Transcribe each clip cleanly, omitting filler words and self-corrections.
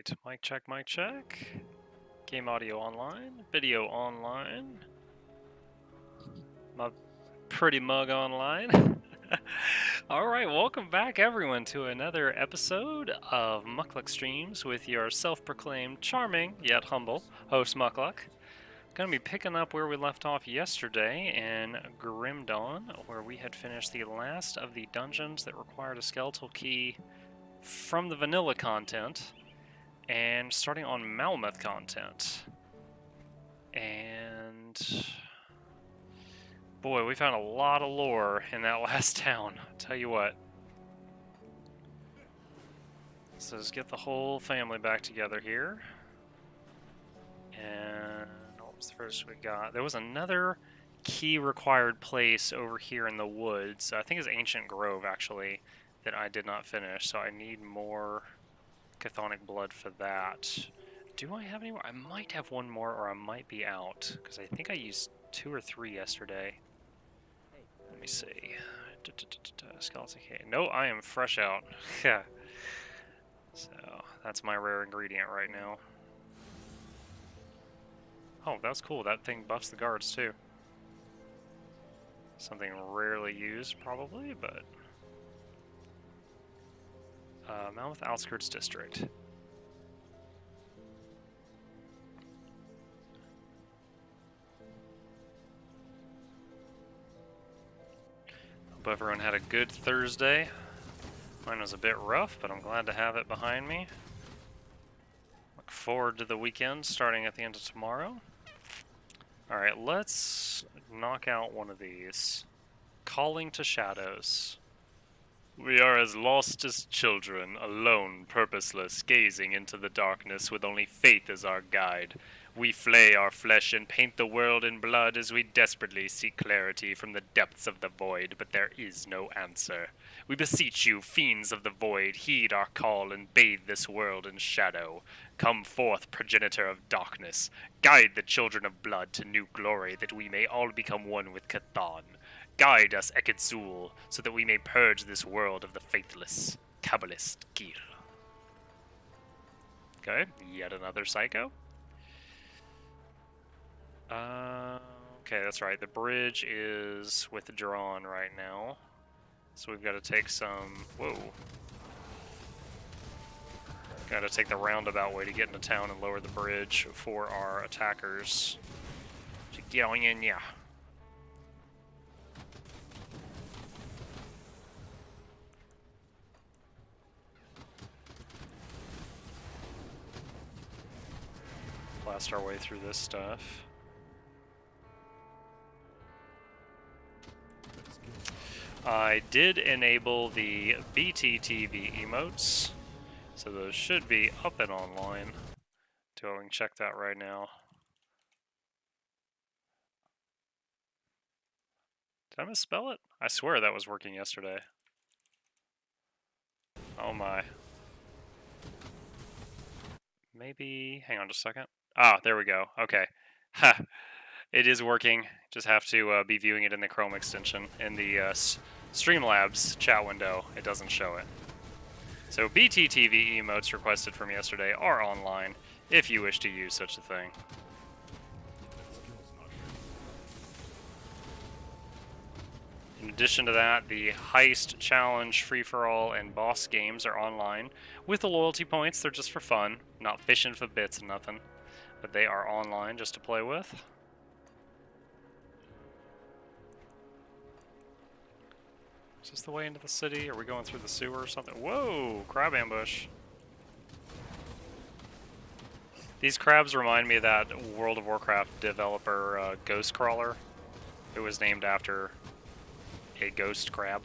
Alright, mic check, mic check. Game audio online, video online. My pretty mug online. Alright, welcome back everyone to another episode of Muckluck Streams with your self-proclaimed charming yet humble host Muckluck. Gonna be picking up where we left off yesterday in Grim Dawn, where we had finished the last of the dungeons that required a skeletal key from the vanilla content, and starting on Malmouth content. And boy, we found a lot of lore in that last town, I'll tell you what. So let's get the whole family back together here. And what was the first we got? There was another key required place over here in the woods. I think it's Ancient Grove, actually, that I did not finish, so I need more chthonic blood for that. Do I have any more? I might have one more, or I might be out, because I think I used 2 or 3 yesterday. Let me see. Skeleton key. No, I am fresh out. Yeah. So, that's my rare ingredient right now. Oh, that's cool. That thing buffs the guards, too. Something rarely used, probably, but... Malmouth Outskirts District. Hope everyone had a good Thursday. Mine was a bit rough, but I'm glad to have it behind me. Look forward to the weekend starting at the end of tomorrow. Alright, let's knock out one of these. Calling to Shadows. We are as lost as children, alone, purposeless, gazing into the darkness with only faith as our guide. We flay our flesh and paint the world in blood as we desperately seek clarity from the depths of the void, but there is no answer. We beseech you, fiends of the void, heed our call and bathe this world in shadow. Come forth, progenitor of darkness. Guide the children of blood to new glory, that we may all become one with Cthon. Guide us, Ekedzul, so that we may purge this world of the faithless. Kabbalist Gir. Okay, yet another psycho. Okay, that's right. The bridge is withdrawn right now. So we've got to take some... Whoa. Got to take the roundabout way to get into town and lower the bridge for our attackers to get on in, yeah. Blast our way through this stuff. I did enable the Bttv Emotes, so those should be up and online. So I can check that right now. Did I misspell it? I swear that was working yesterday. Oh my. Maybe, hang on just a second. Ah, there we go. Okay. Ha! It is working. Just have to be viewing it in the Chrome extension. In the Streamlabs chat window, it doesn't show it. So Bttv emotes requested from yesterday are online, if you wish to use such a thing. In addition to that, the Heist, Challenge, Free-for-All, and Boss games are online. With the loyalty points, they're just for fun. Not fishing for bits and nothing. But they are online just to play with. Is this the way into the city? Are we going through the sewer or something? Whoa! Crab ambush. These crabs remind me of that World of Warcraft developer, Ghost Crawler. It was named after a ghost crab.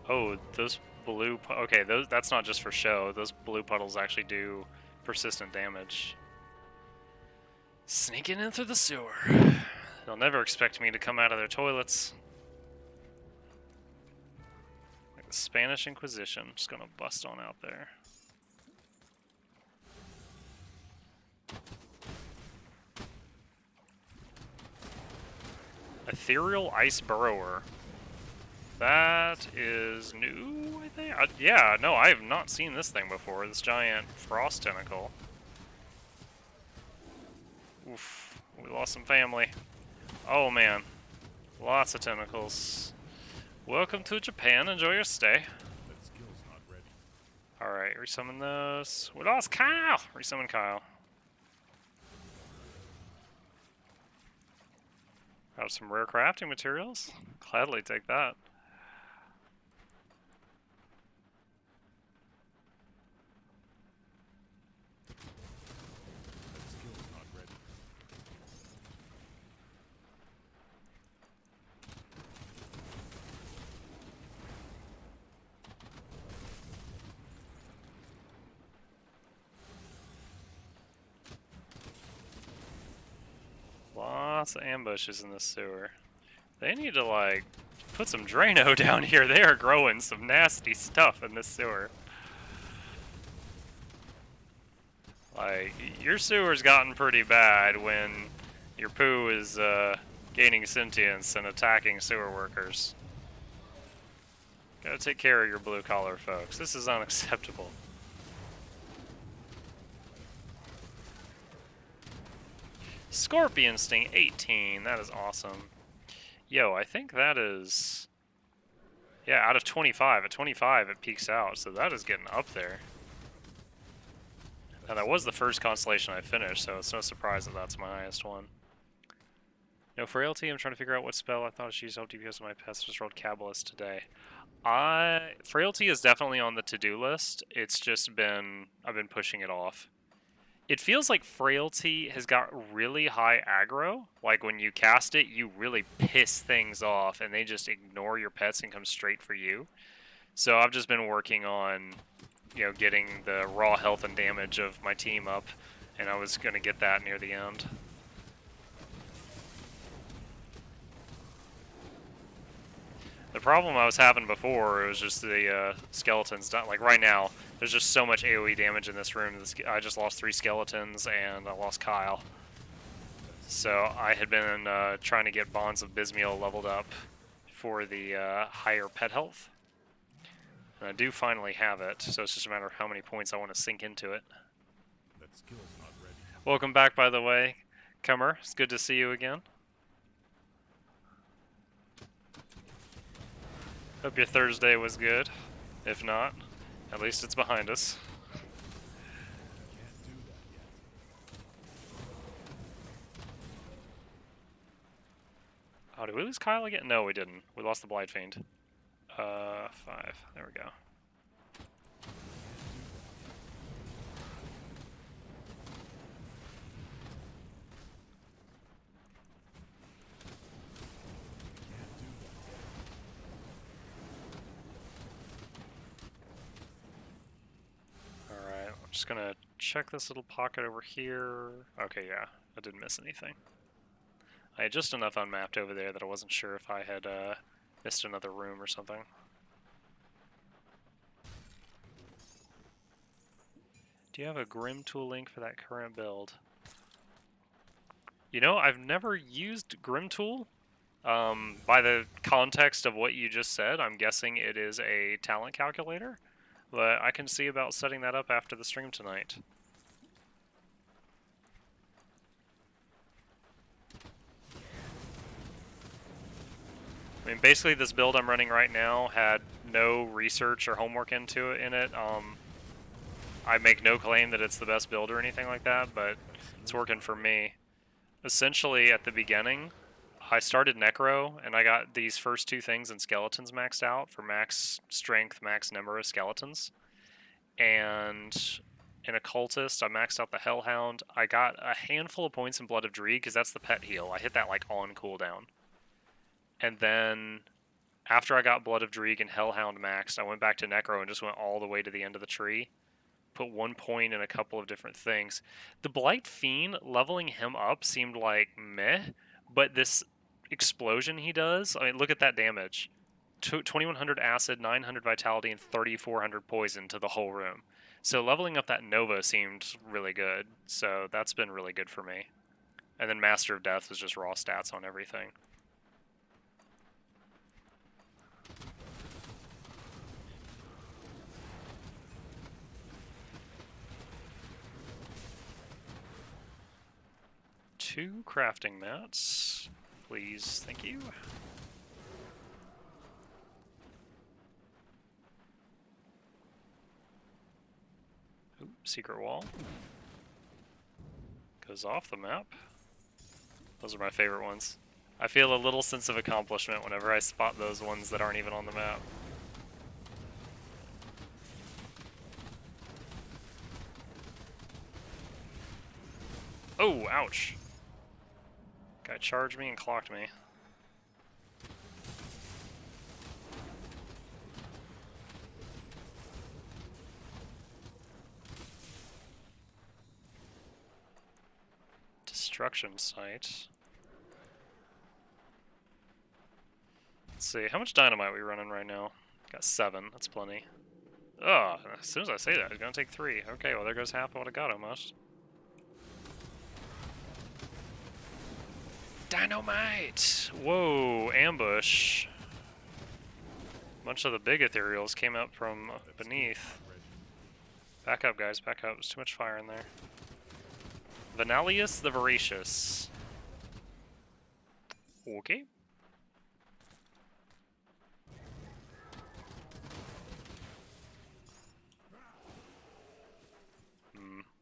Oh, those blue... Okay, that's not just for show. Those blue puddles actually do persistent damage. Sneaking in through the sewer. They'll never expect me to come out of their toilets. Like the Spanish Inquisition. Just gonna bust on out there. Ethereal Ice Burrower. That is new, I think? Yeah, no, I have not seen this thing before. This giant frost tentacle. Oof, we lost some family. Oh man, lots of tentacles. Welcome to Japan, enjoy your stay. Alright, resummon those. We lost Kyle! Resummon Kyle. Got some rare crafting materials. Gladly take that. Lots of ambushes in this sewer. They need to, like, put some Drano down here. They are growing some nasty stuff in this sewer. Like, your sewer's gotten pretty bad when your poo is gaining sentience and attacking sewer workers. Gotta take care of your blue-collar folks. This is unacceptable. Scorpion Sting 18, that is awesome. Yo, I think that is... Yeah, out of 25. At 25 it peaks out, so that is getting up there. Now that was the first constellation I finished, so it's no surprise that that's my highest one. No frailty, I'm trying to figure out what spell I thought I should use help DPS on my pets. Just rolled Cabalist today. Frailty is definitely on the to-do list. It's just been... I've been pushing it off. It feels like Frailty has got really high aggro. Like when you cast it, you really piss things off and they just ignore your pets and come straight for you. So I've just been working on, you know, getting the raw health and damage of my team up, and I was going to get that near the end. The problem I was having before, it was just the skeletons. Like right now, there's just so much AoE damage in this room. I just lost 3 skeletons and I lost Kyle. So I had been trying to get Bonds of Bismiel leveled up for the higher pet health. And I do finally have it, so it's just a matter of how many points I want to sink into it. That skill's not ready. Welcome back, by the way, Comer. It's good to see you again. Hope your Thursday was good. If not, at least it's behind us. Oh, did we lose Kyle again? No, we didn't. We lost the Blight Fiend. 5. There we go. Just gonna check this little pocket over here. Okay, yeah, I didn't miss anything. I had just enough unmapped over there that I wasn't sure if I had missed another room or something. Do you have a Grim Tool link for that current build? You know, I've never used Grim Tool. By the context of what you just said, I'm guessing it is a talent calculator. But I can see about setting that up after the stream tonight. I mean, basically this build I'm running right now had no research or homework in it. I make no claim that it's the best build or anything like that, but it's working for me. Essentially, at the beginning, I started Necro, and I got these first 2 things in Skeletons maxed out for max strength, max number of skeletons. And in Occultist, I maxed out the Hellhound. I got a handful of points in Blood of Dreed, because that's the pet heal. I hit that like on cooldown. And then, after I got Blood of Dreed and Hellhound maxed, I went back to Necro and just went all the way to the end of the tree. Put 1 point in a couple of different things. The Blight Fiend, leveling him up seemed like meh, but this explosion he does, I mean, look at that damage. 2100 acid, 900 vitality, and 3400 poison to the whole room. So leveling up that Nova seemed really good. So that's been really good for me. And then Master of Death is just raw stats on everything. 2 crafting mats. Please, thank you. Ooh, secret wall. Goes off the map. Those are my favorite ones. I feel a little sense of accomplishment whenever I spot those ones that aren't even on the map. Oh, ouch. Guy charged me and clocked me. Destruction site. Let's see, how much dynamite are we running right now? Got 7, that's plenty. Oh, as soon as I say that, it's gonna take 3. Okay, well there goes half of what I got almost. Dynamite! Whoa, ambush. A bunch of the big ethereals came up from beneath. Back up, guys, back up. There's too much fire in there. Venalius the Voracious. Okay.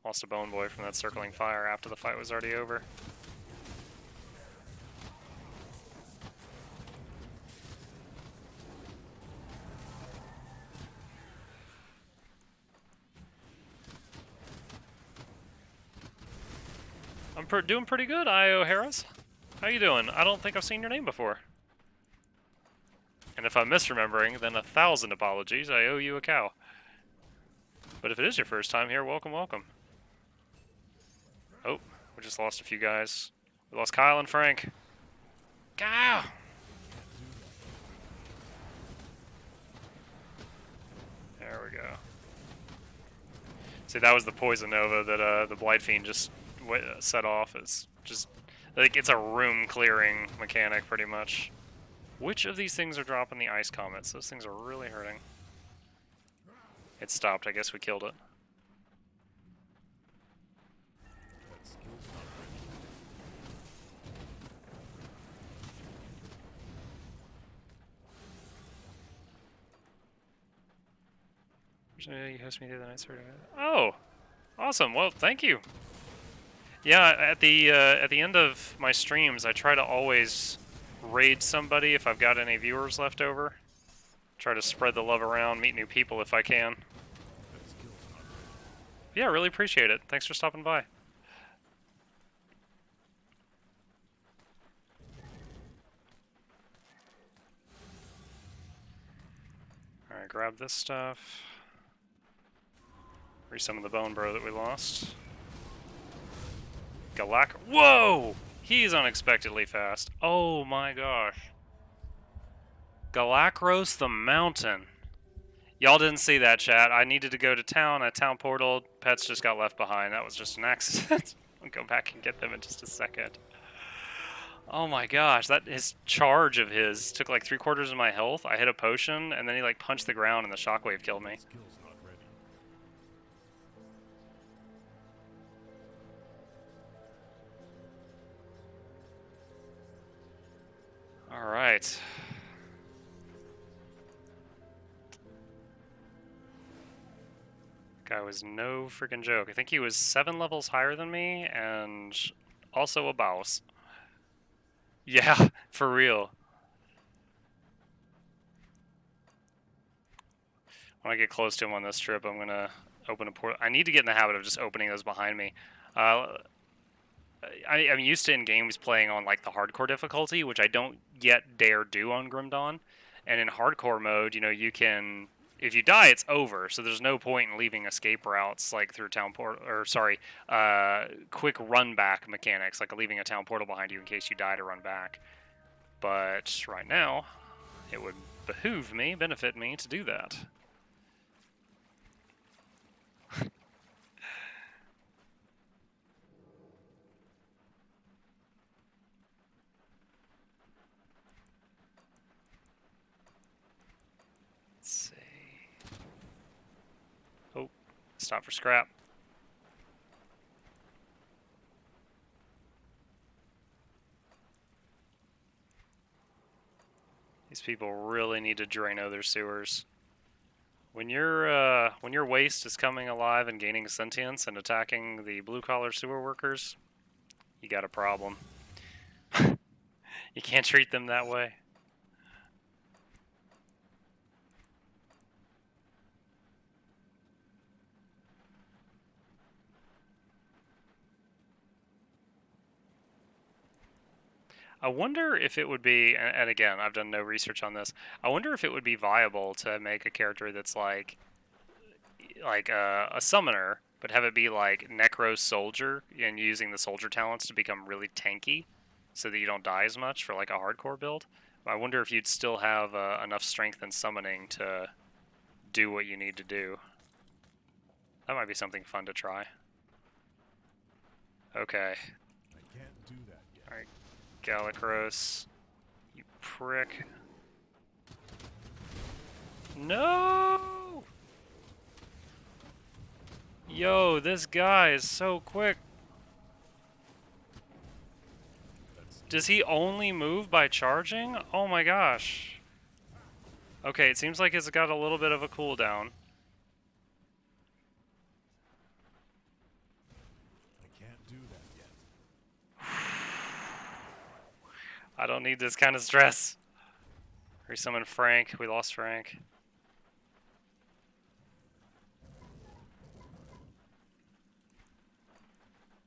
Lost a bone boy from that circling fire after the fight was already over. I'm doing pretty good, I.O. Harris. How you doing? I don't think I've seen your name before. And if I'm misremembering, then 1,000 apologies. I owe you a cow. But if it is your first time here, welcome, welcome. Oh, we just lost a few guys. We lost Kyle and Frank. Cow! There we go. See, that was the Poison Nova that the Blight Fiend just set off. It's just, like, it's a room clearing mechanic, pretty much. Which of these things are dropping the ice comets? Those things are really hurting. It stopped. I guess we killed it. You host me the other night, sort of. Oh, awesome! Well, thank you. Yeah, at the end of my streams, I try to always raid somebody if I've got any viewers left over. Try to spread the love around, meet new people if I can. Yeah, really appreciate it. Thanks for stopping by. Alright, grab this stuff. Resummon the bone bro that we lost. Whoa! He's unexpectedly fast. Oh my gosh. Galacros the Mountain. Y'all didn't see that, chat. I needed to go to town. I town portaled. Pets just got left behind. That was just an accident. I'll go back and get them in just a second. Oh my gosh, his charge of his took like 3/4 of my health. I hit a potion, and then he like punched the ground, and the shockwave killed me. All right. Guy was no freaking joke. I think he was 7 levels higher than me, and also a boss. Yeah, for real. When I get close to him on this trip, I'm gonna open a portal. I need to get in the habit of just opening those behind me. I'm used to in games playing on like the hardcore difficulty, which I don't yet dare do on Grim Dawn. And in hardcore mode, you know, you can, if you die, it's over. So there's no point in leaving escape routes like through town portal, or sorry, quick run back mechanics, like leaving a town portal behind you in case you die to run back. But right now, it would benefit me to do that. Stop for scrap. These people really need to Drano their sewers. When your waste is coming alive and gaining sentience and attacking the blue-collar sewer workers, you got a problem. You can't treat them that way. I wonder if it would be, and again, I've done no research on this. I wonder if it would be viable to make a character that's like a summoner, but have it be like Necro Soldier and using the soldier talents to become really tanky, so that you don't die as much for like a hardcore build. I wonder if you'd still have enough strength in summoning to do what you need to do. That might be something fun to try. Okay. I can't do that yet. Alright, Galacros. You prick. No! Yo, this guy is so quick. Does he only move by charging? Oh my gosh. Okay, it seems like it's got a little bit of a cooldown. I can't do that yet. I don't need this kind of stress. Resummon Frank. We lost Frank.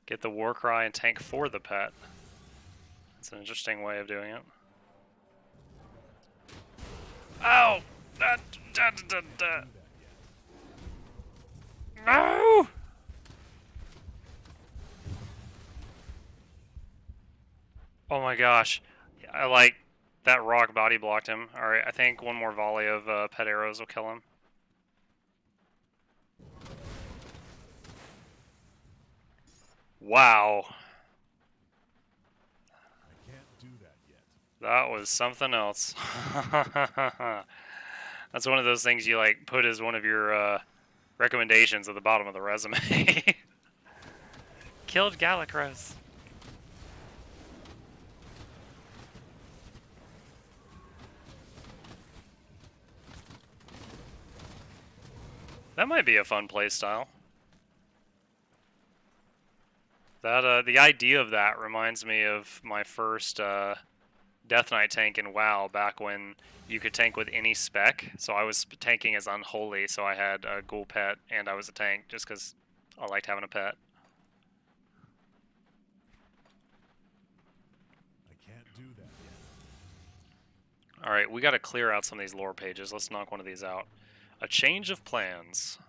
Get the war cry and tank for the pet. That's an interesting way of doing it. Ow! No! Oh my gosh. I like that rock body blocked him. Alright, I think one more volley of pet arrows will kill him. Wow. I can't do that yet. That was something else. That's one of those things you like put as one of your recommendations at the bottom of the resume. Killed Galacros. That might be a fun playstyle. That the idea of that reminds me of my first Death Knight tank in WoW back when you could tank with any spec. So I was tanking as Unholy, so I had a ghoul pet and I was a tank just because I liked having a pet. I can't do that yet. Alright, we gotta clear out some of these lore pages. Let's knock one of these out. A change of plans.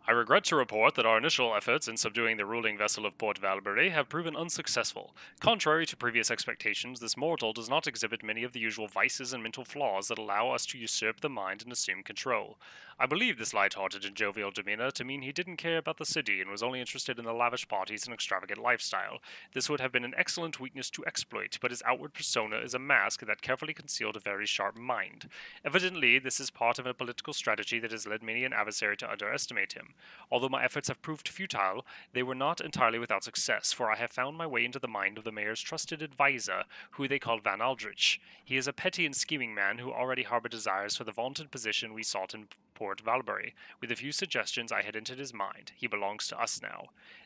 I regret to report that our initial efforts in subduing the ruling vessel of Port Valbury have proven unsuccessful. Contrary to previous expectations, this mortal does not exhibit many of the usual vices and mental flaws that allow us to usurp the mind and assume control. I believe this light-hearted and jovial demeanor to mean he didn't care about the city and was only interested in the lavish parties and extravagant lifestyle. This would have been an excellent weakness to exploit, but his outward persona is a mask that carefully concealed a very sharp mind. Evidently, this is part of a political strategy that has led many an adversary to underestimate him. Although my efforts have proved futile, they were not entirely without success, for I have found my way into the mind of the mayor's trusted advisor, who they call Van Aldrich. He is a petty and scheming man who already harbored desires for the vaunted position we sought in Port Valbury. With a few suggestions I had entered his mind. He belongs to us now.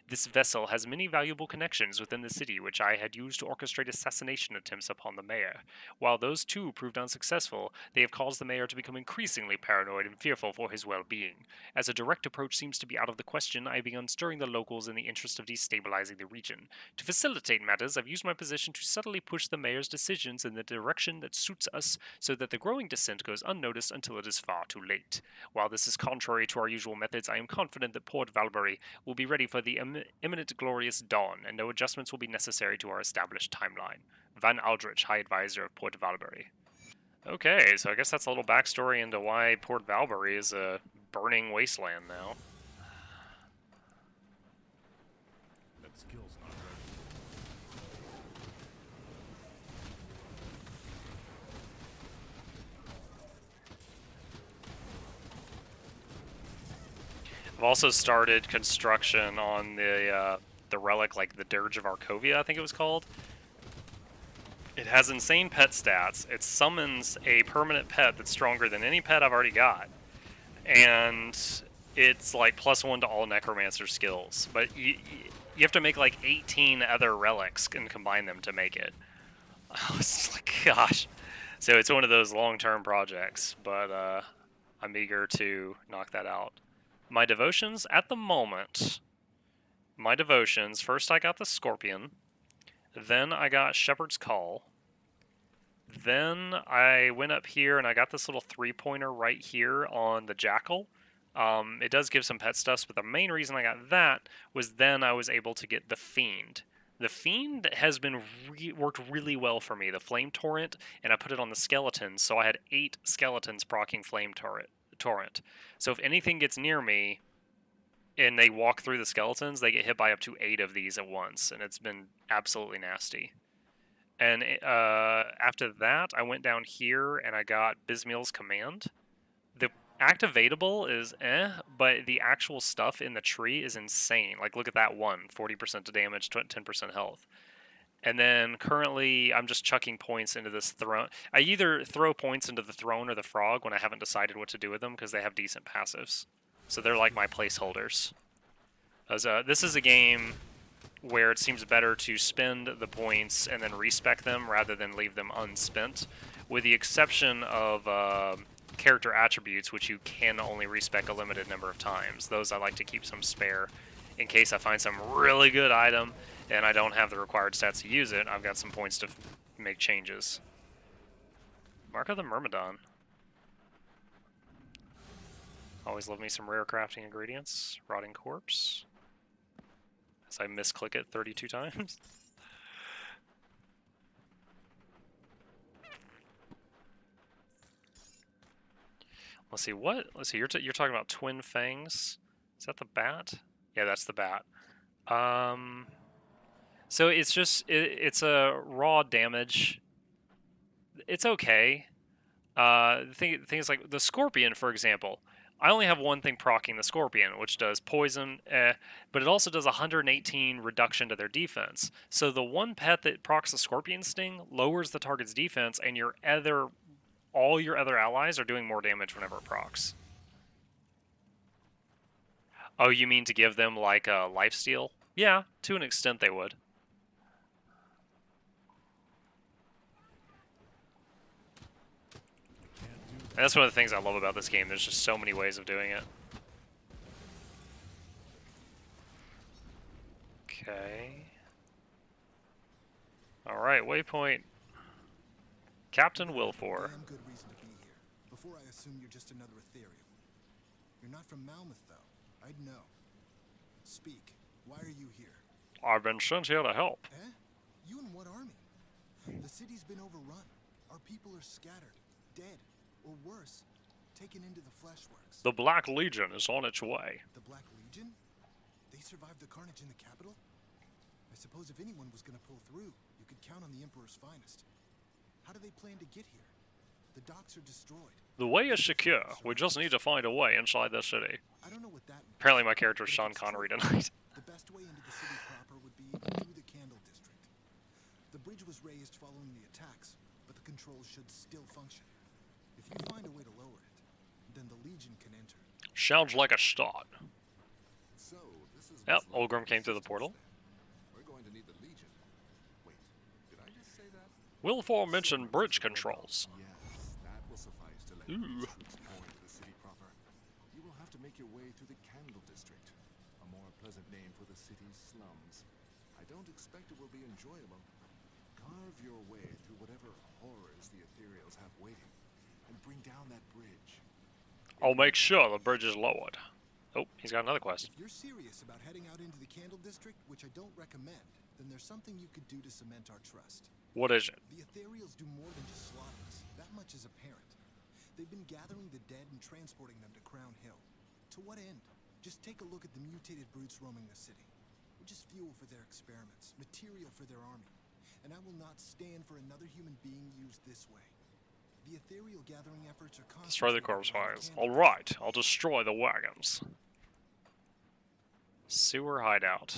This vessel has many valuable connections within the city which I had used to orchestrate assassination attempts upon the mayor. While those too proved unsuccessful, they have caused the mayor to become increasingly paranoid and fearful for his well-being. As a direct approach seems to be out of the question, I have begun stirring the locals in the interest of destabilizing the region. To facilitate matters, I've used my position to subtly push the mayor's decisions in the direction that suits us, so that the growing dissent goes unnoticed until it is far too late. While this is contrary to our usual methods, I am confident that Port Valbury will be ready for the imminent glorious dawn, and no adjustments will be necessary to our established timeline. Van Aldrich, High Advisor of Port Valbury. Okay, so I guess that's a little backstory into why Port Valbury is a burning wasteland now. That skill's not ready. I've also started construction on the relic, like the Dirge of Arcovia, I think it was called. It has insane pet stats. It summons a permanent pet that's stronger than any pet I've already got. And it's like +1 to all necromancer skills. But you have to make like 18 other relics and combine them to make it. It's like, gosh. So it's one of those long-term projects, but I'm eager to knock that out. My devotions at the moment, first I got the Scorpion, then I got Shepherd's Call, then I went up here and I got this little 3-pointer right here on the Jackal. It does give some pet stuffs, but the main reason I got that was then I was able to get the Fiend. The Fiend has been worked really well for me, the Flame Torrent, and I put it on the Skeletons, so I had 8 Skeletons proccing Flame Torrent. So if anything gets near me and they walk through the Skeletons, they get hit by up to 8 of these at once, and it's been absolutely nasty. And after that, I went down here and I got Bismiel's Command. The activatable is but the actual stuff in the tree is insane. Like, look at that one, 40% to damage, 10% health. And then currently, I'm just chucking points into this throne. I either throw points into the throne or the frog when I haven't decided what to do with them because they have decent passives. So they're like my placeholders. This is a game where it seems better to spend the points and then respec them rather than leave them unspent, with the exception of character attributes, which you can only respec a limited number of times. Those I like to keep some spare in case I find some really good item and I don't have the required stats to use it. I've got some points to make changes. Mark of the Myrmidon. Always love me some rare crafting ingredients. Rotting Corpse. As I misclick it 32 times. Let's see, let's see, you're talking about Twin Fangs. Is that the bat? Yeah, that's the bat. So it's just, it's a raw damage. It's okay. The thing is, like, the Scorpion, for example. I only have one thing proccing the Scorpion, which does poison, but it also does 118 reduction to their defense. So the one pet that procs the Scorpion Sting lowers the target's defense, and all your other allies are doing more damage whenever it procs. Oh, you mean to give them, like, a lifesteal? Yeah, to an extent they would. And that's one of the things I love about this game. There's just so many ways of doing it. Okay. Alright, waypoint. Captain Wilfor. Damn good reason to be here. Before I assume you're just another ethereal. You're not from Malmouth, though. I'd know. Speak. Why are you here? I've been sent here to help. Eh? You and what army? The city's been overrun. Our people are scattered, dead, or worse, taken into the fleshworks. The Black Legion is on its way. The Black Legion? They survived the carnage in the capital? I suppose if anyone was gonna pull through, you could count on the Emperor's finest. How do they plan to get here? The docks are destroyed. The way is secure. We just need to find a way inside the city. I don't know what that means. Apparently my character is Sean Connery tonight. The best way into the city proper would be through the Candle District. The bridge was raised following the attacks, but the controls should still function. If you find a way to lower it, then the Legion can enter. Sounds like a start. So, this is Yep, Olgrim came through the portal. We're going to need the Legion. Wait, did I just say that? Wilfor mentioned bridge controls. Yes, that will suffice to let Ooh. you explore into the city proper. You will have to make your way through the Candle District, a more pleasant name for the city's slums. I don't expect it will be enjoyable. Carve your way through whatever horrors the ethereals have waiting, and bring down that bridge. I'll make sure the bridge is lowered. Oh, he's got another quest. If you're serious about heading out into the Candle District, which I don't recommend, then there's something you could do to cement our trust. What is it? The ethereals do more than just slaughter us. That much is apparent. They've been gathering the dead and transporting them to Crown Hill. To what end? Just take a look at the mutated brutes roaming the city. We're just fuel for their experiments, material for their army. And I will not stand for another human being used this way. The ethereal gathering efforts are Destroy the corpse concentrated fires. around the Alright, I'll destroy the wagons. Sewer hideout.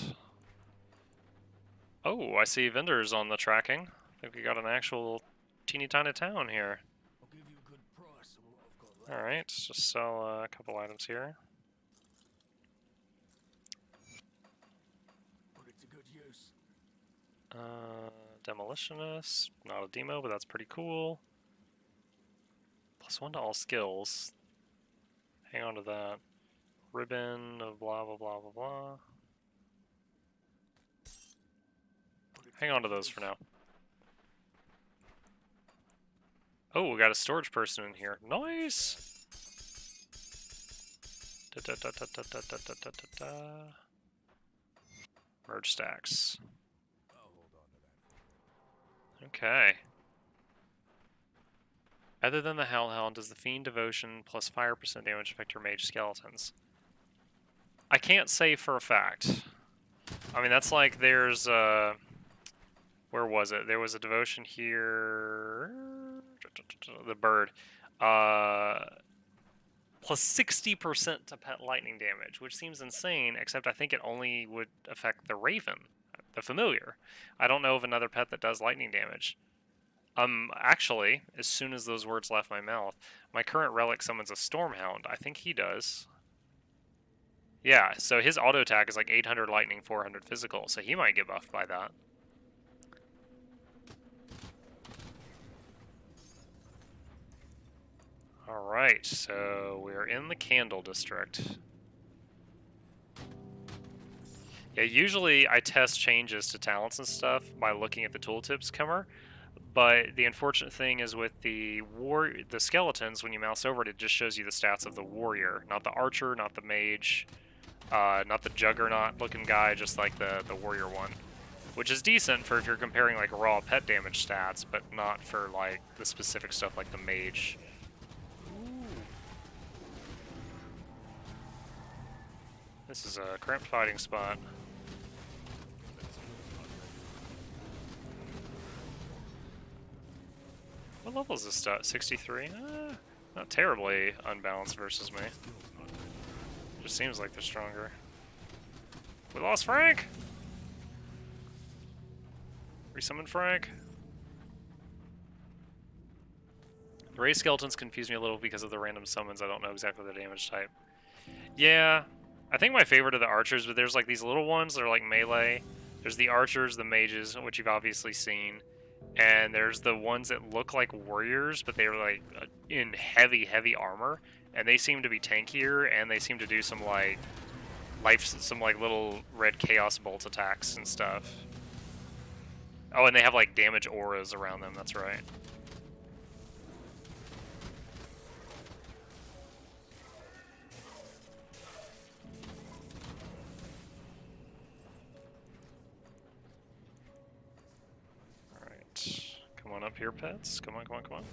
Oh, I see vendors on the tracking. I think we got an actual teeny tiny town here. I'll give you a good price for what I've got left. Alright, let's just sell a couple items here. Put it to good use. Demolitionist, not a demo, but that's pretty cool. +1 to all skills. Hang on to that. Ribbon of blah blah blah blah blah. Hang on to those for now. Oh, we got a storage person in here. Nice! Da, da, da, da, da, da, da, da, da, da. Merge stacks. I'll hold on to that. Okay. Other than the Hellhound, does the Fiend Devotion plus 5% damage affect your mage skeletons? I can't say for a fact. I mean, that's like there's where was it? There was a devotion here. The bird. Plus 60% to pet lightning damage, which seems insane, except I think it only would affect the raven, the familiar. I don't know of another pet that does lightning damage. Actually, as soon as those words left my mouth, my current relic summons a Stormhound. I think he does. Yeah, so his auto attack is like 800 lightning, 400 physical, so he might get buffed by that. Alright, so we're in the Candle District. Yeah, usually I test changes to talents and stuff by looking at the tooltips cover, but the unfortunate thing is with the skeletons, when you mouse over it, it just shows you the stats of the warrior, not the archer, not the mage, not the juggernaut looking guy, just like the warrior one. Which is decent for if you're comparing like raw pet damage stats, but not for like the specific stuff like the mage. This is a cramped fighting spot. What level is this stat? 63? Not terribly unbalanced versus me. Just seems like they're stronger. We lost Frank! Resummon Frank. The Ray Skeletons confuse me a little because of the random summons. I don't know exactly the damage type. Yeah, I think my favorite are the archers, but there's like these little ones that are like melee. There's the archers, the mages, which you've obviously seen. And there's the ones that look like warriors, but they're like in heavy, heavy armor. And they seem to be tankier, and they seem to do some like some like little red chaos bolt attacks and stuff. Oh, and they have like damage auras around them, that's right. Alright. Come on up here, pets. Come on, come on, come on.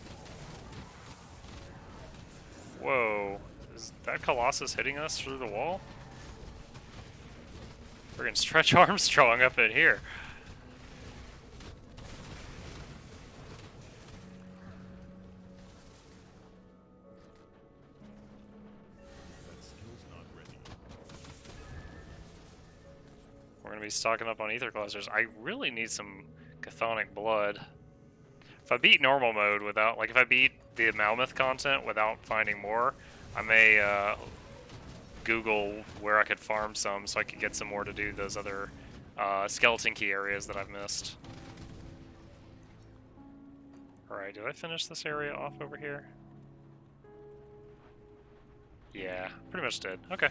Whoa. Is that Colossus hitting us through the wall? Friggin' Stretch Armstrong up in here. We're gonna be stocking up on ether clusters. I really need some chthonic blood. If I beat normal mode without, like if I beat the Malmouth content without finding more, I may Google where I could farm some so I could get some more to do those other skeleton key areas that I've missed. Alright, did I finish this area off over here? Yeah, pretty much did. Okay.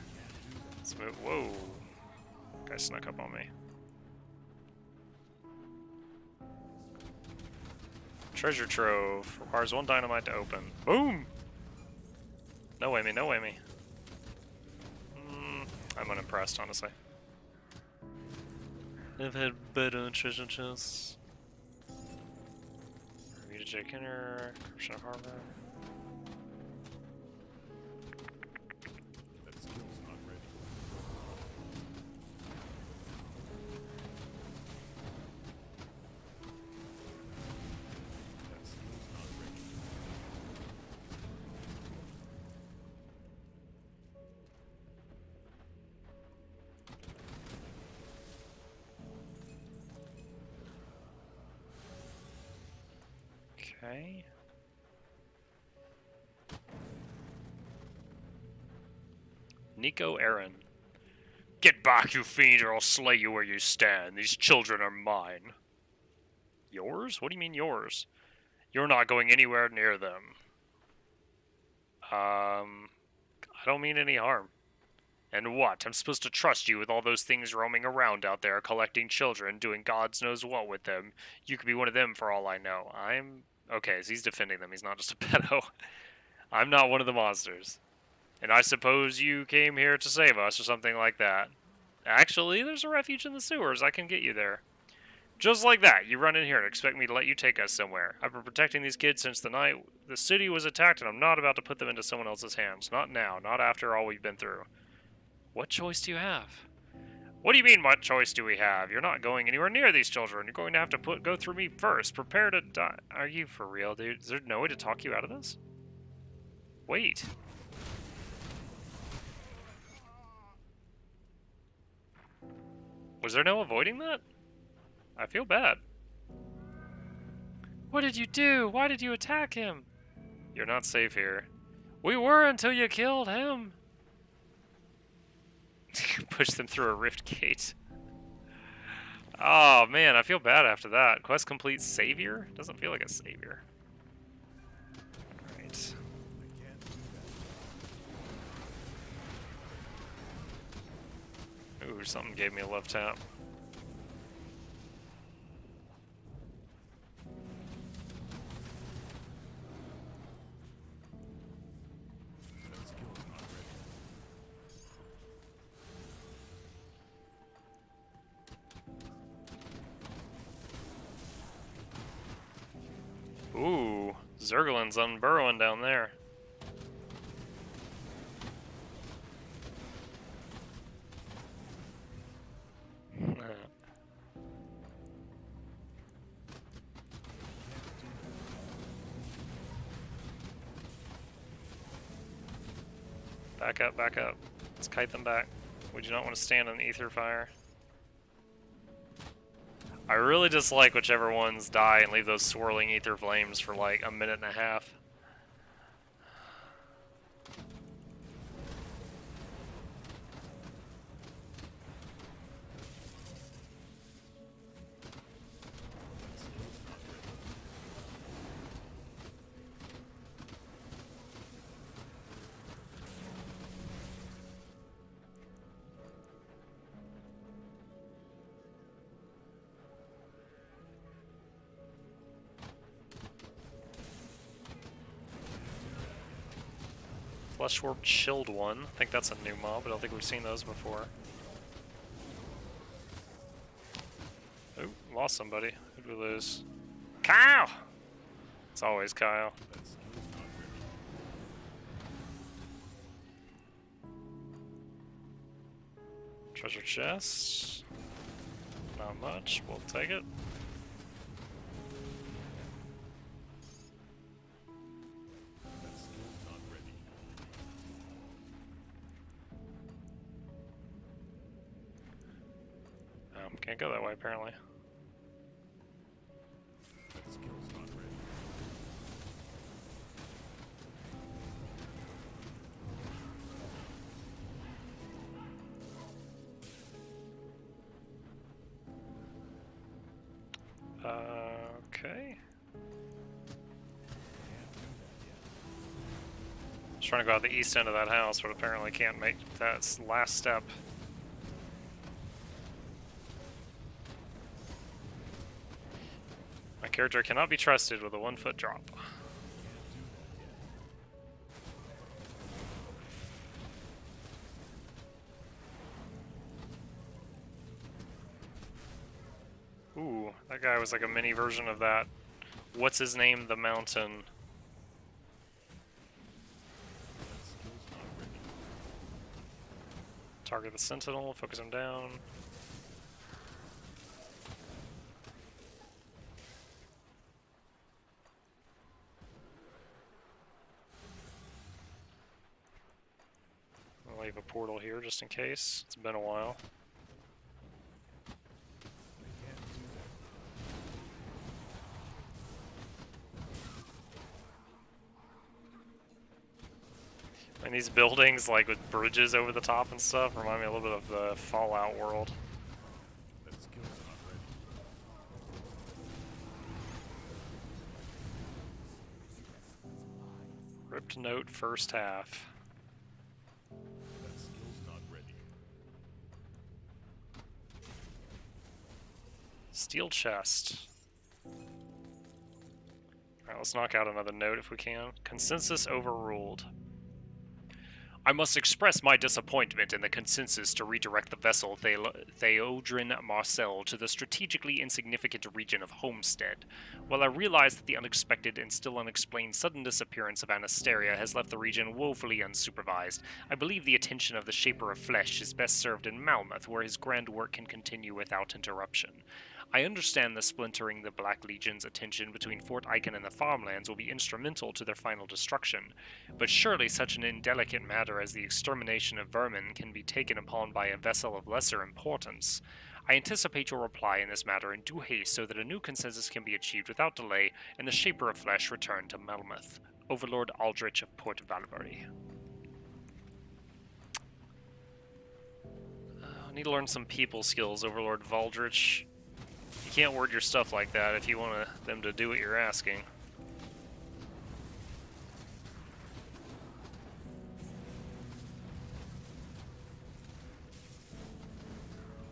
Let's move. Whoa. Guy snuck up on me. Treasure trove. Requires 1 dynamite to open. Boom! No way me, no way me. I'm unimpressed, honestly. I've had better treasure chests. Rita J. Kinner, Corruption of Harbor. That skill's not ready. That skill's not ready. Okay. Nico Aaron. Get back, you fiend, or I'll slay you where you stand. These children are mine. Yours? What do you mean yours? You're not going anywhere near them. I don't mean any harm. And what? I'm supposed to trust you with all those things roaming around out there, collecting children, doing God's knows what with them. You could be one of them for all I know. Okay, so he's defending them. He's not just a pedo. I'm not one of the monsters. And I suppose you came here to save us or something like that. Actually, there's a refuge in the sewers. I can get you there. Just like that, you run in here and expect me to let you take us somewhere. I've been protecting these kids since the night the city was attacked, and I'm not about to put them into someone else's hands. Not now. Not after all we've been through. What choice do you have? What do you mean, what choice do we have? You're not going anywhere near these children. You're going to have to go through me first. Prepare to die. Are you for real, dude? Is there no way to talk you out of this? Wait. Was there no avoiding that? I feel bad. What did you do? Why did you attack him? You're not safe here. We were until you killed him. Push them through a rift gate. Oh man, I feel bad after that. Quest complete savior? Doesn't feel like a savior. Alright. Ooh, something gave me a love tap. Ooh, Zerglin's unburrowing down there. Back up, back up. Let's kite them back. We do not want to stand in ether fire. I really dislike whichever ones die and leave those swirling ether flames for like a minute and a half. Flesh Warp Chilled one. I think that's a new mob, but I don't think we've seen those before. Ooh, lost somebody. Who'd we lose? Kyle! It's always Kyle. Treasure chest. Not much. We'll take it. Can't go that way, apparently. Okay. I was trying to go out the east end of that house, but apparently can't make that last step. My character cannot be trusted with a 1-foot drop. Ooh, that guy was like a mini version of that. What's his name? The Mountain. Target the Sentinel, focus him down. I'll leave a portal here just in case. It's been a while. And these buildings, like with bridges over the top and stuff, remind me a little bit of the Fallout world. That skill's not ready. Ripped note first half. That skill's not ready. Steel chest. Alright, let's knock out another note if we can. Consensus overruled. I must express my disappointment in the consensus to redirect the vessel Theodrin Marcel to the strategically insignificant region of Homestead. While I realize that the unexpected and still unexplained sudden disappearance of Anasteria has left the region woefully unsupervised, I believe the attention of the Shaper of Flesh is best served in Malmouth, where his grand work can continue without interruption. I understand the splintering the Black Legion's attention between Fort Icon and the farmlands will be instrumental to their final destruction, but surely such an indelicate matter as the extermination of vermin can be taken upon by a vessel of lesser importance. I anticipate your reply in this matter in due haste so that a new consensus can be achieved without delay and the Shaper of Flesh return to Malmouth. Overlord Aldrich of Port Valbury. I need to learn some people skills, Overlord Valdrich. You can't word your stuff like that if you want them to do what you're asking.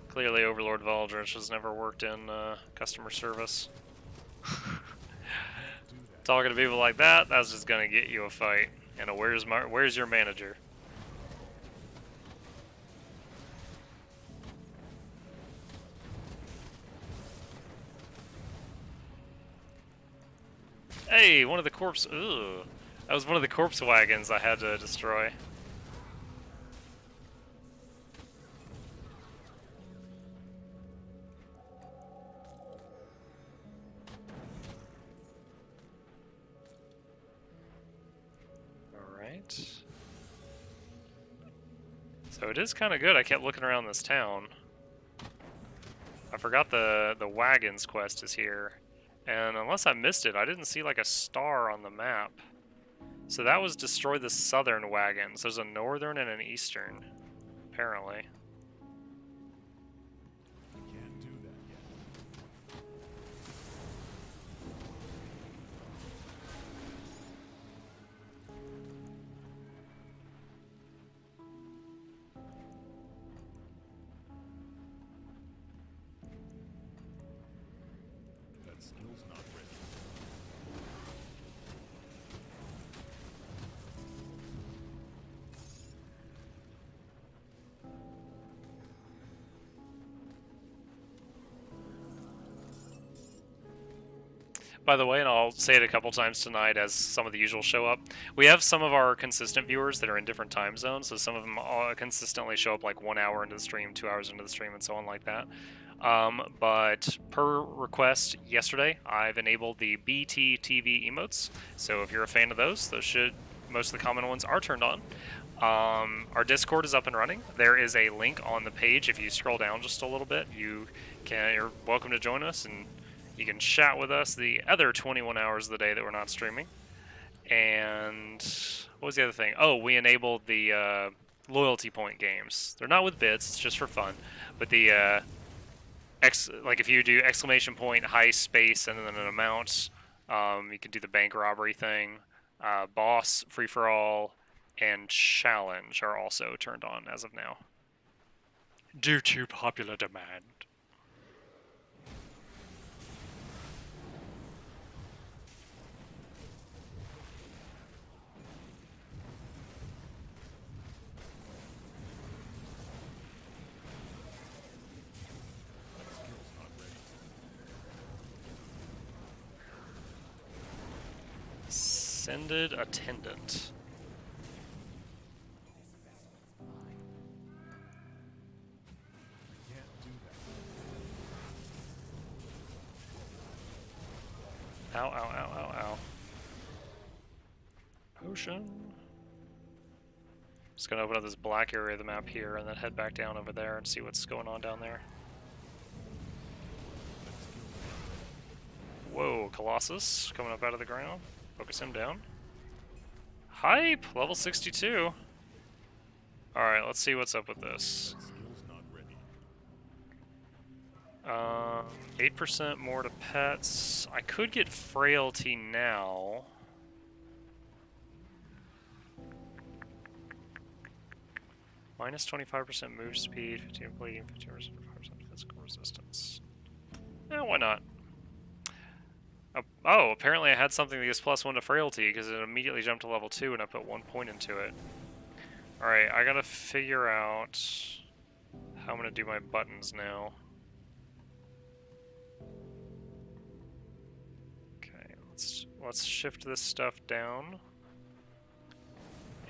Clearly, Overlord Valdrich has never worked in customer service. Talking to people like that, that's just gonna get you a fight. And a where's your manager? Hey, one of the corpse. Ugh. That was one of the corpse wagons I had to destroy. Alright. So it is kind of good. I kept looking around this town. I forgot the wagons quest is here. And unless I missed it, I didn't see like a star on the map. So that was destroy the southern wagons. There's a northern and an eastern, apparently. Can't do that yet. That skill's not ready. By the way, and I'll say it a couple times tonight as some of the usual show up, we have some of our consistent viewers that are in different time zones, so some of them consistently show up like 1 hour into the stream, 2 hours into the stream, and so on like that. But per request yesterday, I've enabled the Bttv emotes, so if you're a fan of those most of the common ones are turned on. Our Discord is up and running. There is a link on the page. If you scroll down just a little bit, you're welcome to join us, and you can chat with us the other 21 hours of the day that we're not streaming. And what was the other thing? Oh, we enabled the loyalty point games. They're not with bits, it's just for fun. But the like if you do exclamation point, heist, space, and then an amount, you can do the bank robbery thing. Boss, free for all, and challenge are also turned on as of now, due to popular demand. That skill's not ready. Ascended attendant. Can't do that. Ow, ow, ow, ow, ow. Potion. Just gonna open up this black area of the map here and then head back down over there and see what's going on down there. Whoa, Colossus coming up out of the ground. Focus him down. Hype! Level 62. Alright, let's see what's up with this. That skill's not ready. 8% more to pets. I could get frailty now. Minus 25% move speed, 15 bleeding, 15% physical resistance. Why not? Oh, apparently I had something that gives +1 to frailty because it immediately jumped to level 2 and I put 1 point into it. Alright, I gotta figure out how I'm gonna do my buttons now. Okay, let's shift this stuff down.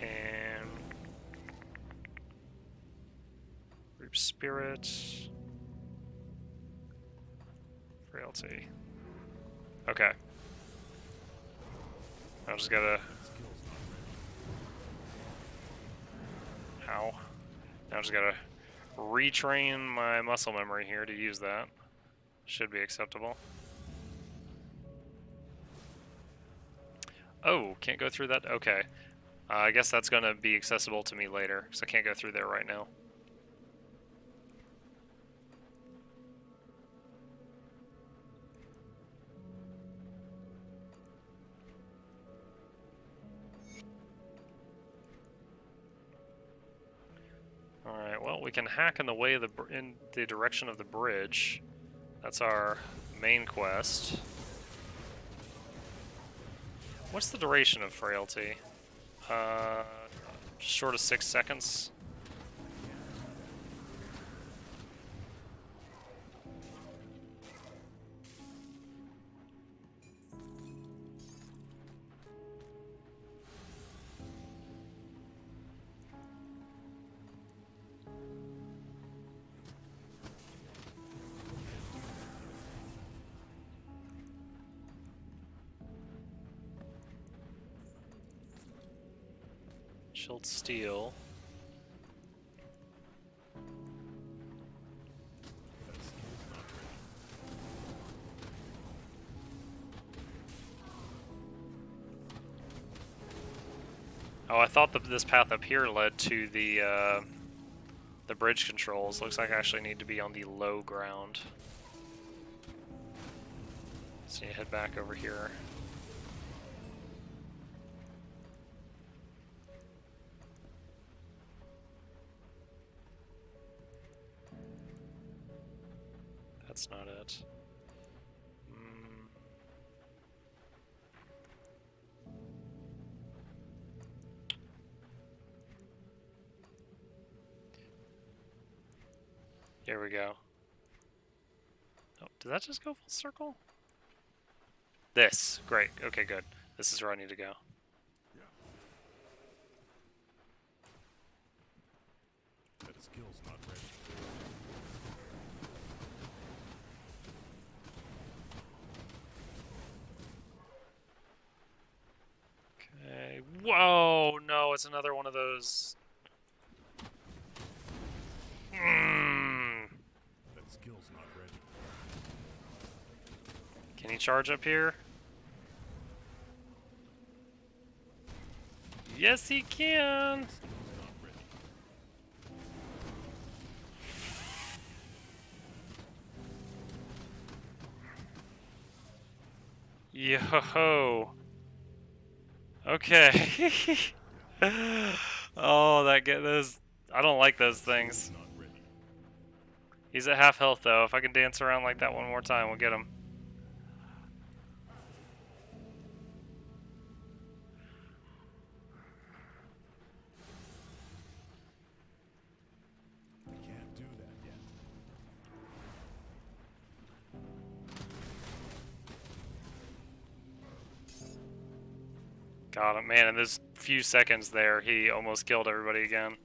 And group spirit. Frailty. Okay. I just gotta. Ow. Now I just gotta retrain my muscle memory here to use that. Should be acceptable. Oh, can't go through that? Okay. I guess that's gonna be accessible to me later, because I can't go through there right now. Alright, well, we can hack in the way of in the direction of the bridge. That's our main quest. What's the duration of frailty? Short of 6 seconds. Shield steel. That skill's not ready. Oh, I thought that this path up here led to the bridge controls. Looks like I actually need to be on the low ground. So you head back over here. That's not it. Here we go. Oh, did that just go full circle? This. Great. Okay, good. This is where I need to go. That skill's not ready. Okay. Whoa! No, it's another one of those. That skill's not ready. Can he charge up here? Yes, he can! Skill's not ready. Yo-ho! Okay. Oh, those. I don't like those things. Not ready. He's at half health though. If I can dance around like that one more time, we'll get him. We can't do that yet. Got him, man. In those few seconds there, he almost killed everybody again.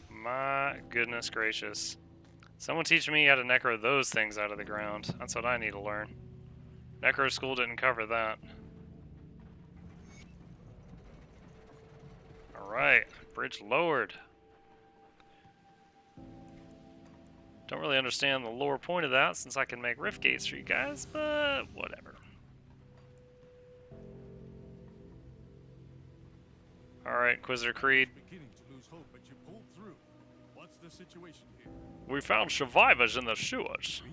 My goodness gracious. Someone teach me how to necro those things out of the ground. That's what I need to learn. Necro school didn't cover that. Alright, bridge lowered. Don't really understand the lower point of that since I can make rift gates for you guys, but whatever. Alright, Inquisitor Creed. Beginning to lose hope, but you pulled through. What's the situation here? We found survivors in the sewers. Me?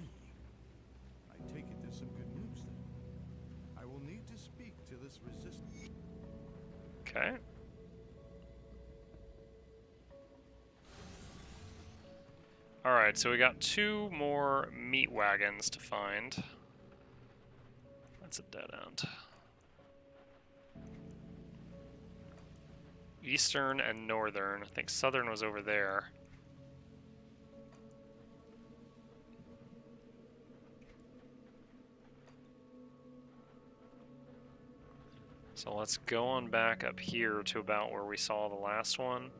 I take it there's some good news then. I will need to speak to this resistance. Okay. Alright, so we got 2 more meat wagons to find. That's a dead end. Eastern and Northern. I think Southern was over there. So let's go on back up here to about where we saw the last one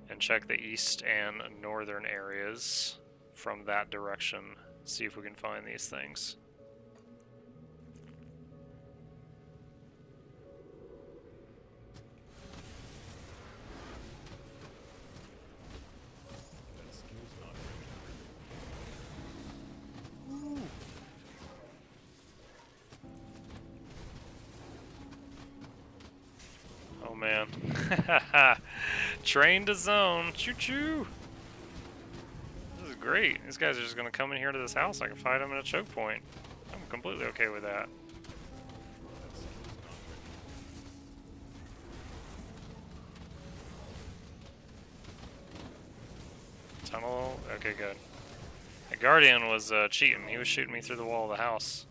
and check the east and northern areas from that direction. See if we can find these things. That skill's not Oh man. Train to zone. Choo choo. This is great. These guys are just going to come in here to this house. I can fight them in a choke point. I'm completely okay with that. Tunnel. Okay, good. The Guardian was cheating. He was shooting me through the wall of the house.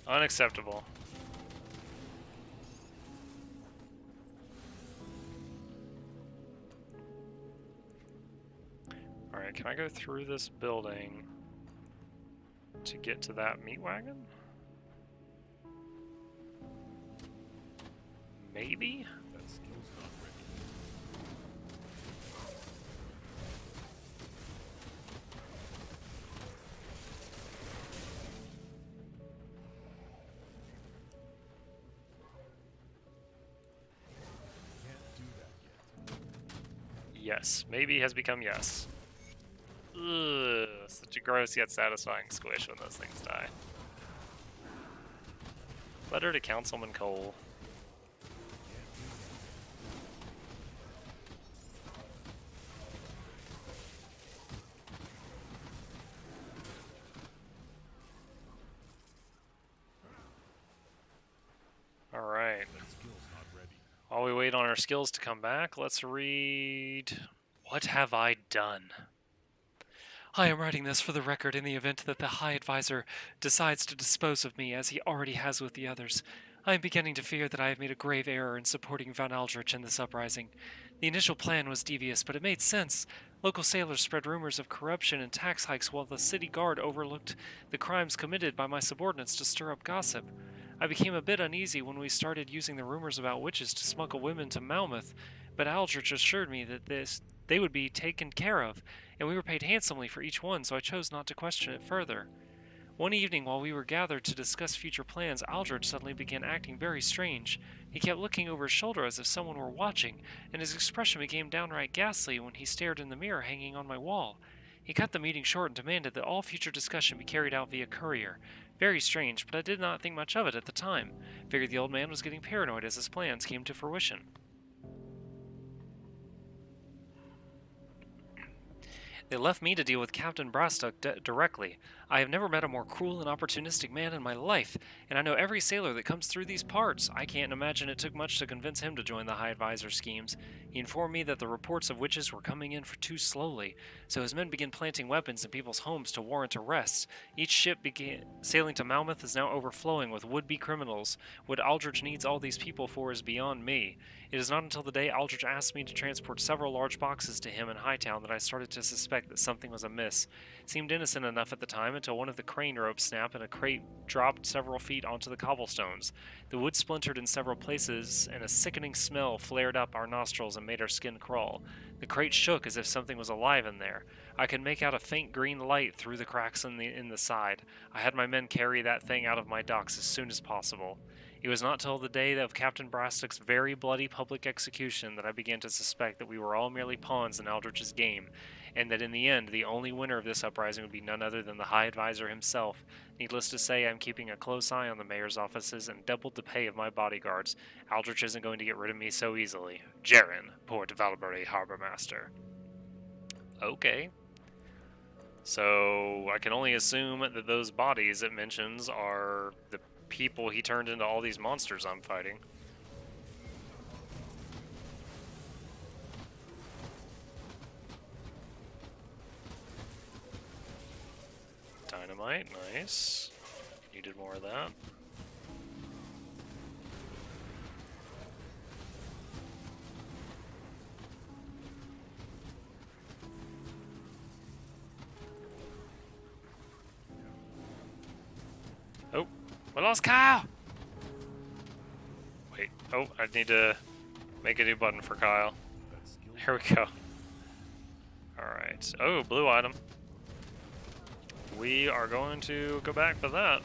Unacceptable. Alright, can I go through this building to get to that meat wagon? Maybe? That skill's not ready. Can't do that yet. Yes. Maybe has become yes. Ugh, such a gross yet satisfying squish when those things die. Letter to Councilman Cole. Alright. That skill's not ready. While we wait on our skills to come back, let's read... What have I done? I am writing this for the record in the event that the High Advisor decides to dispose of me as he already has with the others. I am beginning to fear that I have made a grave error in supporting Von Aldrich in this uprising. The initial plan was devious, but it made sense. Local sailors spread rumors of corruption and tax hikes while the city guard overlooked the crimes committed by my subordinates to stir up gossip. I became a bit uneasy when we started using the rumors about witches to smuggle women to Malmouth, but Aldrich assured me that they would be taken care of, and we were paid handsomely for each one, so I chose not to question it further. One evening, while we were gathered to discuss future plans, Aldrich suddenly began acting very strange. He kept looking over his shoulder as if someone were watching, and his expression became downright ghastly when he stared in the mirror hanging on my wall. He cut the meeting short and demanded that all future discussion be carried out via courier. Very strange, but I did not think much of it at the time. Figured the old man was getting paranoid as his plans came to fruition. They left me to deal with Captain Brastock directly. I have never met a more cruel and opportunistic man in my life, and I know every sailor that comes through these parts. I can't imagine it took much to convince him to join the High Advisor's schemes. He informed me that the reports of witches were coming in for too slowly, so his men began planting weapons in people's homes to warrant arrests. Each ship sailing to Malmouth is now overflowing with would-be criminals. What Aldrich needs all these people for is beyond me. It is not until the day Aldrich asked me to transport several large boxes to him in Hightown that I started to suspect that something was amiss. It seemed innocent enough at the time until one of the crane ropes snapped and a crate dropped several feet onto the cobblestones. The wood splintered in several places, and a sickening smell flared up our nostrils and made our skin crawl. The crate shook as if something was alive in there. I could make out a faint green light through the cracks in the side. I had my men carry that thing out of my docks as soon as possible. It was not till the day of Captain Brastock's very bloody public execution that I began to suspect that we were all merely pawns in Aldrich's game. and that in the end, the only winner of this uprising would be none other than the High Advisor himself. Needless to say, I'm keeping a close eye on the mayor's offices and doubled the pay of my bodyguards. Aldrich isn't going to get rid of me so easily. Jaren, Port Valbury Harbor Master. Okay. So I can only assume that those bodies it mentions are the people he turned into all these monsters I'm fighting. Dynamite, nice. Needed more of that. Oh, we lost Kyle! Wait, oh, I need to make a new button for Kyle. Here we go. Alright, oh, blue item. We are going to go back for that.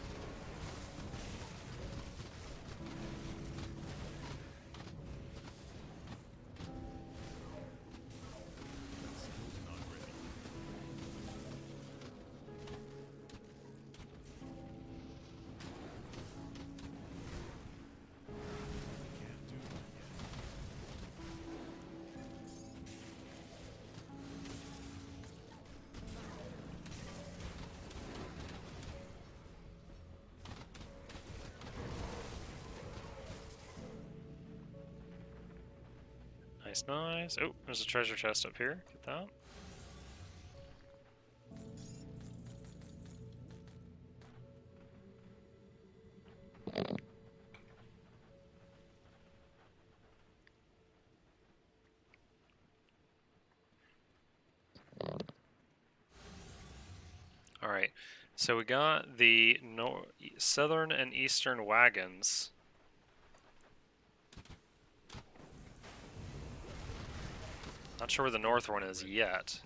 Nice, nice. Oh, there's a treasure chest up here. Get that. Alright, so we got the southern and eastern wagons. Not sure where the north one is yet.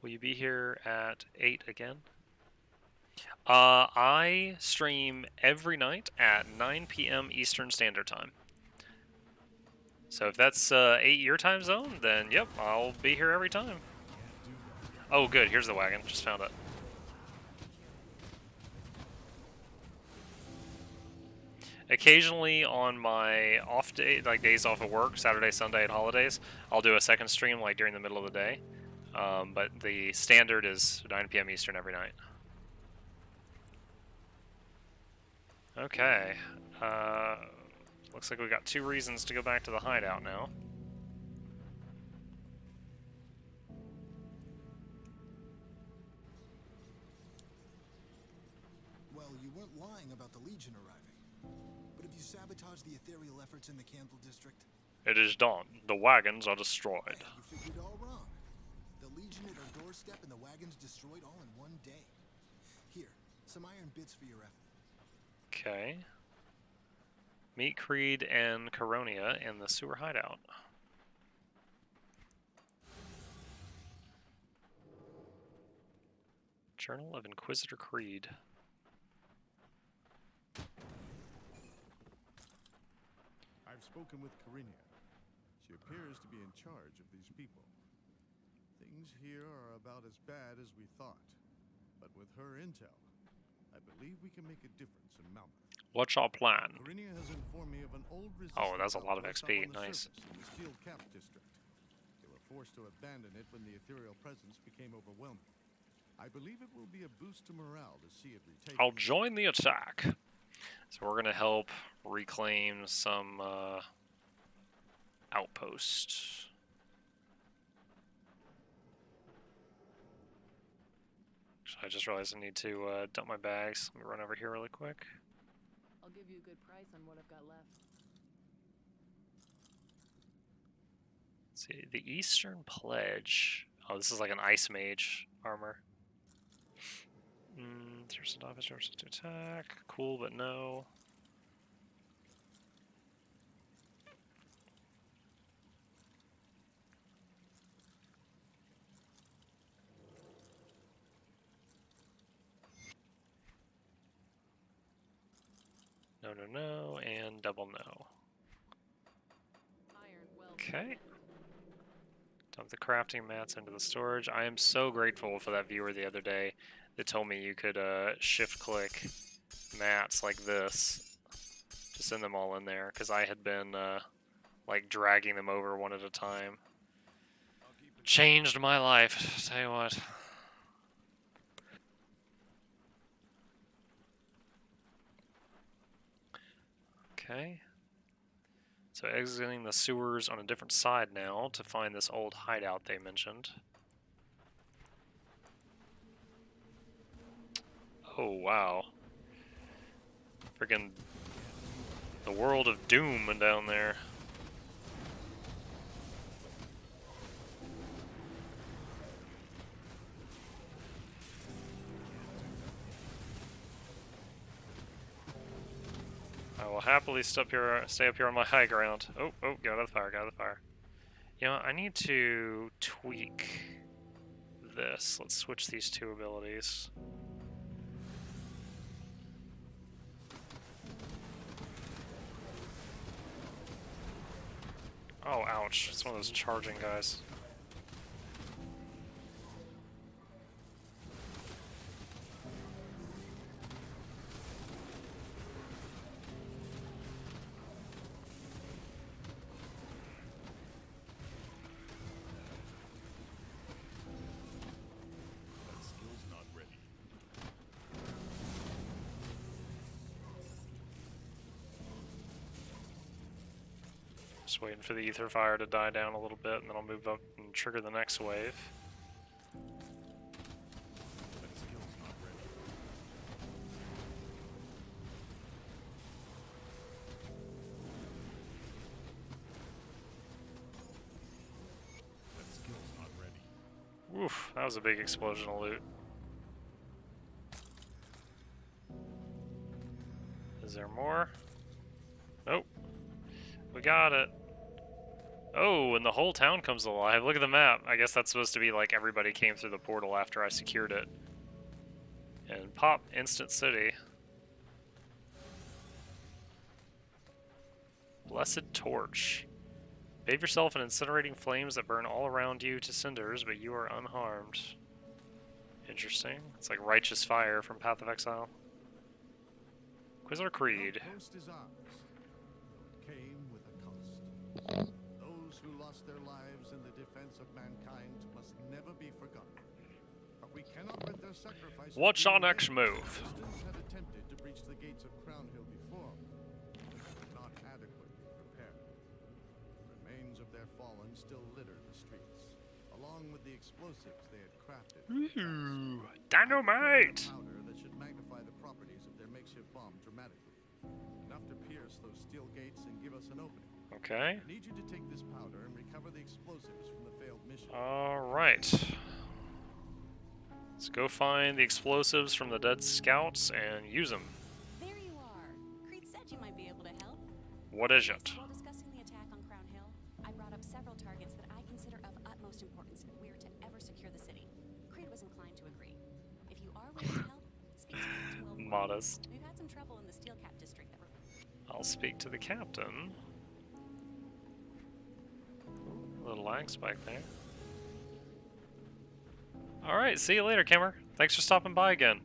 Will you be here at 8 again? I stream every night at 9 p.m. Eastern Standard Time. So if that's 8 your time zone, then yep, I'll be here every time. Oh, good. Here's the wagon. Just found it. Occasionally on my off day, like days off of work, Saturday, Sunday, and holidays, I'll do a second stream like during the middle of the day. But the standard is 9 p.m. Eastern every night. Okay. Looks like we got 2 reasons to go back to the hideout now. Well, you weren't lying about the Legion arriving. But have you sabotaged the ethereal efforts in the Candle District? It is done. The wagons are destroyed. Hey, you figured it all wrong. The Legion at our doorstep and the wagons destroyed all in one day. Here, some iron bits for your effort. Okay. Meet Creed and Coronia in the sewer hideout. Journal of Inquisitor Creed. I've spoken with Corinia. She appears to be in charge of these people. Things here are about as bad as we thought. But with her intel, I believe we can make a difference in Malmouth. What's our plan? Corinia has informed me of an old resistance. Oh, that's a lot of outpost XP. up on the Nice. surface in the Steel Cap district. They were forced to abandon it when the ethereal presence became overwhelming. I believe it will be a boost to morale to see it retaken. I'll join the attack. So we're gonna help reclaim some outposts. I just realized I need to dump my bags. Let me run over here really quick. I'll give you a good price on what I've got left. Let's see, the Eastern Pledge. Oh, this is like an Ice Mage armor. There's an officer to attack. Cool, but no. No, no, no, and double no. Iron well. Okay. Dump the crafting mats into the storage. I am so grateful for that viewer the other day that told me you could shift-click mats like this to send them all in there, because I had been like dragging them over one at a time. Changed my life, tell you what. Okay. So exiting the sewers on a different side now to find this old hideout they mentioned. Oh, wow. Friggin' the world of doom down there. I will happily stay up here on my high ground. Oh, get out of the fire, get out of the fire. You know, I need to tweak this. Let's switch these two abilities. Oh, ouch. It's one of those charging guys. Just waiting for the ether fire to die down a little bit, and then I'll move up and trigger the next wave. Oof, that was a big explosion of loot. Is there more? Nope. We got it. Oh, and the whole town comes alive. Look at the map. I guess that's supposed to be like everybody came through the portal after I secured it. And pop, instant city. Blessed torch. Bathe yourself in incinerating flames that burn all around you to cinders, but you are unharmed. Interesting. It's like righteous fire from Path of Exile. Quizar Creed. The coast is ours. It came with a cost. Those who lost their lives in the defense of mankind must never be forgotten. But we cannot let their sacrifices. What's our next move? Resistance had attempted to breach the gates of Crown Hill before, but were not adequately prepared. Remains of their fallen still litter the streets, along with the explosives they had crafted. Ooh, dynamite! Powder that should magnify the properties of their makeshift bomb dramatically, enough to pierce those steel gates and give us an opening. Okay. I need you to take this powder and recover the explosives from the failed mission. Alright. Let's go find the explosives from the dead scouts and use them. There you are. Creed said you might be able to help. What is it? While discussing the attack on Crown Hill, I brought up several targets that I consider of utmost importance if we are to ever secure the city. Creed was inclined to agree. If you are willing to help, speak to Captain Will. Modest. We've had some trouble in the Steel Cap district that I'll speak to the captain. Ooh, a little lag spike there. Alright, see you later, Kimmer. Thanks for stopping by again.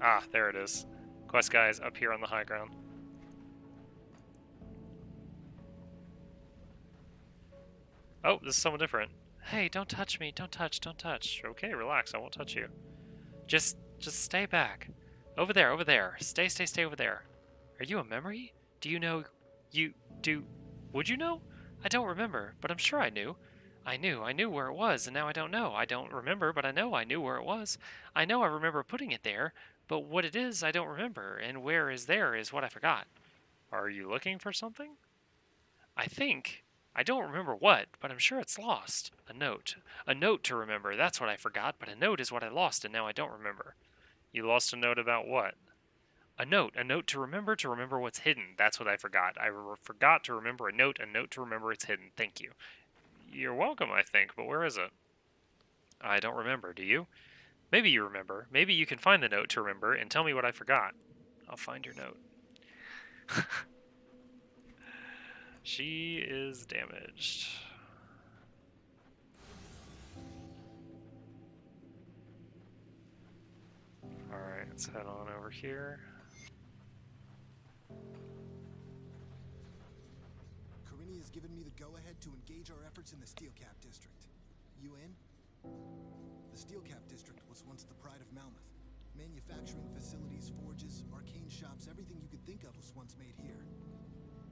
Ah, there it is. Quest guys up here on the high ground. Oh, this is someone different. Hey, don't touch me. Don't touch. Okay, relax. I won't touch you. Just stay back. Over there, over there. Stay over there. Are you a memory? Do you know... Would you know? I don't remember, but I'm sure I knew. I knew where it was, and now I don't know. I don't remember, but I know I knew where it was. I know I remember putting it there, but what it is, I don't remember, and where is there is what I forgot. Are you looking for something? I think. I don't remember what, but I'm sure it's lost. A note. A note to remember, that's what I forgot, but a note is what I lost, and now I don't remember. You lost a note about what? A note to remember what's hidden. That's what I forgot. I forgot to remember a note to remember it's hidden. Thank you. You're welcome, I think, but where is it? I don't remember, do you? Maybe you remember. Maybe you can find the note to remember and tell me what I forgot. I'll find your note. She is damaged. Alright, let's head on over here. Corinne has given me the go-ahead to engage our efforts in the Steel Cap District. You in? The Steel Cap District was once the pride of Malmouth. Manufacturing facilities, forges, arcane shops, everything you could think of was once made here.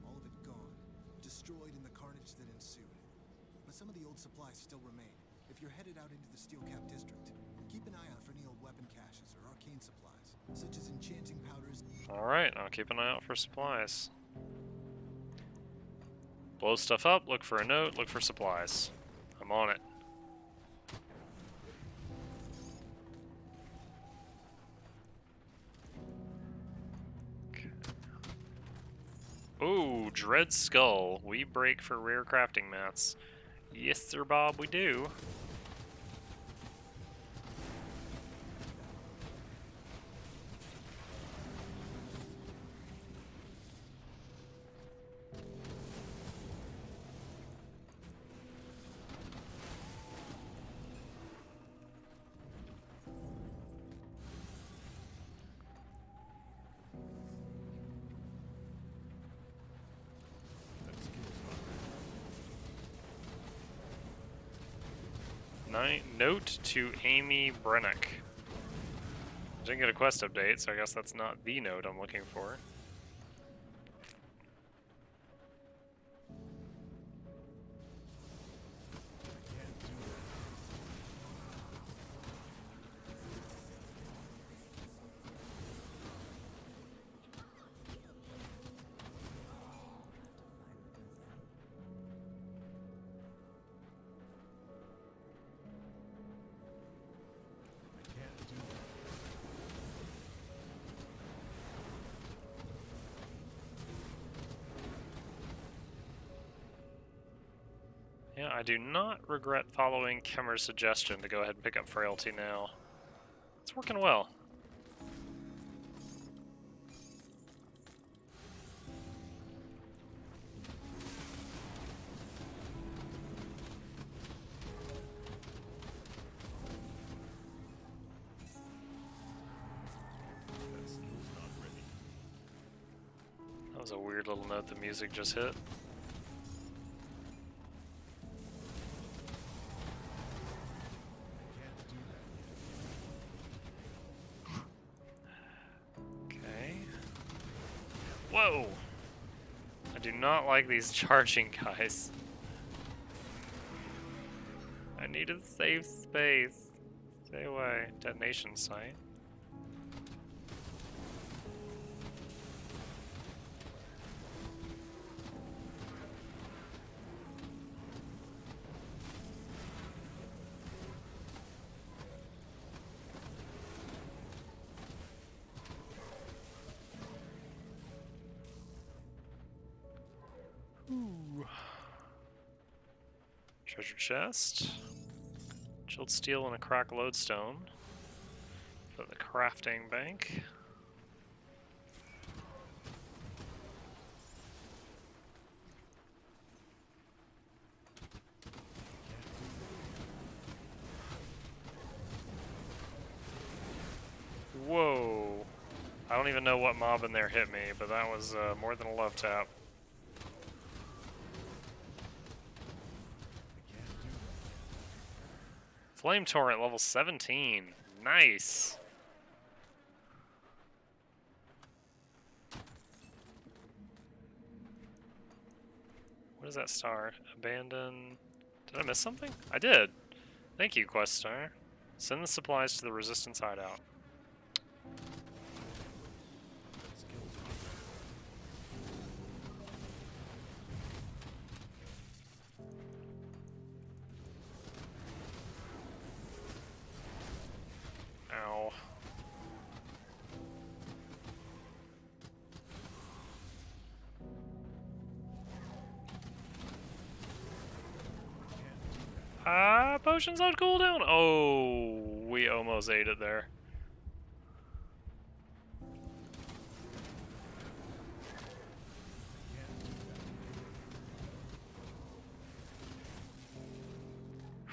All of it gone, destroyed in the carnage that ensued. But some of the old supplies still remain. If you're headed out into the Steel Cap District, keep an eye out for any old weapon caches or arcane supplies, such as enchanting powders. Alright, I'll keep an eye out for supplies. Blow stuff up, look for a note, look for supplies. I'm on it. Ooh, Dread Skull. We break for rare crafting mats. Yes, sir, Bob, we do. Note to Amy Brennick. Didn't get a quest update, so I guess that's not the note I'm looking for. Yeah, I do not regret following Kemmer's suggestion to go ahead and pick up Frailty now. It's working well. That was a weird little note the music just hit. Whoa! I do not like these charging guys. I need a safe space. Stay away. Detonation site. Ooh. Treasure chest. Chilled steel and a cracked lodestone. For the crafting bank. Whoa. I don't even know what mob in there hit me, but that was more than a love tap. Flame Torrent level 17. Nice. What is that star? Abandon. Did I miss something? I did. Thank you, Quest Star. Send the supplies to the Resistance hideout. Ow. Potions on cooldown? Oh, we almost ate it there.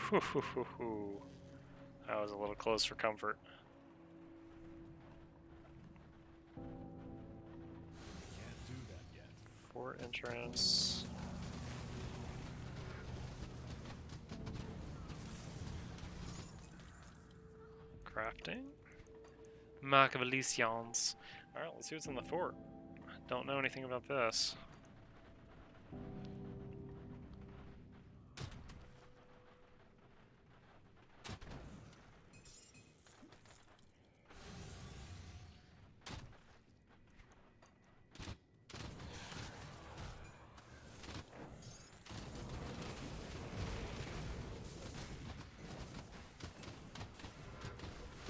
Whew, whew, whew, whew. That was a little close for comfort. Can't do that yet. Fort entrance. Crafting. Mark of Elysians. Alright, let's see what's in the fort. Don't know anything about this.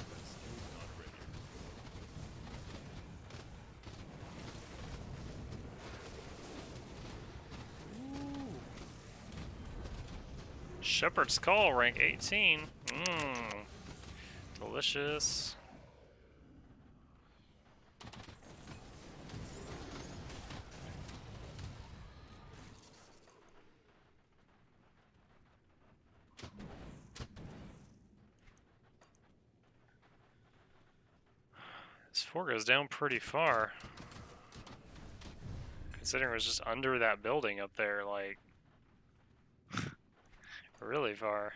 That skill's not ready. Shepherd's Call, rank 18. Mmm. Delicious. This fort goes down pretty far. Considering it was just under that building up there, like, really far.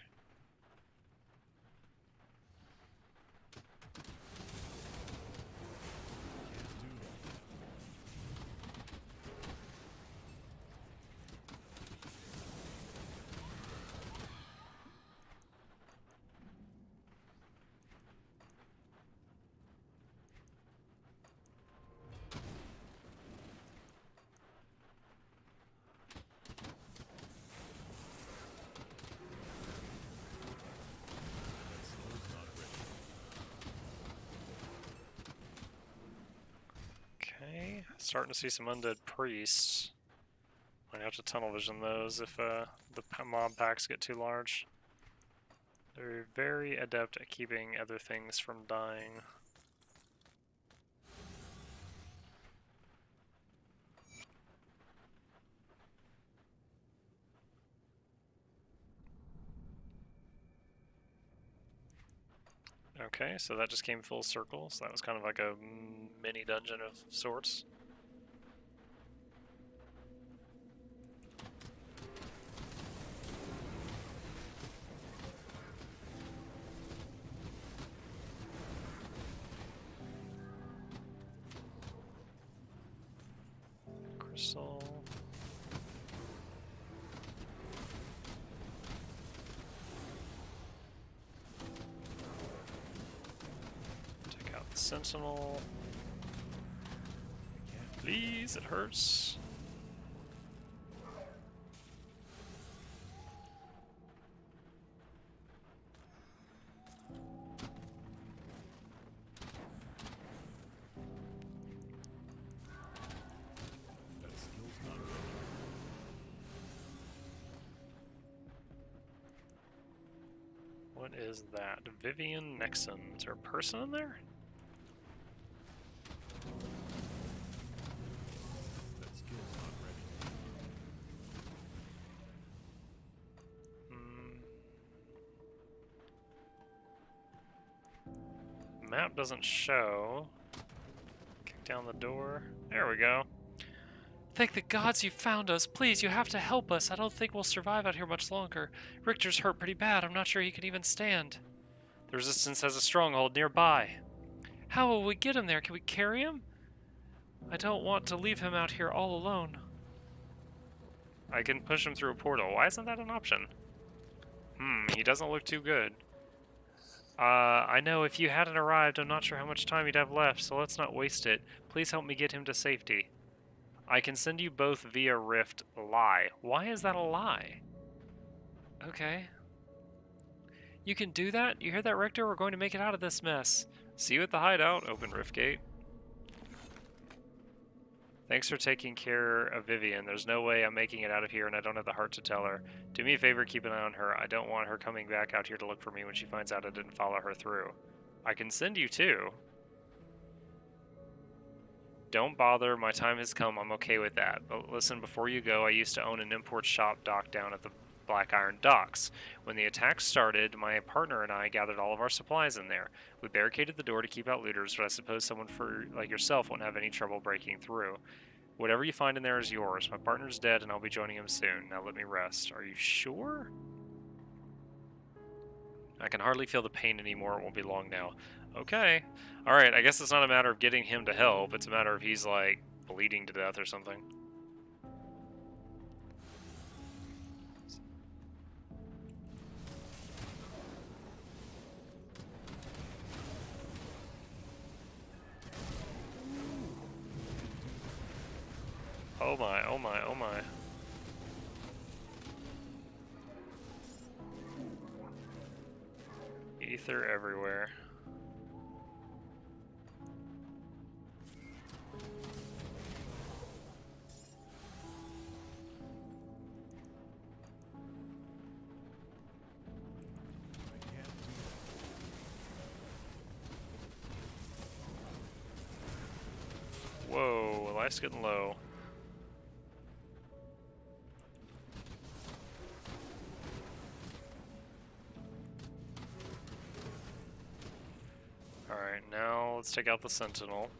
That skill's not ready. Okay, starting to see some undead priests. Might have to tunnel vision those if the mob packs get too large. They're very adept at keeping other things from dying. Okay, so that just came full circle, so that was kind of like a mini dungeon of sorts. Crystal. Take out the sentinel. Please, it hurts. That skill's not ready. What is that? Vivian Nexon. Is there a person in there? That skill's not ready. Map doesn't show. Kick down the door. There we go. Thank the gods you found us. Please, you have to help us. I don't think we'll survive out here much longer. Richter's hurt pretty bad. I'm not sure he can even stand. The Resistance has a stronghold nearby. How will we get him there? Can we carry him? I don't want to leave him out here all alone. I can push him through a portal. Why isn't that an option? He doesn't look too good. I know if you hadn't arrived, I'm not sure how much time you'd have left, so let's not waste it. Please help me get him to safety. I can send you both via Rift lie. Why is that a lie? Okay. You can do that? You hear that, Richter? We're going to make it out of this mess. See you at the hideout. Open Rift Gate. Thanks for taking care of Vivian. There's no way I'm making it out of here, and I don't have the heart to tell her. Do me a favor, keep an eye on her. I don't want her coming back out here to look for me when she finds out I didn't follow her through. I can send you too. Don't bother, my time has come, I'm okay with that. But listen, before you go, I used to own an import shop dock down at the Black Iron Docks. When the attack started, my partner and I gathered all of our supplies in there. We barricaded the door to keep out looters, but I suppose someone like yourself won't have any trouble breaking through. Whatever you find in there is yours. My partner's dead, and I'll be joining him soon. Now let me rest. Are you sure? I can hardly feel the pain anymore. It won't be long now. Okay. Alright, I guess it's not a matter of getting him to help. It's a matter of he's, like, bleeding to death or something. Oh my, oh my, oh my. Ether everywhere. Whoa, life's getting low. Alright, now let's take out the Sentinel.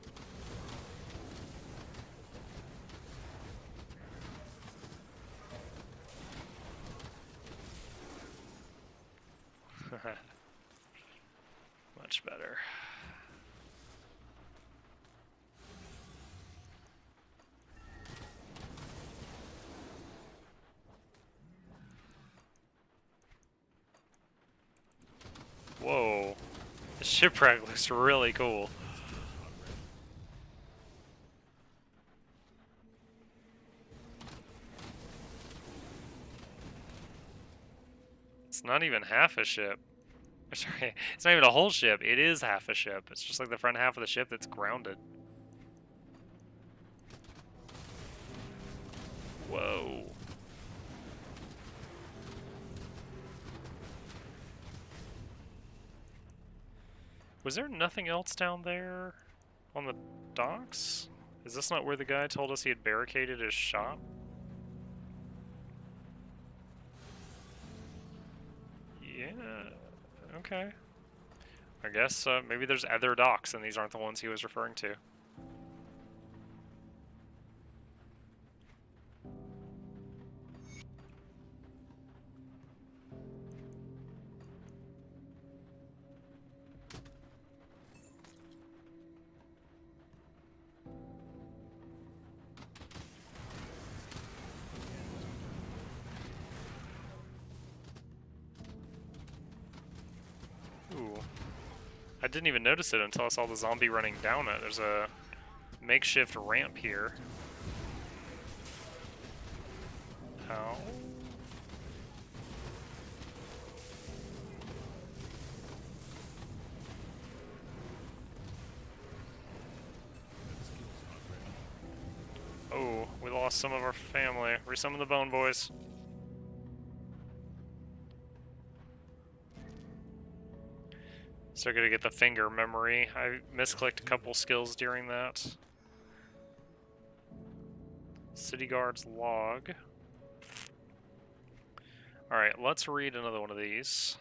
Much better. Whoa. The shipwreck looks really cool. It's not even half a ship. Sorry, it's not even a whole ship. It is half a ship. It's just like the front half of the ship that's grounded. Whoa. Was there nothing else down there on the docks? Is this not where the guy told us he had barricaded his shop? Yeah, okay. I guess maybe there's other docks and these aren't the ones he was referring to. Ooh. I didn't even notice it until I saw the zombie running down it. There's a makeshift ramp here. Ow. Oh, we lost some of our family. Resummon the bone boys. Still gonna get the finger memory. I misclicked a couple skills during that. City Guard's log. Alright, let's read another one of these.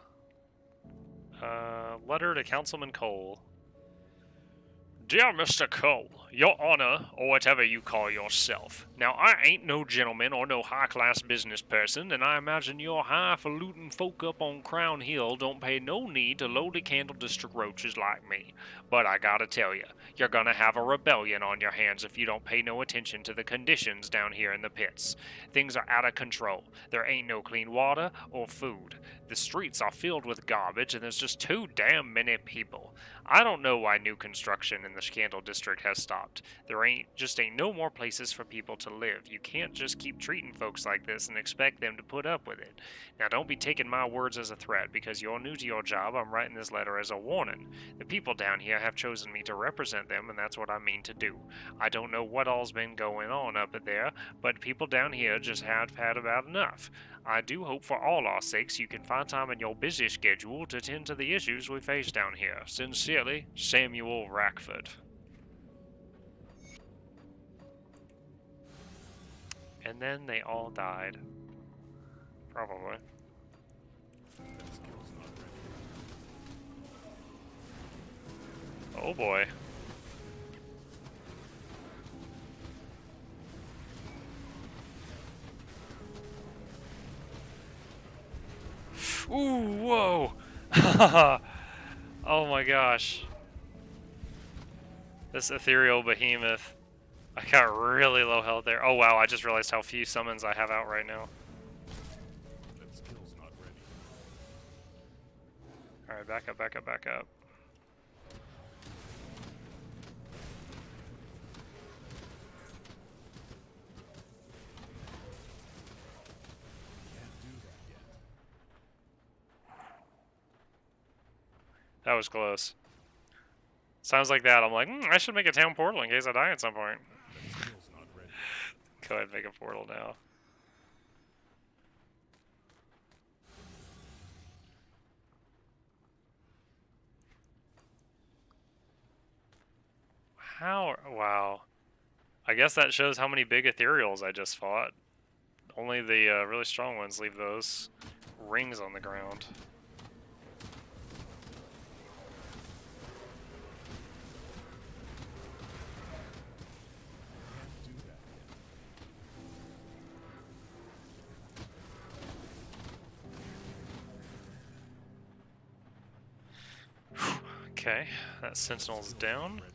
Letter to Councilman Cole. Dear Mr. Cole, Your Honor, or whatever you call yourself. Now, I ain't no gentleman or no high-class business person, and I imagine your highfalutin folk up on Crown Hill don't pay no need to lowly candle district roaches like me. But I gotta tell you, you're gonna have a rebellion on your hands if you don't pay no attention to the conditions down here in the pits. Things are out of control. There ain't no clean water or food. The streets are filled with garbage, and there's just too damn many people. I don't know why new construction in the Scandal District has stopped. There ain't no more places for people to live. You can't just keep treating folks like this and expect them to put up with it. Now don't be taking my words as a threat, because you're new to your job. I'm writing this letter as a warning. The people down here have chosen me to represent them, and that's what I mean to do. I don't know what all's been going on up there, but people down here just have had about enough. I do hope for all our sakes you can find time in your busy schedule to tend to the issues we face down here. Sincerely, Samuel Rackford. And then they all died. Probably. That skill's not ready. Oh boy. Ooh, whoa! Oh my gosh. This ethereal behemoth. I got really low health there. Oh wow, I just realized how few summons I have out right now. That skill's not ready. Alright, back up, back up, back up. Can't do that yet. That was close. Sounds like that. I'm like, I should make a town portal in case I die at some point. That skill's not ready. Go ahead and make a portal now. How? Wow. I guess that shows how many big ethereals I just fought. Only the really strong ones leave those rings on the ground. Can't do that yet. Okay, that sentinel's down. Ready.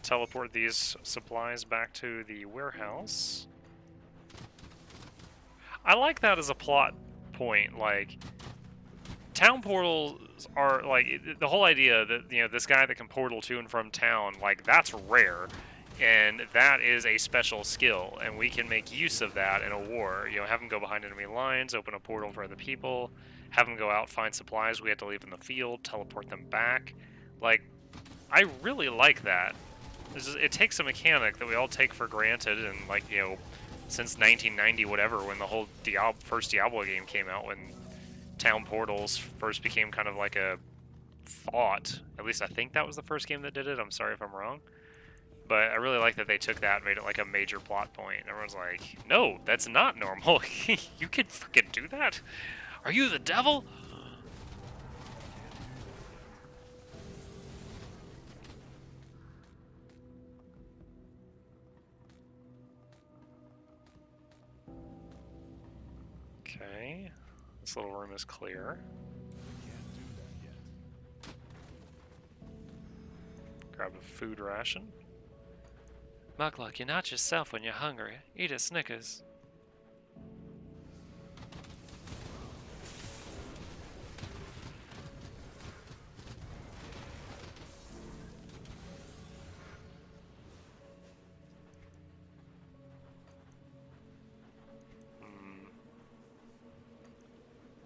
Teleport these supplies back to the warehouse. I like that as a plot point. Like, town portals are like the whole idea that this guy that can portal to and from town, like that's rare, and that is a special skill, and we can make use of that in a war. Have him go behind enemy lines, open a portal for other people, have him go out, find supplies we have to leave in the field, teleport them back. Like, I really like that. It takes a mechanic that we all take for granted, and since 1990 whatever, when the whole first Diablo game came out, when town portals first became kind of like a thought. At least I think that was the first game that did it. I'm sorry if I'm wrong. But I really like that they took that and made it like a major plot point. Everyone's like, no, that's not normal. You can freaking do that? Are you the devil? Okay, this little room is clear. Can't do that yet. Grab a food ration. Muglock, you're not yourself when you're hungry. Eat a Snickers.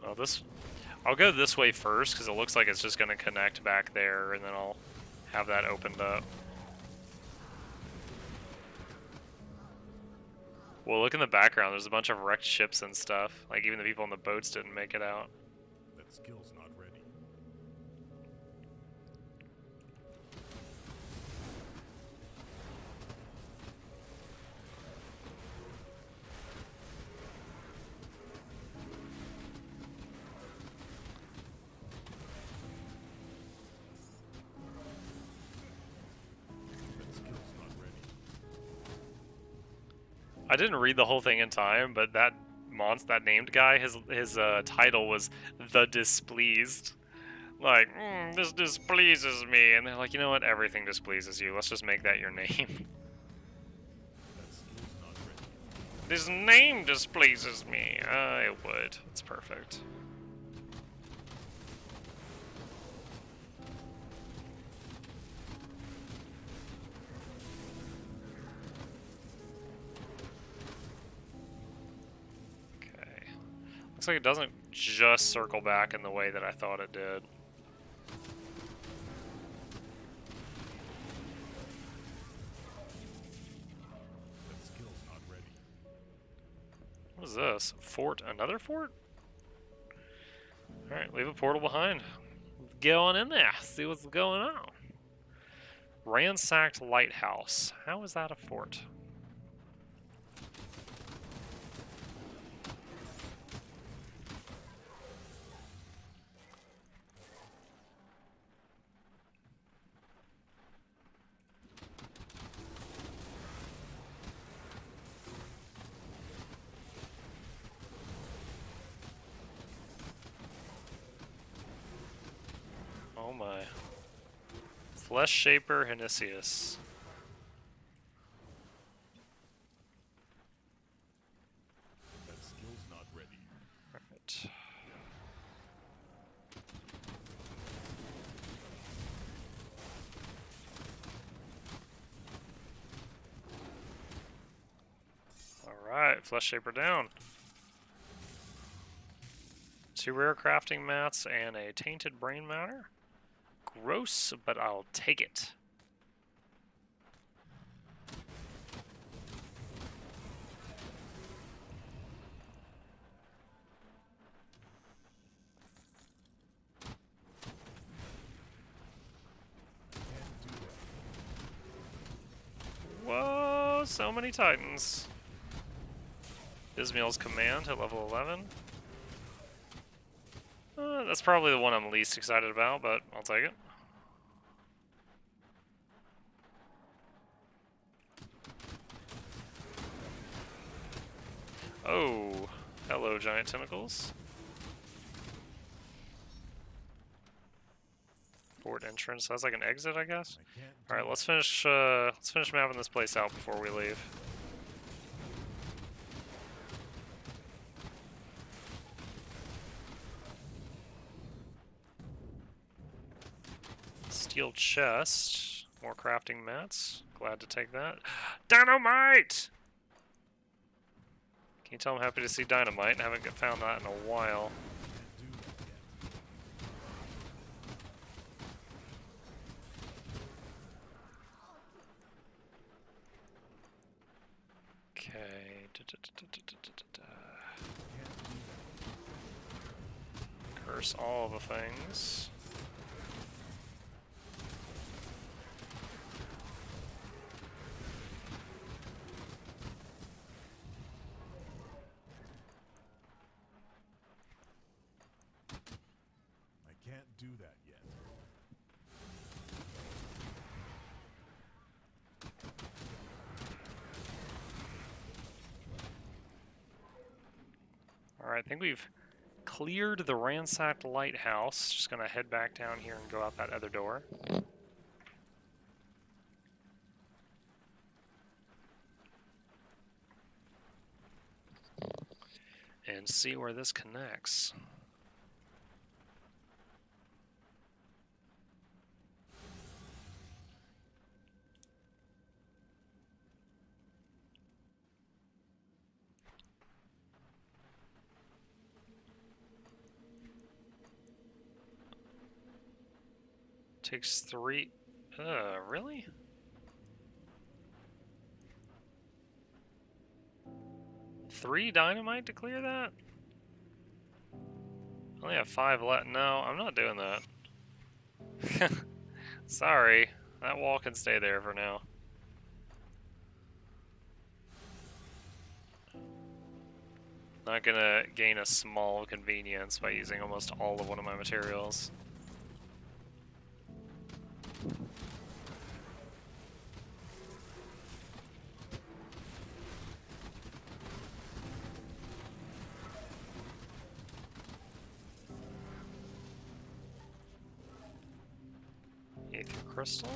Well, I'll go this way first because it looks like it's just going to connect back there, and then I'll have that opened up. Well, look in the background. There's a bunch of wrecked ships and stuff. Like, even the people on the boats didn't make it out. That skill's not ready. That skill's not ready. I didn't read the whole thing in time, but that named guy, his title was The Displeased. Like, this displeases me. And they're like, you know what? Everything displeases you. Let's just make that your name. That skill's not ready. This name displeases me. It would. It's perfect. Okay. Looks like it doesn't just circle back in the way that I thought it did. That skill's not ready. What is this? Fort? Another fort? Alright, leave a portal behind. Go on in there. See what's going on. Ransacked Lighthouse. How is that a fort? Oh my. Flesh Shaper Henicius. That skill's not ready. Right. Alright, Flesh Shaper down. 2 rare crafting mats and a tainted brain matter. Gross, but I'll take it. Whoa, so many titans. Ismail's command at level 11. That's probably the one I'm least excited about, but I'll take it. Oh, hello, giant tentacles. Port entrance. That's like an exit, I guess. All right, let's finish mapping this place out before we leave. Steel chest, more crafting mats. Glad to take that. Dynamite! Can you tell I'm happy to see dynamite? I haven't found that in a while. Okay. Curse all the things. I can't do that yet. Alright, I think we've cleared the ransacked lighthouse. Just gonna head back down here and go out that other door. And see where this connects. Takes 3. Really? Three dynamite to clear that? I only have 5 left. No, I'm not doing that. Sorry. That wall can stay there for now. Not gonna gain a small convenience by using almost all of one of my materials. Aether crystal?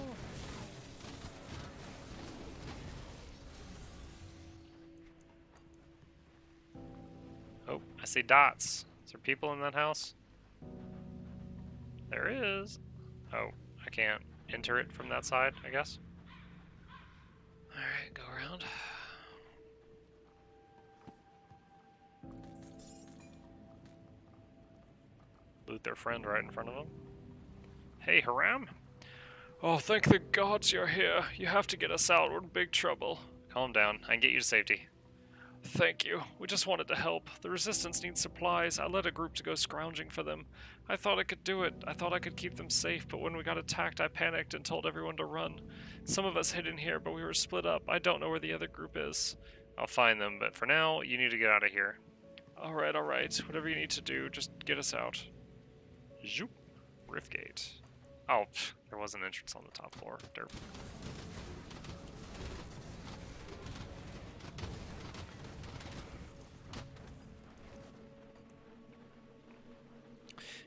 Oh, I see dots. Is there people in that house? There is. Oh, I can't enter it from that side, I guess. Alright, go around. Loot their friend right in front of them. Hey, Haram? Oh, thank the gods you're here. You have to get us out. We're in big trouble. Calm down. I can get you to safety. Thank you. We just wanted to help. The Resistance needs supplies. I led a group to go scrounging for them. I thought I could do it. I thought I could keep them safe, but when we got attacked, I panicked and told everyone to run. Some of us hid in here, but we were split up. I don't know where the other group is. I'll find them, but for now, you need to get out of here. Alright, alright. Whatever you need to do, just get us out. Zoop. Riftgate. Oh, there was an entrance on the top floor. Derp.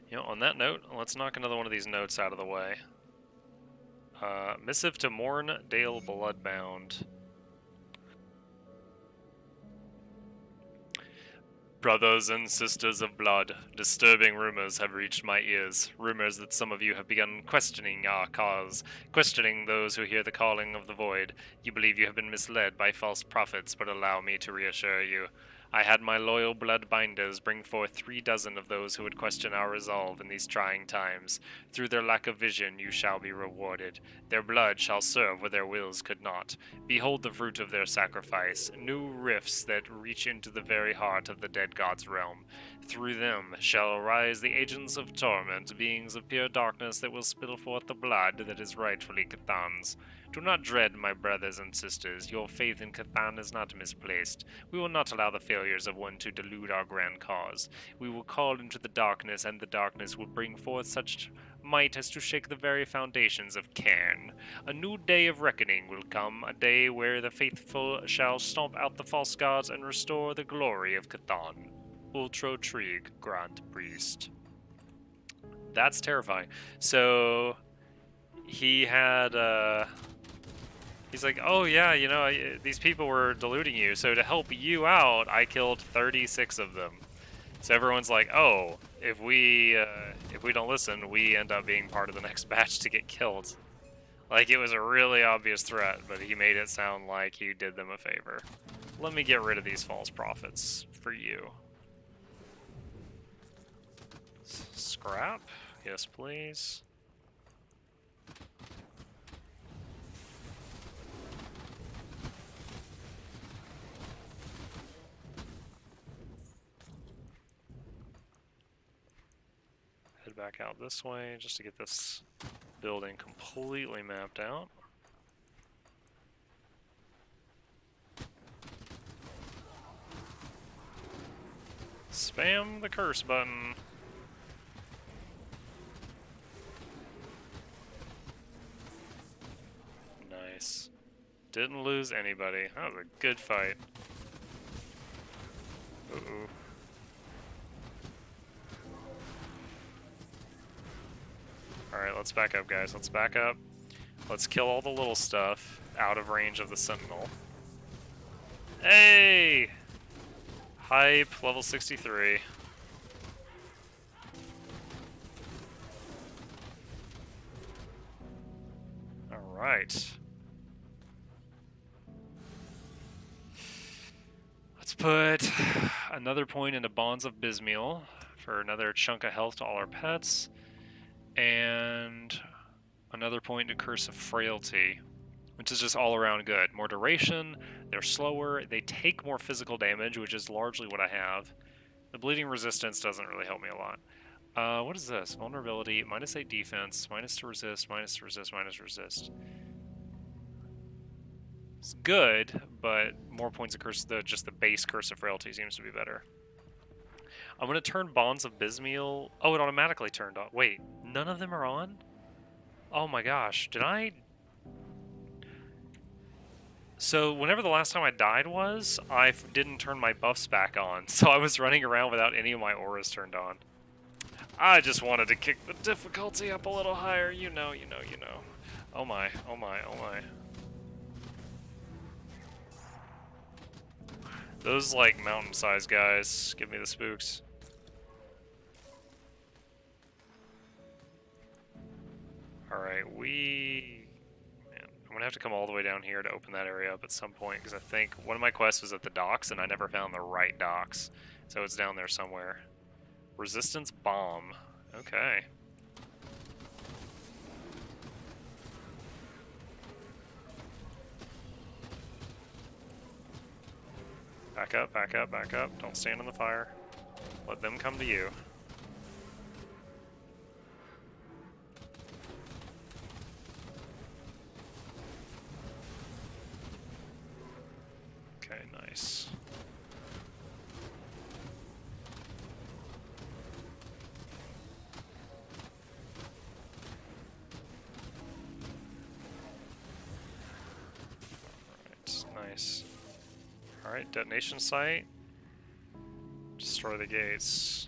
You know, on that note, let's knock another one of these notes out of the way. Missive to Morndale Bloodbound. Brothers and sisters of blood, disturbing rumors have reached my ears. Rumors that some of you have begun questioning our cause, questioning those who hear the calling of the void. You believe you have been misled by false prophets, but allow me to reassure you. I had my loyal blood binders bring forth 36 of those who would question our resolve in these trying times. Through their lack of vision you shall be rewarded. Their blood shall serve where their wills could not. Behold the fruit of their sacrifice, new rifts that reach into the very heart of the dead god's realm. Through them shall arise the agents of torment, beings of pure darkness that will spill forth the blood that is rightfully Cthan's. Do not dread, my brothers and sisters. Your faith in Cthan is not misplaced. We will not allow the failures of one to delude our grand cause. We will call into the darkness, and the darkness will bring forth such might as to shake the very foundations of Cairn. A new day of reckoning will come, a day where the faithful shall stomp out the false gods and restore the glory of Cthan. Ultro Trig, Grand Priest. That's terrifying. So he had he's like, oh yeah, you know, these people were deluding you, so to help you out, I killed 36 of them. So everyone's like, oh, if we don't listen, we end up being part of the next batch to get killed. Like, it was a really obvious threat, but he made it sound like he did them a favor. Let me get rid of these false prophets for you. Scrap? Yes, please. Head back out this way just to get this building completely mapped out. Spam the curse button. Nice. Didn't lose anybody. That was a good fight. Uh-oh. Alright, let's back up, guys. Let's back up. Let's kill all the little stuff out of range of the Sentinel. Hey! Hype, level 63. Alright. Let's put another point into Bonds of Bismiel for another chunk of health to all our pets. And another point to Curse of Frailty, which is just all around good. More duration, they're slower, they take more physical damage, which is largely what I have. The bleeding resistance doesn't really help me a lot. What is this? Vulnerability, -8 defense, minus to resist, minus to resist, minus to resist. It's good, but more points of curse, just the base Curse of Frailty seems to be better. I'm going to turn Bonds of Bismiel. Oh, it automatically turned on. Wait, none of them are on? Oh my gosh, did I... So, whenever the last time I died was, I didn't turn my buffs back on, so I was running around without any of my auras turned on. I just wanted to kick the difficulty up a little higher, you know. Oh my, oh my, oh my. Those, like, mountain-sized guys give me the spooks. Alright, man, I'm gonna have to come all the way down here to open that area up at some point, because I think one of my quests was at the docks, and I never found the right docks. So it's down there somewhere. Resistance Bomb. Okay. Back up, back up, back up. Don't stand in the fire. Let them come to you. Okay, nice. Alright, nice. Alright, detonation site. Destroy the gates.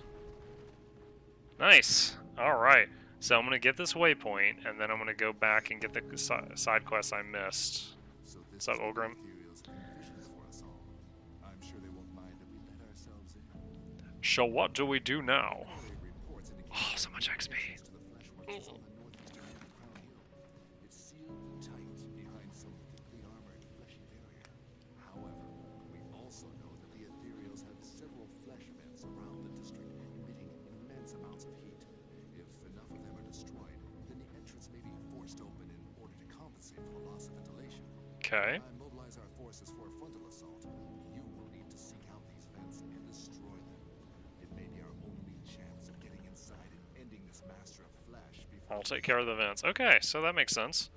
Nice. Alright. So I'm going to get this waypoint, and then I'm going to go back and get the side quests I missed. So What's this up, is what the Ulgrim? Ethereals envisioned for us all. I'm sure they won't mind that we let ourselves in. So what do we do now? Early reports indicate Oh, that so much the XP. entrance to the Fleshworks is on the northeastern end of Crown Hill. It's sealed tight behind some thickly armored, fleshy barrier. However, we also know that the Ethereals have several flesh vents around the district, emitting immense amounts of heat. If enough of them are destroyed, then the entrance may be forced open in order to compensate for the loss of ventilation. Okay. When I mobilize our forces for a frontal assault, you will need to seek out these vents and destroy them. It may be our only chance of getting inside and ending this master of flesh before I'll take care of the vents. Okay, so that makes sense.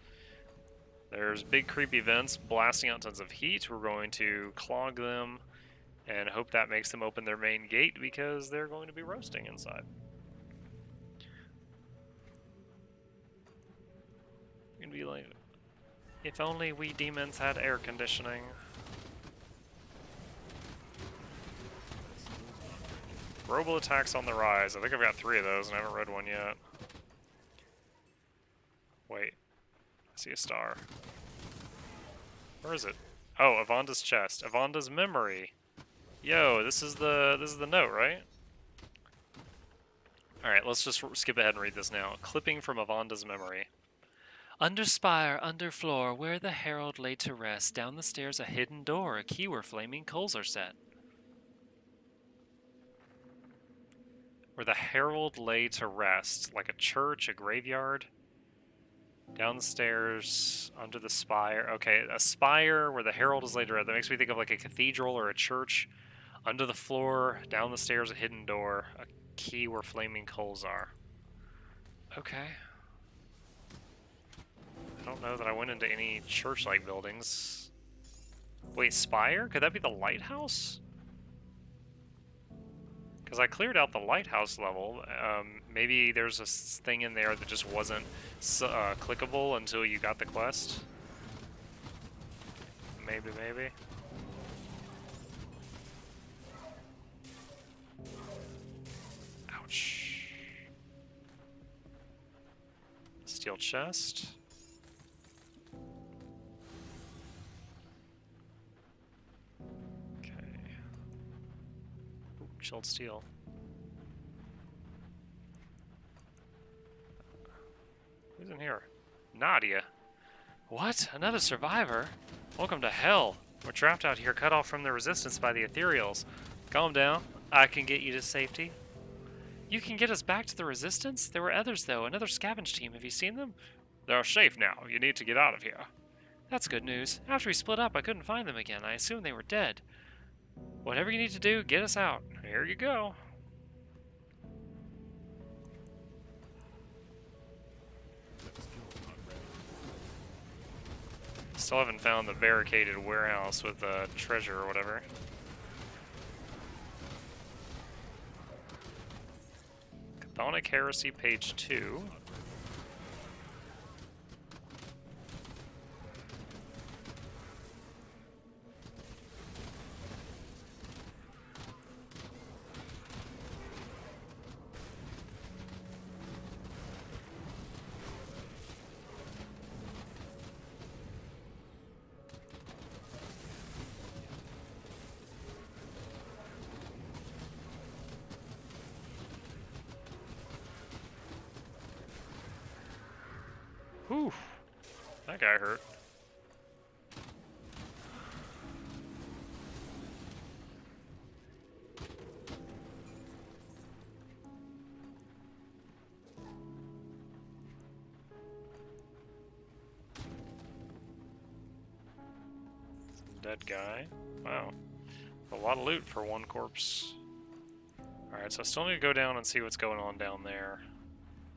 There's big creepy vents blasting out tons of heat. We're going to clog them and hope that makes them open their main gate because they're going to be roasting inside. You're gonna be like, if only we demons had air conditioning. Robo attacks on the rise. I think I've got 3 of those and I haven't read one yet. Wait. I see a star. Where is it? Oh, Avanda's chest. Avanda's memory. Yo, this is the note, right? Alright, let's just skip ahead and read this now. Clipping from Avanda's memory. Under spire, under floor, where the herald lay to rest, down the stairs a hidden door, a key where flaming coals are set. Where the herald lay to rest, like a church, a graveyard. Down the stairs, under the spire. Okay, a spire where the herald is laid to rest. That makes me think of like a cathedral or a church. Under the floor, down the stairs, a hidden door, a key where flaming coals are. Okay. I don't know that I went into any church-like buildings. Wait, spire? Could that be the lighthouse? Because I cleared out the lighthouse level. Maybe there's a thing in there that just wasn't clickable until you got the quest. Maybe. Ouch. Steel chest. Okay. Ooh, chilled steel. Who's in here? Nadia. What? Another survivor? Welcome to hell. We're trapped out here, cut off from the resistance by the Ethereals. Calm down. I can get you to safety. You can get us back to the resistance? There were others, though. Another scavenge team. Have you seen them? They're safe now. You need to get out of here. That's good news. After we split up, I couldn't find them again. I assumed they were dead. Whatever you need to do, get us out. Here you go. Still haven't found the barricaded warehouse with the treasure or whatever. Chthonic Heresy, page 2. Whew. That guy hurt. Dead guy. Wow. A lot of loot for one corpse. Alright, so I still need to go down and see what's going on down there.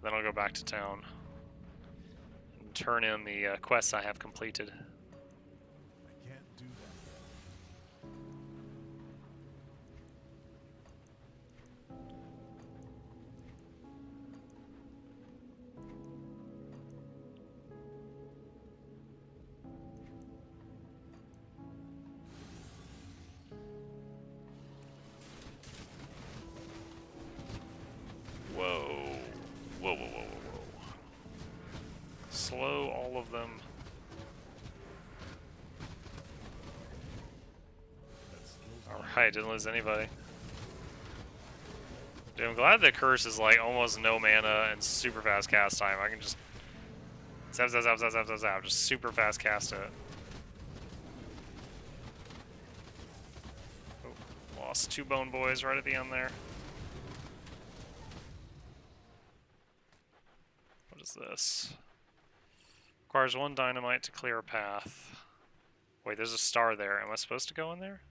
Then I'll go back to town. And turn in the quests I have completed. I can't do that. Whoa. Alright, didn't lose anybody. Dude, I'm glad the curse is like almost no mana and super fast cast time. I can just zap, zap, zap, zap, zap, zap, zap, just super fast cast it. Oh, lost 2 bone boys right at the end there. What is this? Requires 1 dynamite to clear a path. Wait, there's a star there. Am I supposed to go in there?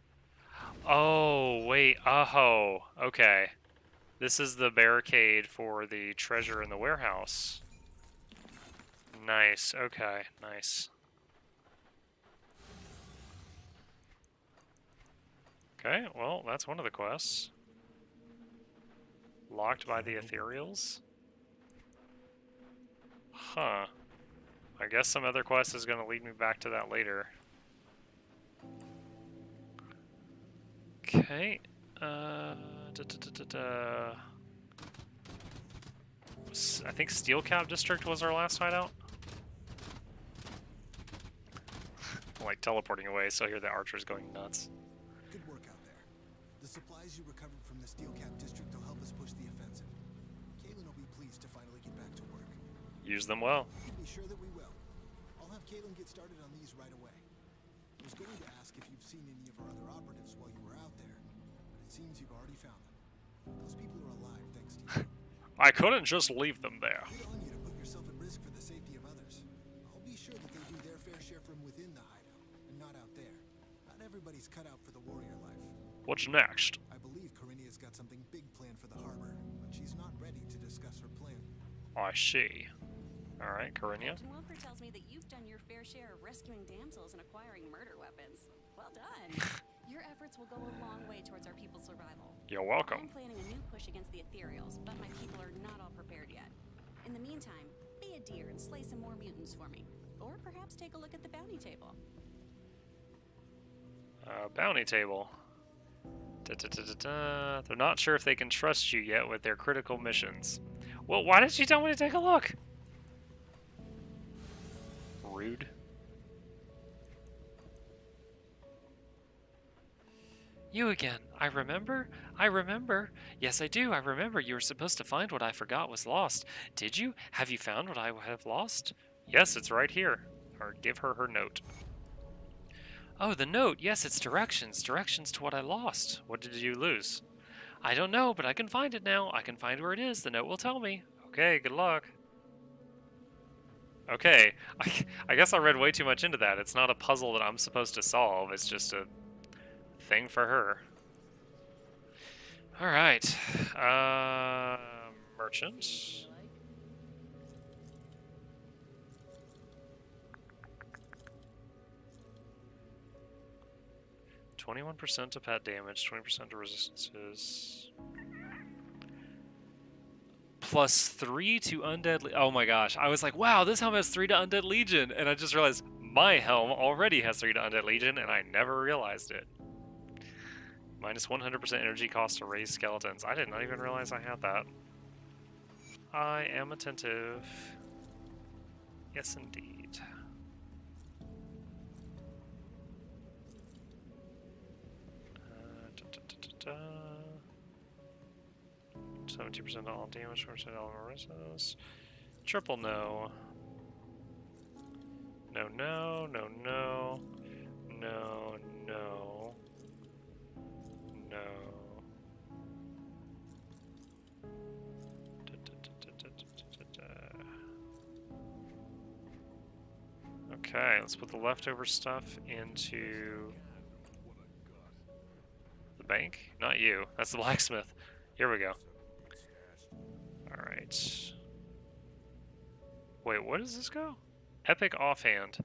Oh, wait. Oh, okay. This is the barricade for the treasure in the warehouse. Nice. Okay, nice. Okay, well, that's one of the quests. Locked by the ethereals? Huh. I guess some other quest is going to lead me back to that later. Okay. I think Steel Cap District was our last hideout. Like teleporting away, so I hear the archers going nuts. Good work out there. The supplies you recovered from the Steel Cap District will help us push the offensive. Kalen will be pleased to finally get back to work. Use them well. Be sure that we will. I'll have Kalen get started on these right away. I was going to ask if you've seen any of our other operatives while you were out there, but it seems you've already found them. Those people are alive thanks to you. I couldn't just leave them there. Good on you to put yourself at risk for the safety of others. I'll be sure that they do their fair share from within the hideout, and not out there. Not everybody's cut out for the warrior life. What's next? I believe Corinia's got something big planned for the harbor, but she's not ready to discuss her plan. I see. Alright, Corinia. Captain Wilfer tells me that you've done your fair share of rescuing damsels and acquiring murder weapons. Well done. Your efforts will go a long way towards our people's survival. You're welcome. I'm planning a new push against the ethereals, but my people are not all prepared yet. In the meantime, be a dear and slay some more mutants for me. Or perhaps take a look at the bounty table. Bounty table. They're not sure if they can trust you yet with their critical missions. Well, why did you tell me to take a look? Rude. You again. I remember. I remember. Yes, I do. I remember. You were supposed to find what I forgot was lost. Did you? Have you found what I have lost? Yes, it's right here. Or give her her note. Oh, the note. Yes, it's directions. Directions to what I lost. What did you lose? I don't know, but I can find it now. I can find where it is. The note will tell me. Okay, good luck. Okay, I guess I read way too much into that. It's not a puzzle that I'm supposed to solve. It's just a thing for her. Alright. Merchant. 21% to pet damage, 20% to resistances. +3 to Undead Oh my gosh, I was like, wow, this helm has 3 to Undead Legion, and I just realized my helm already has 3 to Undead Legion, and I never realized it. Minus 100% energy cost to raise skeletons. I did not even realize I had that. I am attentive. Yes, indeed. 70% all damage, 4% all resistance. Triple no. No, no, no, no. No, no. No. Okay, let's put the leftover stuff into the bank. Not you. That's the blacksmith. Here we go. Alright. Wait, what does this go? Epic offhand.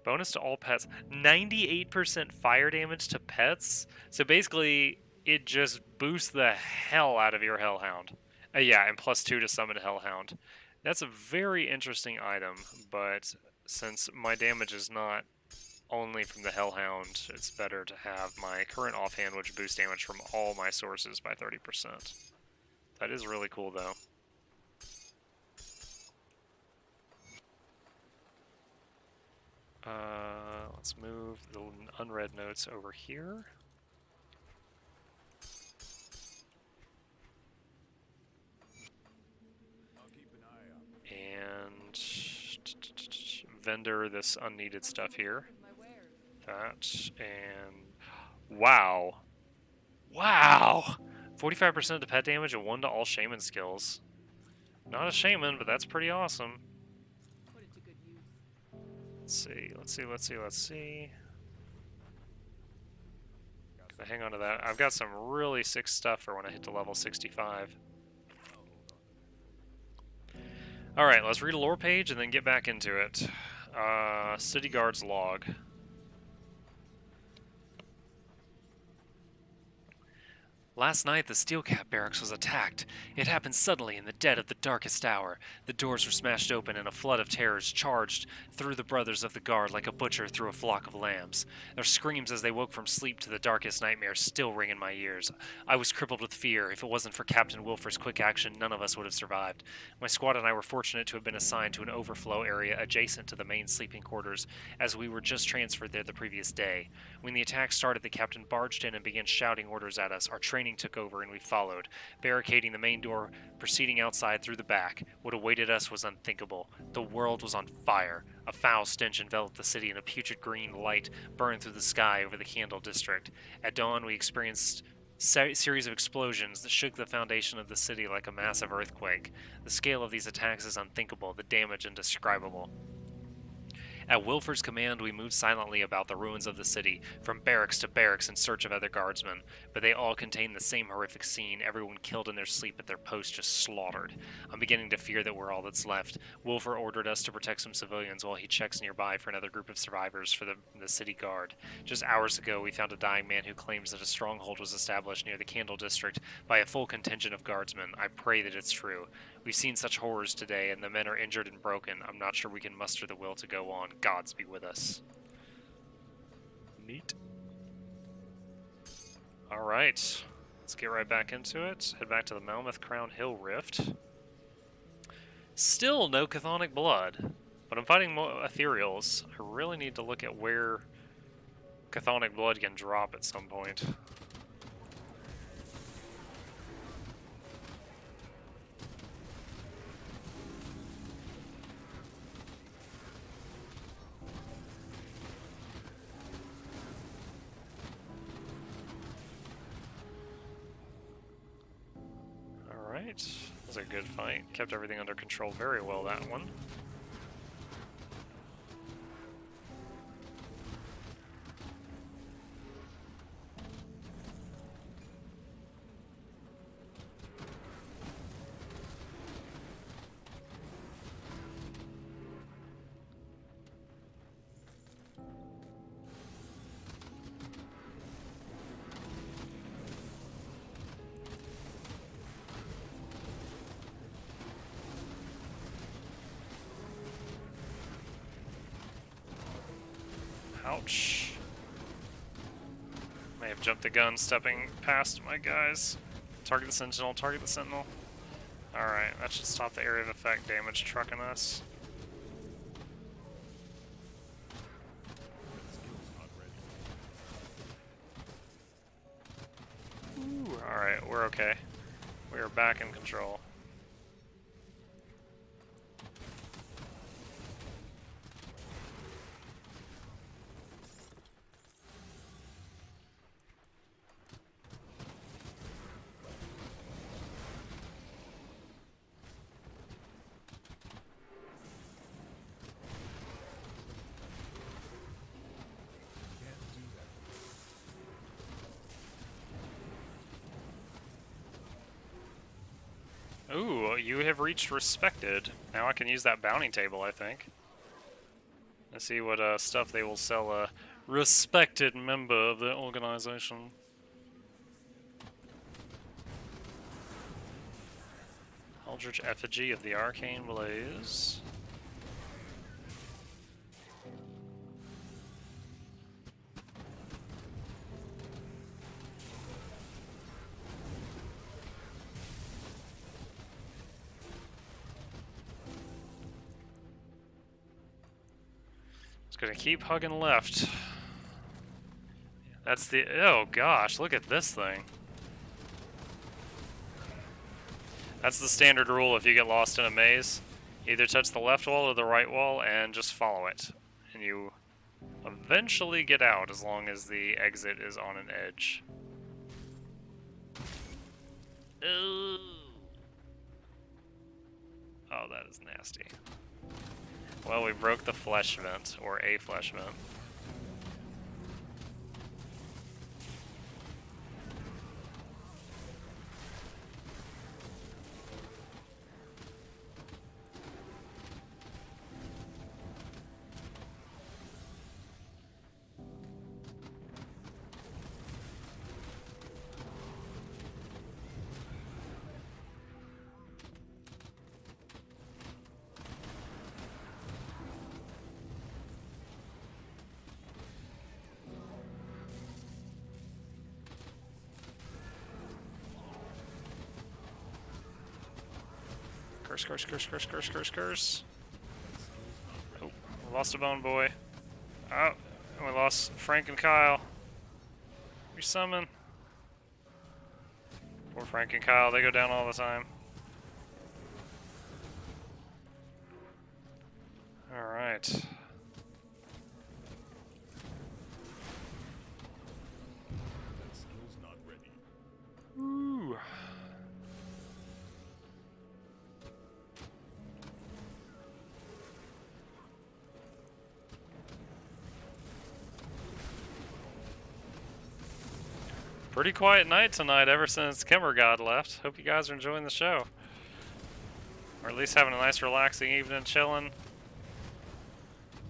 Bonus to all pets. 98% fire damage to pets? So basically, it just boosts the hell out of your Hellhound. Yeah, and +2 to summon Hellhound. That's a very interesting item, but since my damage is not only from the Hellhound, it's better to have my current offhand, which boosts damage from all my sources by 30%. That is really cool, though. Let's move the unread notes over here. vendor this unneeded stuff here. That, and... Wow. Wow! 45% to pet damage and 1 to all shaman skills. Not a shaman, but that's pretty awesome. Put it to good use. Let's see. Gotta hang on to that. I've got some really sick stuff for when I hit to level 65. Alright, let's read a lore page and then get back into it. City Guard's log. Last night, the Steelcap barracks was attacked. It happened suddenly in the dead of the darkest hour. The doors were smashed open and a flood of terrors charged through the brothers of the guard like a butcher through a flock of lambs. Their screams as they woke from sleep to the darkest nightmares still ring in my ears. I was crippled with fear. If it wasn't for Captain Wilfer's quick action, none of us would have survived. My squad and I were fortunate to have been assigned to an overflow area adjacent to the main sleeping quarters, as we were just transferred there the previous day. When the attack started, the captain barged in and began shouting orders at us. Our training took over and we followed, barricading the main door, proceeding outside through the back. What awaited us was unthinkable. The world was on fire. A foul stench enveloped the city and a putrid green light burned through the sky over the Candle District. At dawn, we experienced series of explosions that shook the foundation of the city like a massive earthquake. The scale of these attacks is unthinkable, the damage indescribable. At Wilfer's command, we moved silently about the ruins of the city, from barracks to barracks in search of other guardsmen, but they all contained the same horrific scene, everyone killed in their sleep at their posts, just slaughtered. I'm beginning to fear that we're all that's left. Wilfer ordered us to protect some civilians while he checks nearby for another group of survivors for the city guard. Just hours ago, we found a dying man who claims that a stronghold was established near the Candle District by a full contingent of guardsmen. I pray that it's true. We've seen such horrors today, and the men are injured and broken. I'm not sure we can muster the will to go on. Gods be with us. Neat. Alright. Let's get right back into it. Head back to the Malmouth Crown Hill Rift. Still no chthonic blood, but I'm fighting ethereals. I really need to look at where chthonic blood can drop at some point. Alright, that was a good fight. Kept everything under control very well, that one. Ouch. May have jumped the gun stepping past my guys. Target the sentinel, target the sentinel. Alright, that should stop the area of effect damage trucking us. Ooh, alright, we're okay. We are back in control. Ooh, you have reached respected. Now I can use that bounty table, I think. Let's see what stuff they will sell a respected member of the organization. Eldritch Effigy of the Arcane Blaze. It's gonna keep hugging left. That's the... Oh gosh, look at this thing. That's the standard rule if you get lost in a maze. Either touch the left wall or the right wall and just follow it. And you eventually get out as long as the exit is on an edge. Ooh. Oh, that is nasty. Well, we broke the flesh vent, or a flesh vent. Curse, curse, curse, curse, curse, curse, curse. Oh, we lost a bone boy. Oh, and we lost Frank and Kyle. Resummon. Poor Frank and Kyle, they go down all the time. Alright. That skill's not ready. Ooh. Pretty quiet night tonight ever since Kimmergod left. Hope you guys are enjoying the show. Or at least having a nice relaxing evening chilling.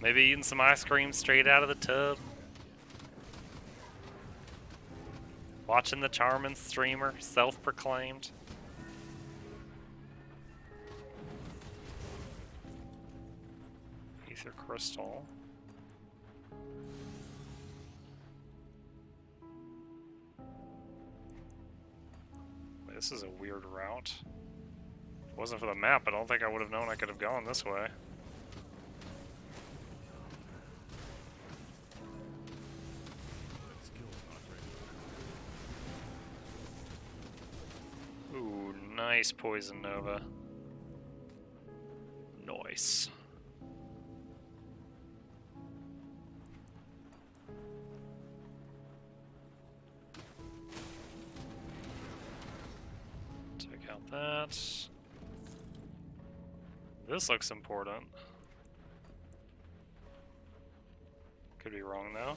Maybe eating some ice cream straight out of the tub. Watching the charming streamer, self-proclaimed. Ether crystal. This is a weird route. If it wasn't for the map, I don't think I would have known I could have gone this way. That skill's not ready. Ooh, nice poison nova. Nice. Take out that. This looks important. Could be wrong though.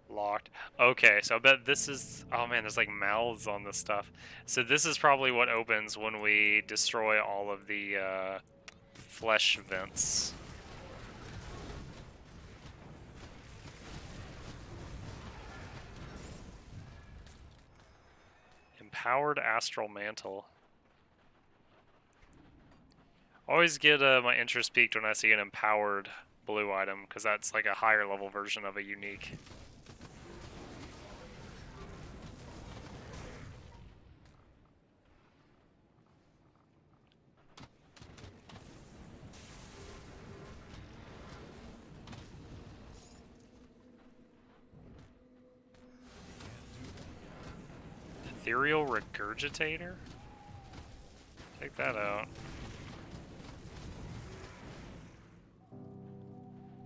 Locked. Okay, so I bet this is... Oh man, there's like mouths on this stuff. So this is probably what opens when we destroy all of the flesh vents. Empowered Astral Mantle. Always get my interest peaked when I see an empowered blue item, because that's like a higher level version of a unique. Ethereal Regurgitator? Take that out.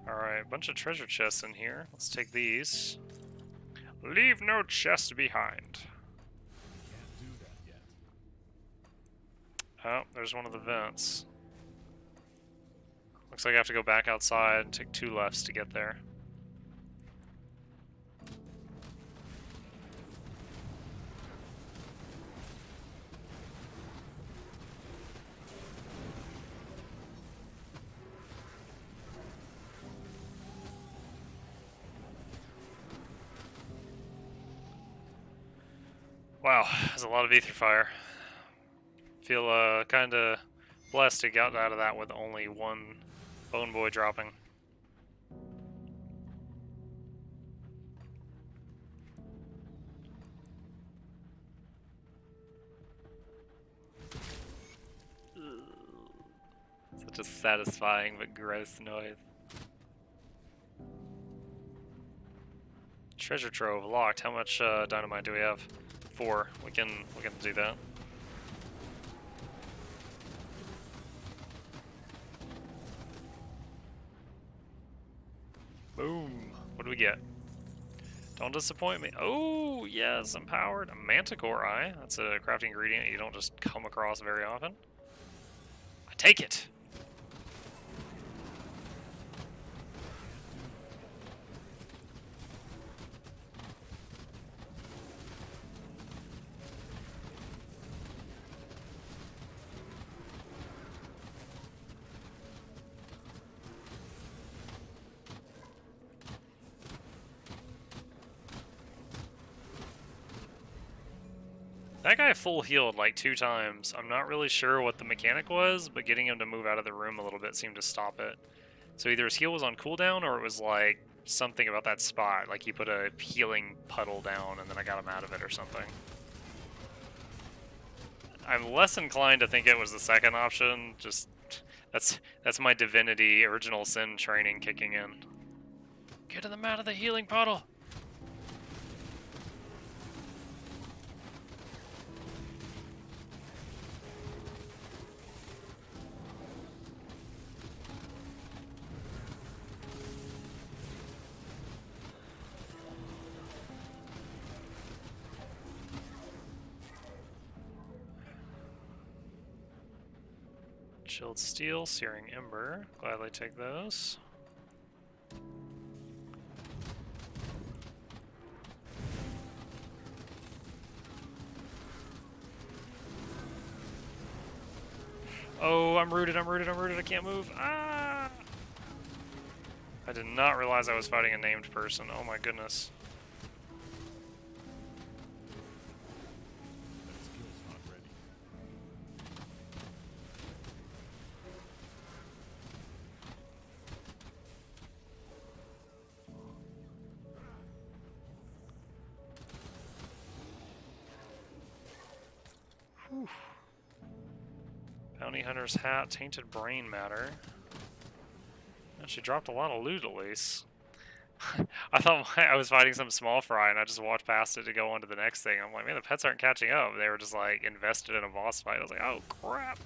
Alright, bunch of treasure chests in here. Let's take these. Leave no chest behind. Can't do that yet. Oh, there's one of the vents. Looks like I have to go back outside and take 2 lefts to get there. Wow, there's a lot of ether fire. Feel kind of blessed to get out of that with only 1 bone boy dropping. Such a satisfying but gross noise. Treasure trove locked. How much dynamite do we have? 4. We can do that. Boom. What do we get? Don't disappoint me. Oh, yes, empowered. A manticore eye. That's a crafting ingredient you don't just come across very often. I take it. That guy full healed like 2 times. I'm not really sure what the mechanic was, but getting him to move out of the room a little bit seemed to stop it. So either his heal was on cooldown, or it was like something about that spot. Like he put a healing puddle down and then I got him out of it or something. I'm less inclined to think it was the second option. Just that's my divinity original sin training kicking in. Get him out of the healing puddle. Chilled steel, searing ember. Gladly take those. Oh, I'm rooted, I can't move. Ah! I did not realize I was fighting a named person. Oh my goodness. Whew. Bounty Hunter's hat, tainted brain matter. She dropped a lot of loot at least. I thought I was fighting some small fry and I just walked past it to go on to the next thing. I'm like, man, the pets aren't catching up. They were just like invested in a boss fight. I was like, oh crap.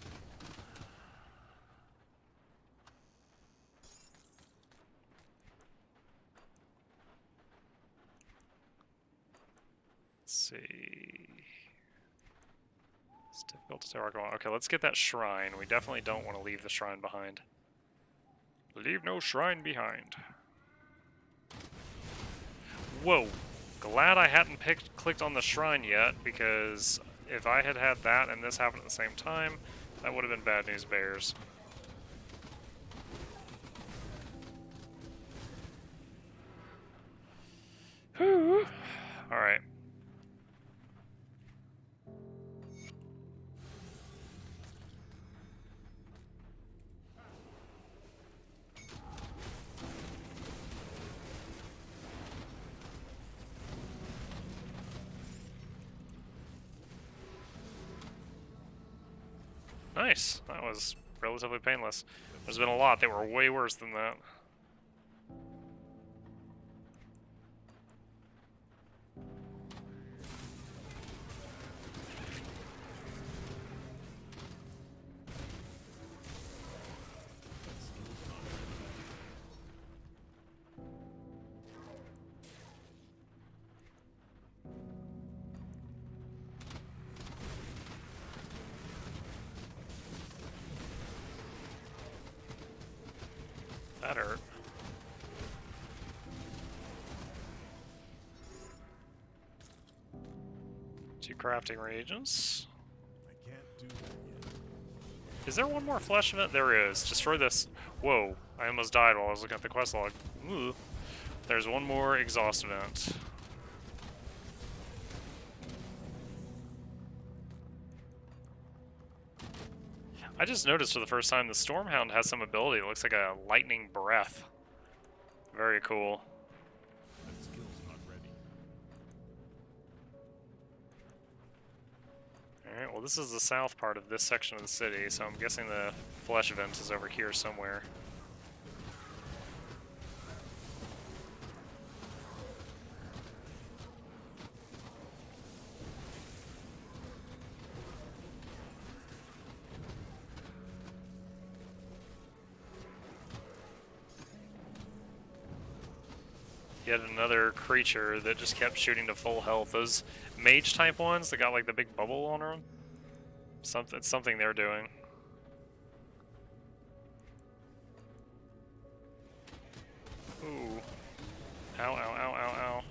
Let's see. It's difficult to tell where I'm going. Okay, let's get that shrine. We definitely don't want to leave the shrine behind. Leave no shrine behind. Whoa. Glad I hadn't clicked on the shrine yet, because if I had had that and this happened at the same time, that would have been bad news bears. Whew. Alright. Nice. That was relatively painless. There's been a lot that were way worse than that. That hurt. Two crafting reagents. I can't do that yet. Is there one more flesh event? There is. Destroy this. Whoa, I almost died while I was looking at the quest log. Ooh. There's one more exhaust event. I just noticed for the first time the Stormhound has some ability. It looks like a lightning breath. Very cool. That skill's not ready. Alright, well this is the south part of this section of the city, so I'm guessing the flesh event is over here somewhere. Yet another creature that just kept shooting to full health. Those mage type ones that got like the big bubble on them. Something they're doing. Ooh. Ow, ow, ow, ow, ow.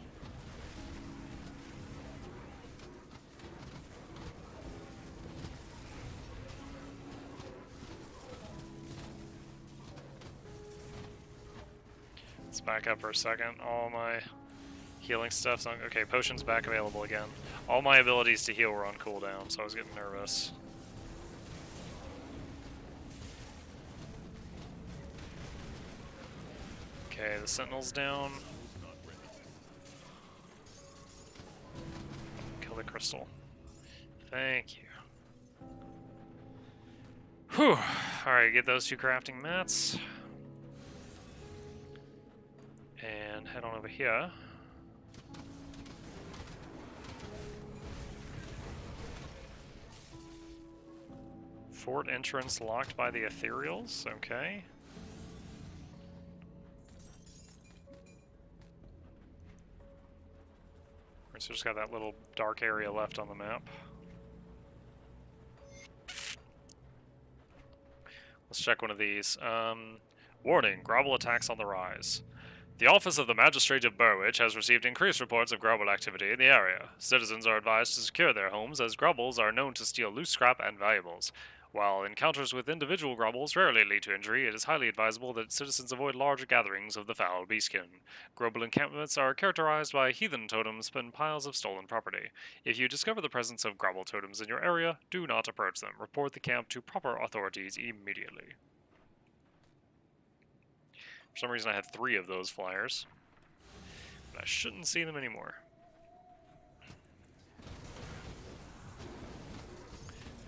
Let's back up for a second. All my healing stuff's on. Okay, potion's back available again. All my abilities to heal were on cooldown, so I was getting nervous. Okay, the sentinel's down. Kill the crystal. Thank you. Whew. Alright, get those 2 crafting mats. And head on over here. Fort entrance locked by the ethereals. Okay. So just got that little dark area left on the map. Let's check one of these. Warning, Grobble attacks on the rise. The Office of the Magistrate of Burwich has received increased reports of Grobble activity in the area. Citizens are advised to secure their homes, as Grobbles are known to steal loose scrap and valuables. While encounters with individual Grobbles rarely lead to injury, it is highly advisable that citizens avoid large gatherings of the foul beastkin. Grobble encampments are characterized by heathen totems and piles of stolen property. If you discover the presence of Grobble totems in your area, do not approach them. Report the camp to proper authorities immediately. For some reason I had 3 of those flyers, but I shouldn't see them anymore.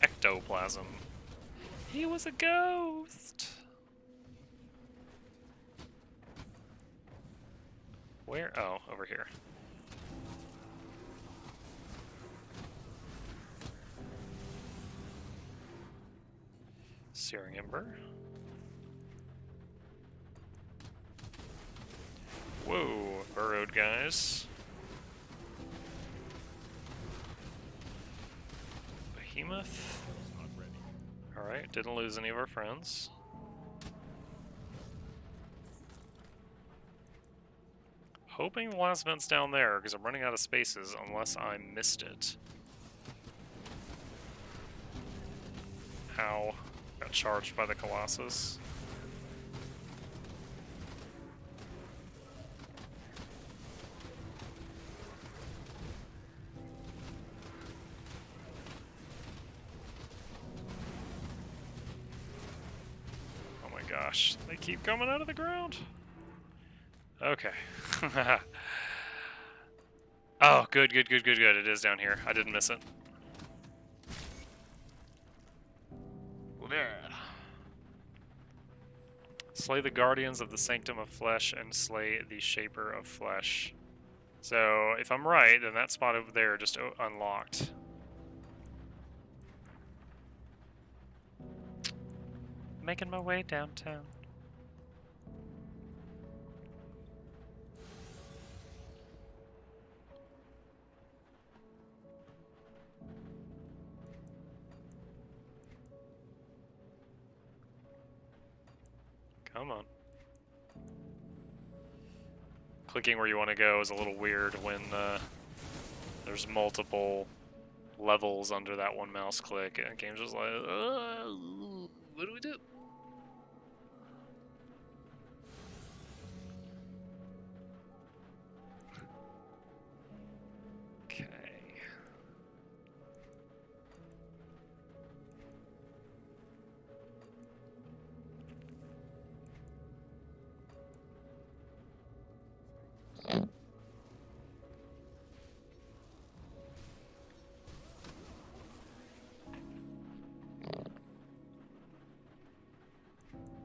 Ectoplasm. He was a ghost! Where? Oh, over here. Searing Ember. Whoa, burrowed guys. Behemoth. Alright, didn't lose any of our friends. Hoping the last vent's down there, because I'm running out of spaces unless I missed it. Ow. Got charged by the Colossus. Gosh, they keep coming out of the ground. Okay. Oh, good. It is down here. I didn't miss it. Slay the guardians of the sanctum of flesh and slay the shaper of flesh. So, if I'm right, then that spot over there just unlocked. Making my way downtown. Come on. Clicking where you want to go is a little weird when there's multiple levels under that one mouse click, and the game's just like, what do we do? Okay.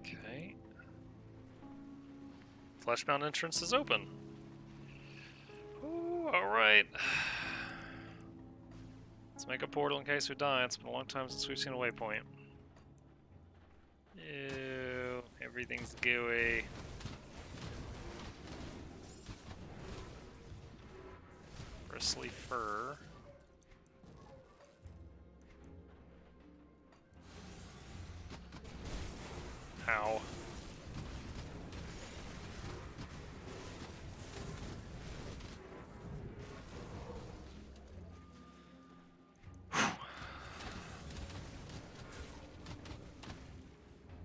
Okay. Fleshbound entrance is open. Ooh, alright. Let's make a portal in case we die. It's been a long time since we've seen a waypoint. Ew, everything's gooey. Bristly fur. Ow.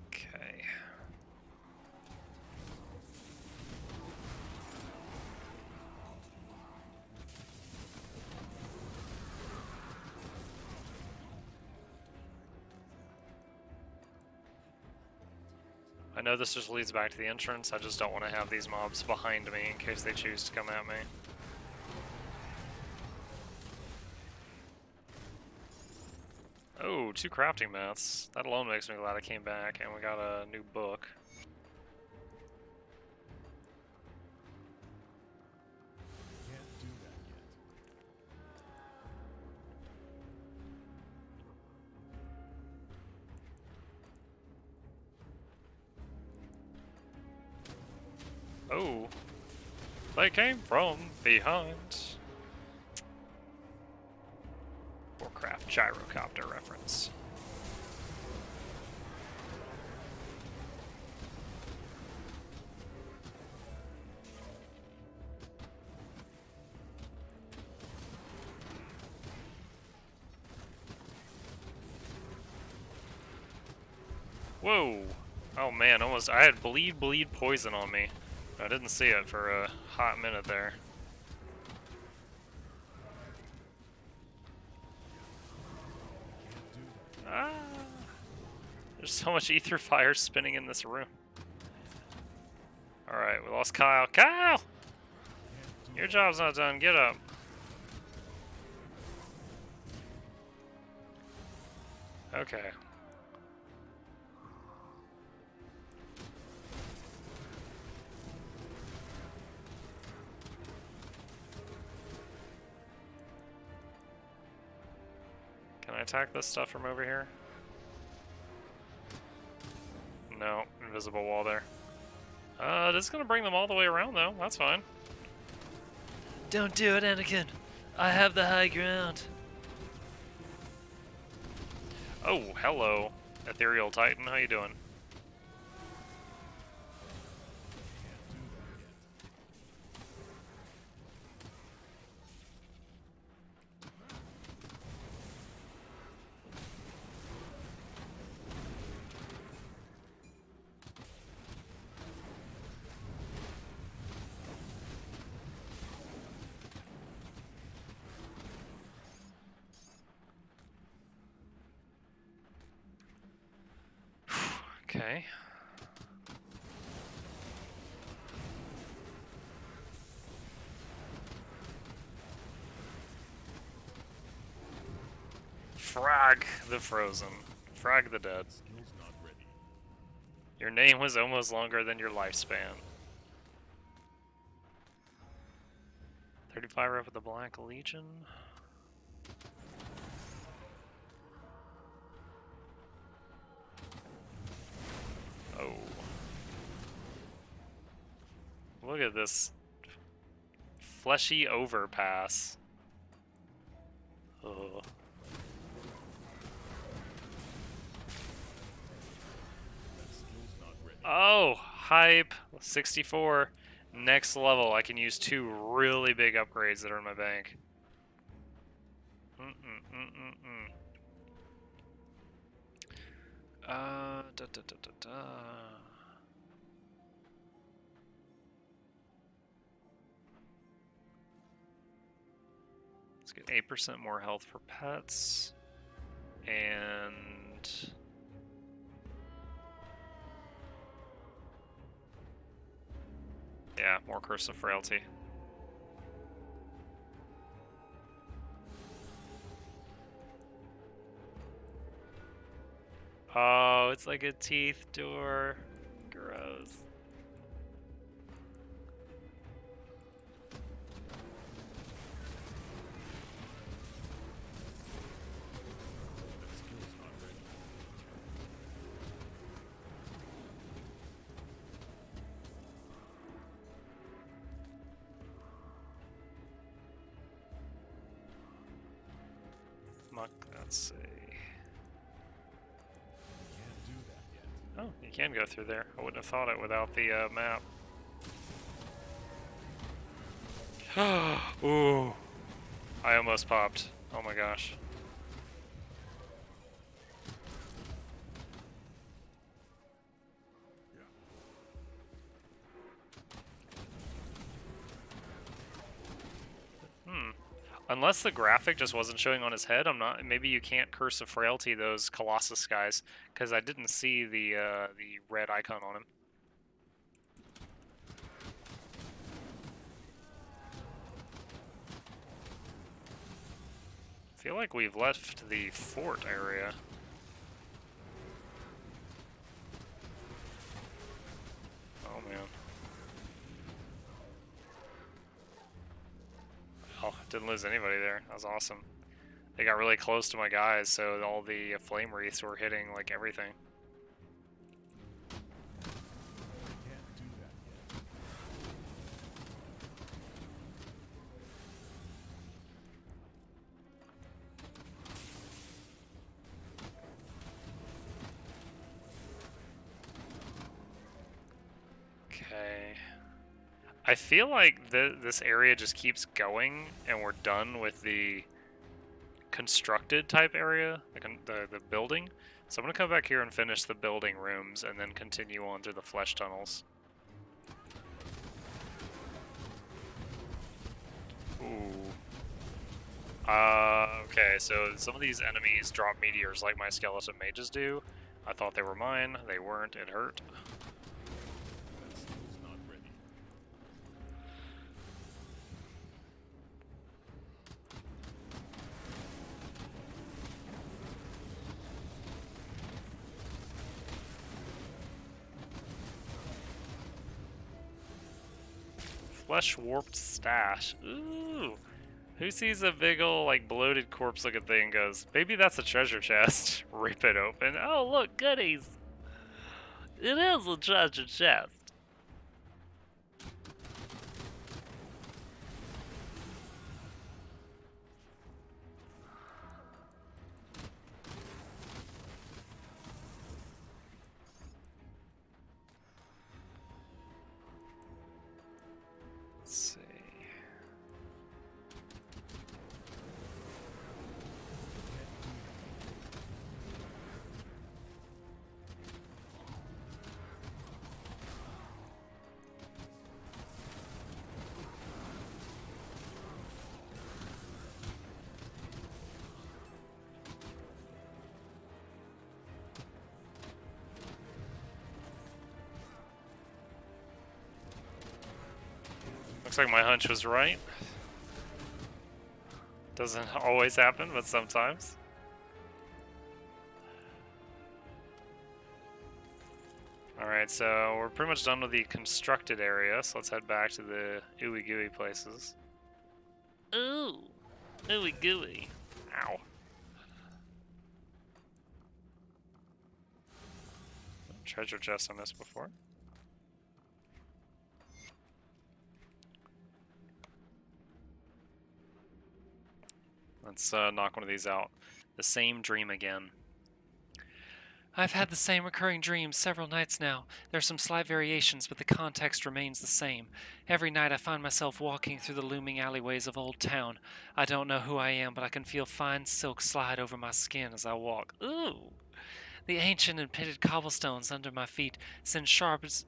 Okay. I know this just leads back to the entrance, I just don't want to have these mobs behind me in case they choose to come at me. Oh, 2 crafting mats. That alone makes me glad I came back, and we got a new book. Can't do that yet. Oh, they came from behind. Warcraft gyrocopter reference. Whoa! Oh man, almost. I had bleed poison on me. I didn't see it for a hot minute there. Ah! There's so much ether fire spinning in this room. Alright, we lost Kyle. Kyle! Your job's not done. Get up. Okay. Can I attack this stuff from over here? No, invisible wall there. This is gonna bring them all the way around though, that's fine. Don't do it, Anakin! I have the high ground! Oh, hello, Ethereal Titan, how you doing? Okay. Frag the frozen. Frag the dead. Skill's not ready. Your name was almost longer than your lifespan. 35 rep with the Black Legion. Oh. Look at this fleshy overpass. Oh. That skill's not ready. Oh, hype. 64. Next level, I can use 2 really big upgrades that are in my bank. Da, da, da, da, da. Let's get 8% more health for pets. And yeah, more Curse of Frailty. Oh, it's like a teeth door. Gross. That skill's not ready. Let's see. Can't do that yet. Oh, you can go through there. I wouldn't have thought it without the map. Ooh. I almost popped. Oh my gosh. Unless the graphic just wasn't showing on his head, I'm not. Maybe you can't Curse of Frailty those Colossus guys, because I didn't see the red icon on him. I feel like we've left the fort area. Oh man. Oh, didn't lose anybody there. That was awesome. They got really close to my guys, so all the flame wreaths were hitting like everything. Can't do that yet. Okay. I feel like this area just keeps going, and we're done with the constructed type area, the building. So I'm gonna come back here and finish the building rooms, and then continue on through the flesh tunnels. Ooh. Okay, so some of these enemies drop meteors like my skeleton mages do. I thought they were mine. They weren't. It hurt. That skill's not ready. Flesh warped stash. Ooh. Who sees a big ol' like bloated corpse looking thing and goes, maybe that's a treasure chest. Rip it open. Oh look, goodies. It is a treasure chest. Let's see. Looks like my hunch was right. Doesn't always happen, but sometimes. Alright, so we're pretty much done with the constructed area, so let's head back to the ooey gooey places. Ooh! Ooey gooey. Ow. Treasure chest I missed before. Let's knock one of these out. The same dream again. I've had the same recurring dreams several nights now. There's some slight variations, but the context remains the same. Every night I find myself walking through the looming alleyways of Old Town. I don't know who I am, but I can feel fine silk slide over my skin as I walk. Ooh! The ancient and pitted cobblestones under my feet send shards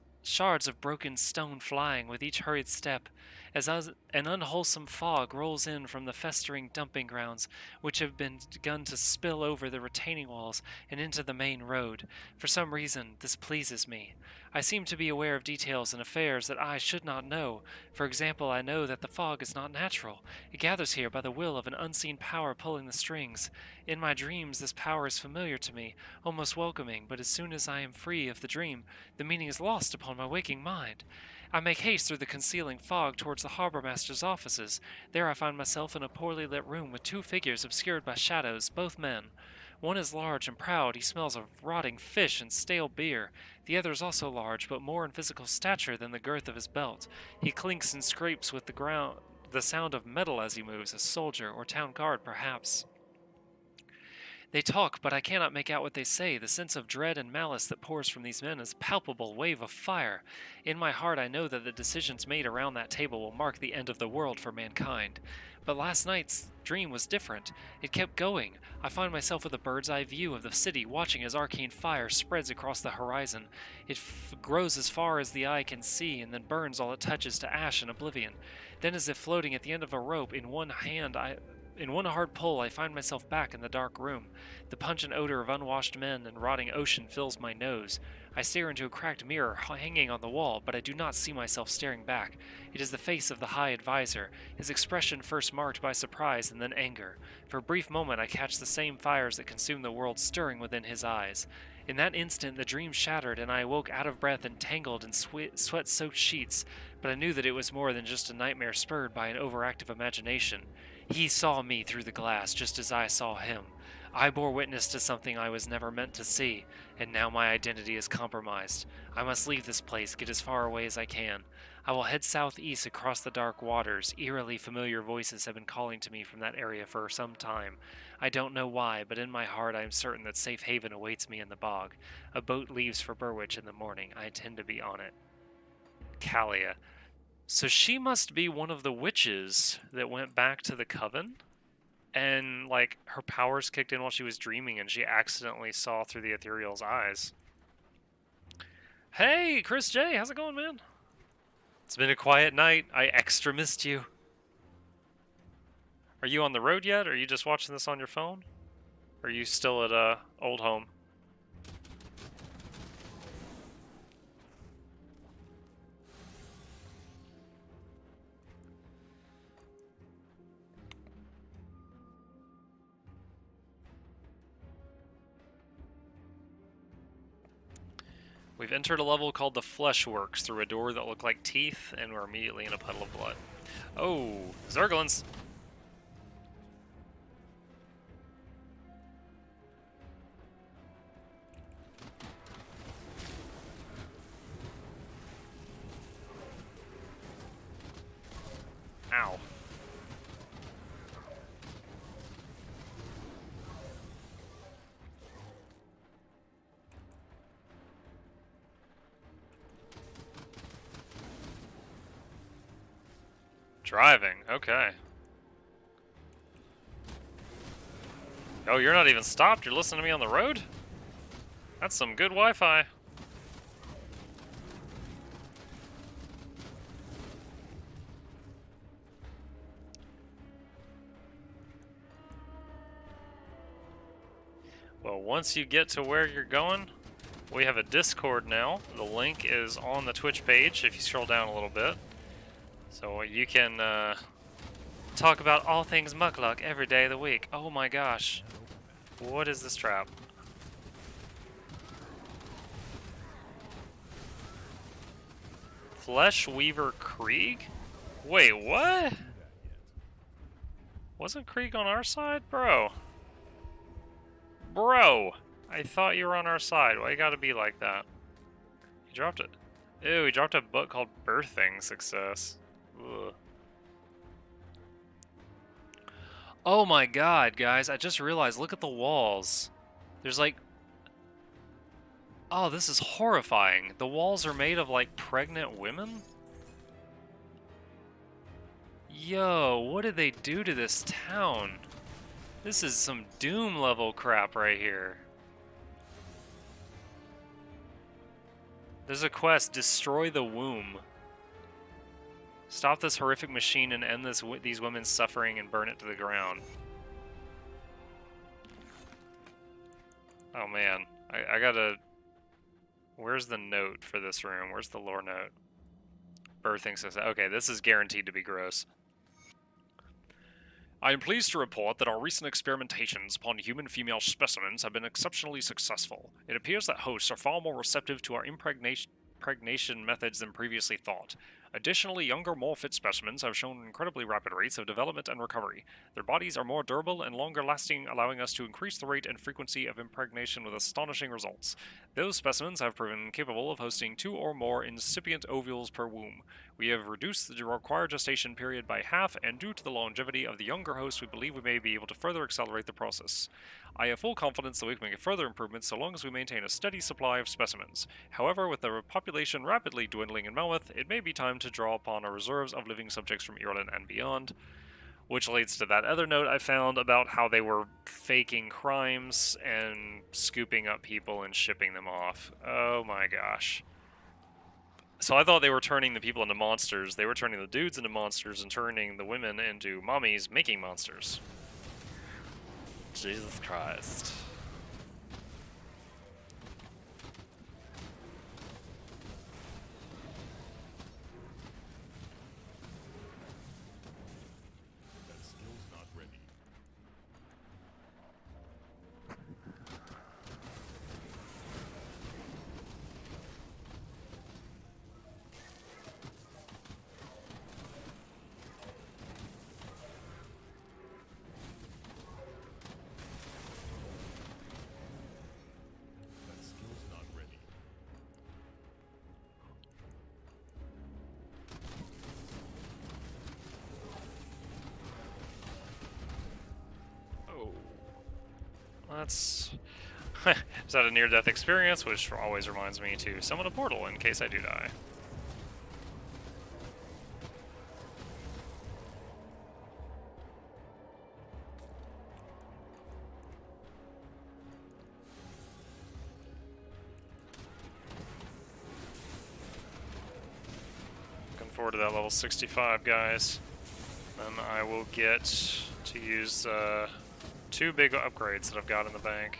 of broken stone flying with each hurried step, as an unwholesome fog rolls in from the festering dumping grounds, which have begun to spill over the retaining walls and into the main road. For some reason, this pleases me. I seem to be aware of details and affairs that I should not know. For example, I know that the fog is not natural. It gathers here by the will of an unseen power pulling the strings. In my dreams, this power is familiar to me, almost welcoming, but as soon as I am free of the dream, the meaning is lost upon my waking mind. I make haste through the concealing fog towards the harbor master's offices. There I find myself in a poorly lit room with two figures obscured by shadows, both men. One is large and proud. He smells of rotting fish and stale beer. The other is also large, but more in physical stature than the girth of his belt. He clinks and scrapes with the ground, the sound of metal as he moves, a soldier or town guard perhaps. They talk, but I cannot make out what they say. The sense of dread and malice that pours from these men is a palpable wave of fire. In my heart, I know that the decisions made around that table will mark the end of the world for mankind. But last night's dream was different. It kept going. I find myself with a bird's eye view of the city, watching as arcane fire spreads across the horizon. It grows as far as the eye can see, and then burns all it touches to ash and oblivion. Then, as if floating at the end of a rope, in one hard pull, I find myself back in the dark room. The pungent odor of unwashed men and rotting ocean fills my nose. I stare into a cracked mirror hanging on the wall, but I do not see myself staring back. It is the face of the High Advisor, his expression first marked by surprise and then anger. For a brief moment I catch the same fires that consume the world stirring within his eyes. In that instant the dream shattered, and I awoke out of breath and tangled in sweat-soaked sheets, but I knew that it was more than just a nightmare spurred by an overactive imagination. He saw me through the glass just as I saw him. I bore witness to something I was never meant to see, and now my identity is compromised. I must leave this place, get as far away as I can. I will head southeast across the dark waters. Eerily familiar voices have been calling to me from that area for some time. I don't know why, but in my heart I am certain that safe haven awaits me in the bog. A boat leaves for Burwich in the morning. I intend to be on it. Callia. So she must be one of the witches that went back to the coven? And, like, her powers kicked in while she was dreaming, and she accidentally saw through the ethereal's eyes. Hey, Chris J, how's it going, man? It's been a quiet night. I extra missed you. Are you on the road yet? Or are you just watching this on your phone? Or are you still at old home? We've entered a level called the Fleshworks through a door that looked like teeth, and we're immediately in a puddle of blood. Oh, Zerglins! Ow. Driving, okay. Oh, you're not even stopped? You're listening to me on the road? That's some good Wi-Fi. Well, once you get to where you're going, we have a Discord now. The link is on the Twitch page if you scroll down a little bit. So you can talk about all things Muckluck every day of the week. Oh my gosh. What is this trap? Flesh Weaver Krieg? Wait, what? Wasn't Krieg on our side? Bro. Bro! I thought you were on our side. Why you gotta be like that? He dropped it. Ew, he dropped a book called Birthing Success. Ugh. Oh my god, guys, I just realized, look at the walls. There's like... Oh, this is horrifying. The walls are made of like pregnant women? Yo, what did they do to this town? This is some Doom level crap right here. There's a quest, destroy the womb. Stop this horrific machine and end these women's suffering and burn it to the ground. Oh man, I gotta... Where's the note for this room? Where's the lore note? Birthing success. Okay, this is guaranteed to be gross. I am pleased to report that our recent experimentations upon human female specimens have been exceptionally successful. It appears that hosts are far more receptive to our impregnation methods than previously thought. Additionally, younger, more fit specimens have shown incredibly rapid rates of development and recovery. Their bodies are more durable and longer lasting, allowing us to increase the rate and frequency of impregnation with astonishing results. Those specimens have proven capable of hosting 2 or more incipient ovules per womb. We have reduced the required gestation period by half, and due to the longevity of the younger host, we believe we may be able to further accelerate the process. I have full confidence that we can make further improvements so long as we maintain a steady supply of specimens. However, with the population rapidly dwindling in Malmouth, it may be time to draw upon our reserves of living subjects from Ireland and beyond. Which leads to that other note I found about how they were faking crimes and scooping up people and shipping them off. Oh my gosh. So I thought they were turning the people into monsters. They were turning the dudes into monsters and turning the women into mommies making monsters. Jesus Christ. That skill's not ready. That skill's not ready. Oh. That's... Is that a near-death experience, which always reminds me to summon a portal in case I do die. Looking forward to that level 65, guys. Then I will get to use 2 big upgrades that I've got in the bank.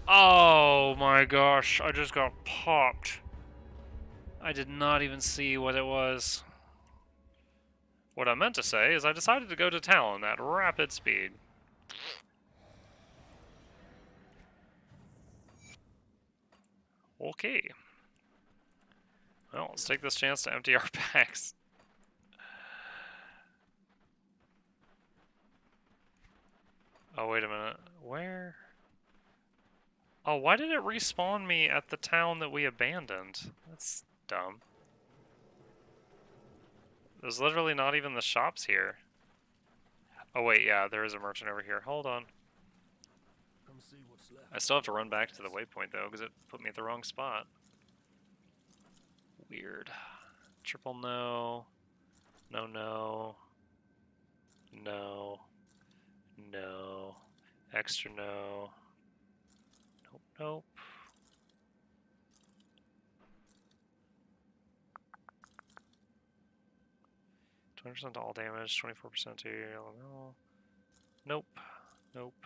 Oh my gosh, I just got popped. I did not even see what it was. What I meant to say is I decided to go to town at rapid speed. Okay. Well, let's take this chance to empty our packs. Oh, wait a minute. Where? Oh, why did it respawn me at the town that we abandoned? That's dumb. There's literally not even the shops here. Oh wait, yeah, there is a merchant over here. Hold on. Come see what's left. I still have to run back to the waypoint though, because it put me at the wrong spot. Weird. Triple no. No, no. No. No. Extra no. Nope, nope. %to all damage, 24% to elemental. Nope. Nope.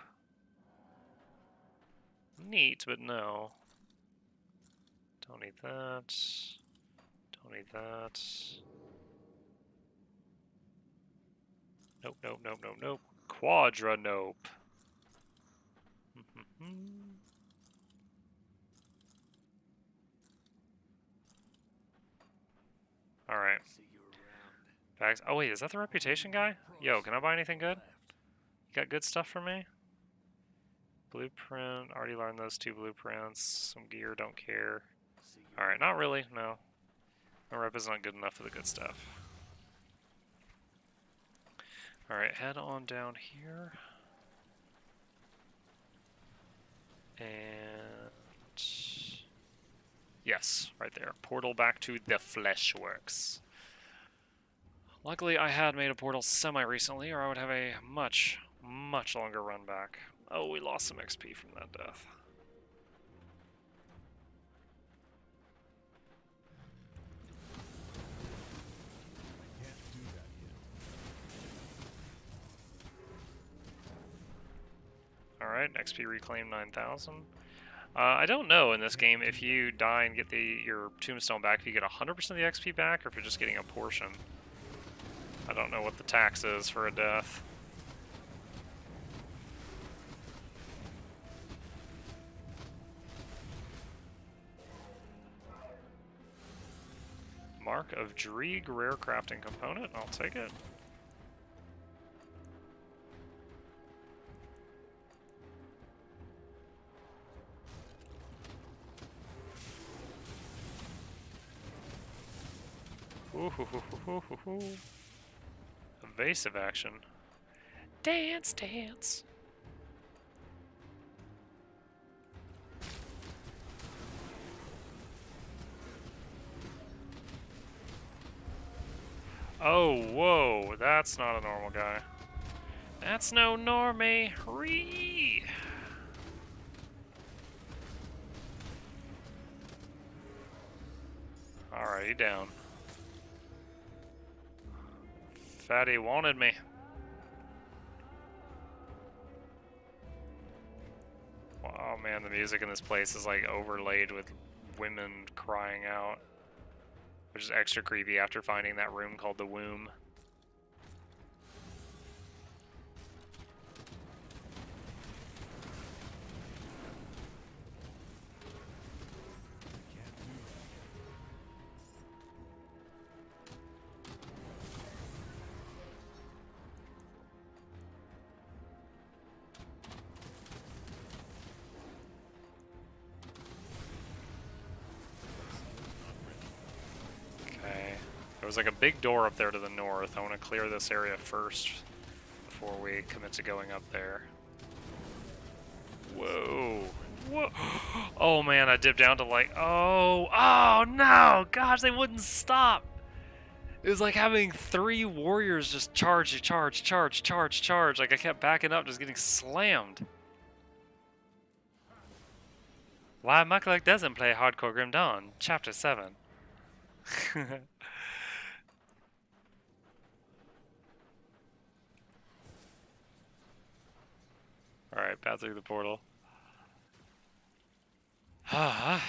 Neat, but no. Don't need that. Don't need that. Nope, nope, nope, nope, nope. Quadra nope. Alright. Bags. Oh wait, is that the reputation guy? Yo, can I buy anything good? You got good stuff for me? Blueprint. Already learned those 2 blueprints. Some gear, don't care. Alright, not really, no. My rep is not good enough for the good stuff. Alright, head on down here. And... yes, right there. Portal back to the Fleshworks. Luckily, I had made a portal semi-recently, or I would have a much, much longer run back. Oh, we lost some XP from that death. Alright, XP reclaim 9,000. I don't know in this game if you die and get your tombstone back, if you get 100% of the XP back, or if you're just getting a portion. I don't know what the tax is for a death. Mark of Dreeg, rare crafting component. I'll take it. Ooh, hoo, hoo, hoo, hoo, hoo. Evasive action. Dance, dance. Oh, whoa, that's not a normal guy. That's no normie. Ree. Alright, down. Fatty wanted me. Oh man, the music in this place is like overlaid with women crying out, which is extra creepy after finding that room called the Womb. There was like a big door up there to the north. I want to clear this area first before we commit to going up there. Whoa. Whoa. Oh man, I dipped down to like, oh no! Gosh, they wouldn't stop! It was like having 3 warriors just charge. Like I kept backing up, just getting slammed. Why Muckluck doesn't play Hardcore Grim Dawn, Chapter 7. Alright, path through the portal. Man,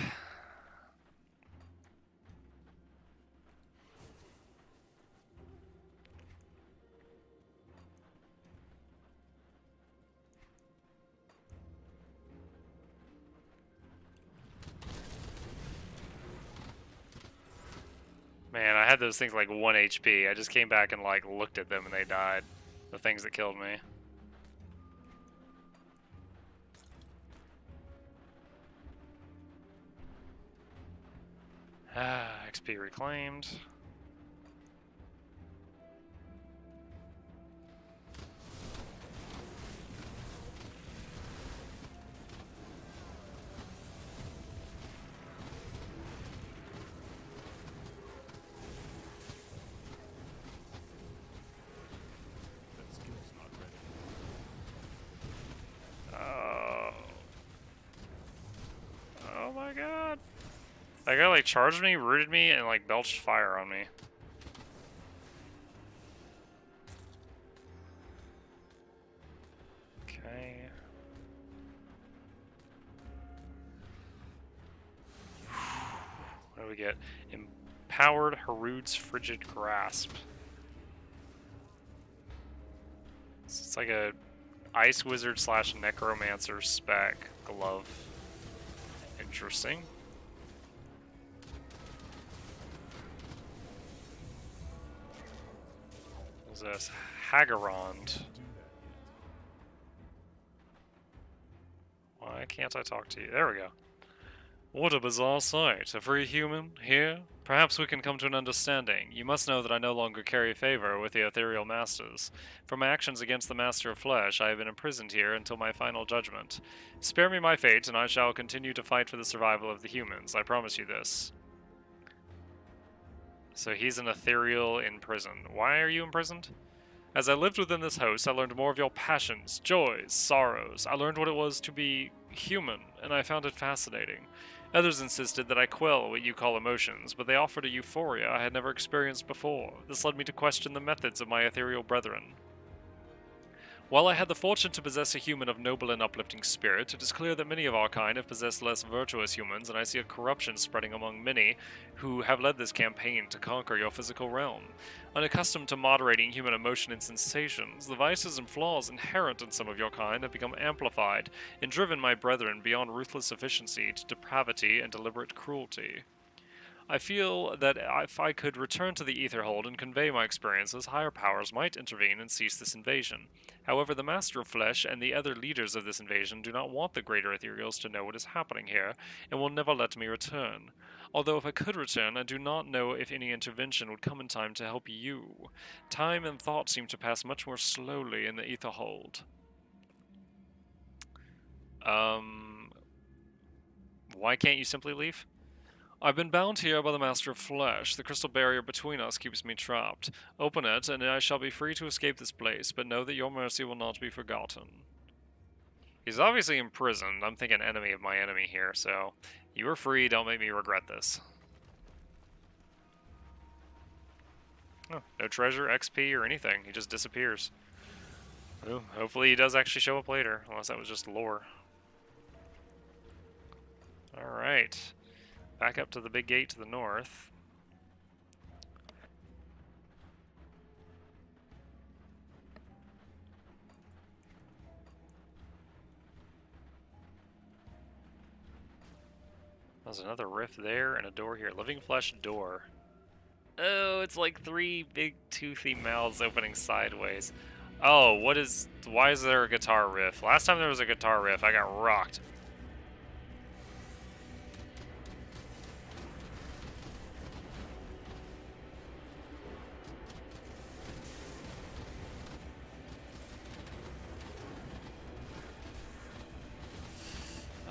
I had those things like 1 HP. I just came back and like looked at them and they died. The things that killed me. XP reclaimed. That skill's not ready. Oh my god. That guy like charged me, rooted me, and like belched fire on me. Okay. What do we get? Empowered Harud's Frigid Grasp. So it's like a Ice Wizard slash Necromancer spec glove. Interesting. What's this? Hagarond. Why can't I talk to you? There we go. What a bizarre sight. A free human here? Perhaps we can come to an understanding. You must know that I no longer carry favor with the ethereal masters. For my actions against the master of flesh, I have been imprisoned here until my final judgment. Spare me my fate, and I shall continue to fight for the survival of the humans. I promise you this. So he's an ethereal in prison. Why are you imprisoned? As I lived within this house, I learned more of your passions, joys, sorrows. I learned what it was to be human, and I found it fascinating. Others insisted that I quell what you call emotions, but they offered a euphoria I had never experienced before. This led me to question the methods of my ethereal brethren. While I had the fortune to possess a human of noble and uplifting spirit, it is clear that many of our kind have possessed less virtuous humans, and I see a corruption spreading among many who have led this campaign to conquer your physical realm. Unaccustomed to moderating human emotion and sensations, the vices and flaws inherent in some of your kind have become amplified and driven my brethren beyond ruthless efficiency to depravity and deliberate cruelty. I feel that if I could return to the Etherhold and convey my experiences, higher powers might intervene and cease this invasion. However, the Master of Flesh and the other leaders of this invasion do not want the greater ethereals to know what is happening here, and will never let me return. Although if I could return, I do not know if any intervention would come in time to help you. Time and thought seem to pass much more slowly in the Etherhold. Why can't you simply leave? I've been bound here by the Master of Flesh. The crystal barrier between us keeps me trapped. Open it, and I shall be free to escape this place, but know that your mercy will not be forgotten. He's obviously imprisoned. I'm thinking enemy of my enemy here, so you are free. Don't make me regret this. Oh, no treasure, XP, or anything. He just disappears. Well, hopefully he does actually show up later, unless that was just lore. Alright. Back up to the big gate to the north. There's another rift there and a door here. Living flesh door. Oh, it's like 3 big toothy mouths opening sideways. Oh, why is there a guitar riff? Last time there was a guitar riff, I got rocked.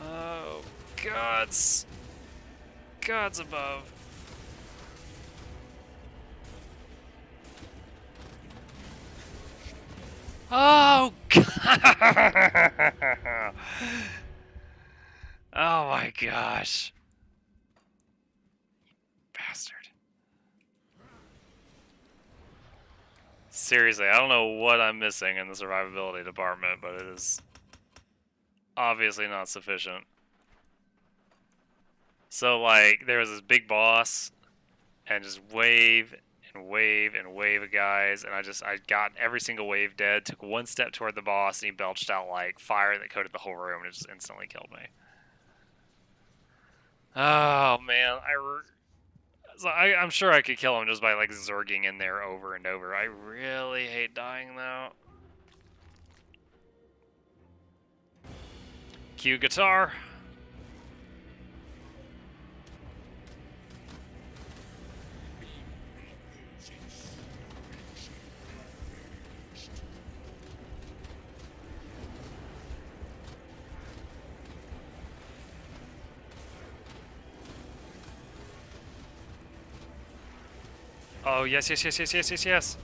Oh, gods. Gods above. Oh, God. Oh my gosh. Bastard. Seriously, I don't know what I'm missing in the survivability department, but it is obviously not sufficient. So, like, there was this big boss, and just wave and wave and wave of guys, and I got every single wave dead, took one step toward the boss, and he belched out, like, fire that coated the whole room, and it just instantly killed me. Oh, man, I'm sure I could kill him just by, like, zerging in there over and over. I really hate dying, though. Cue guitar. Oh, yes, yes, yes, yes, yes, yes, yes.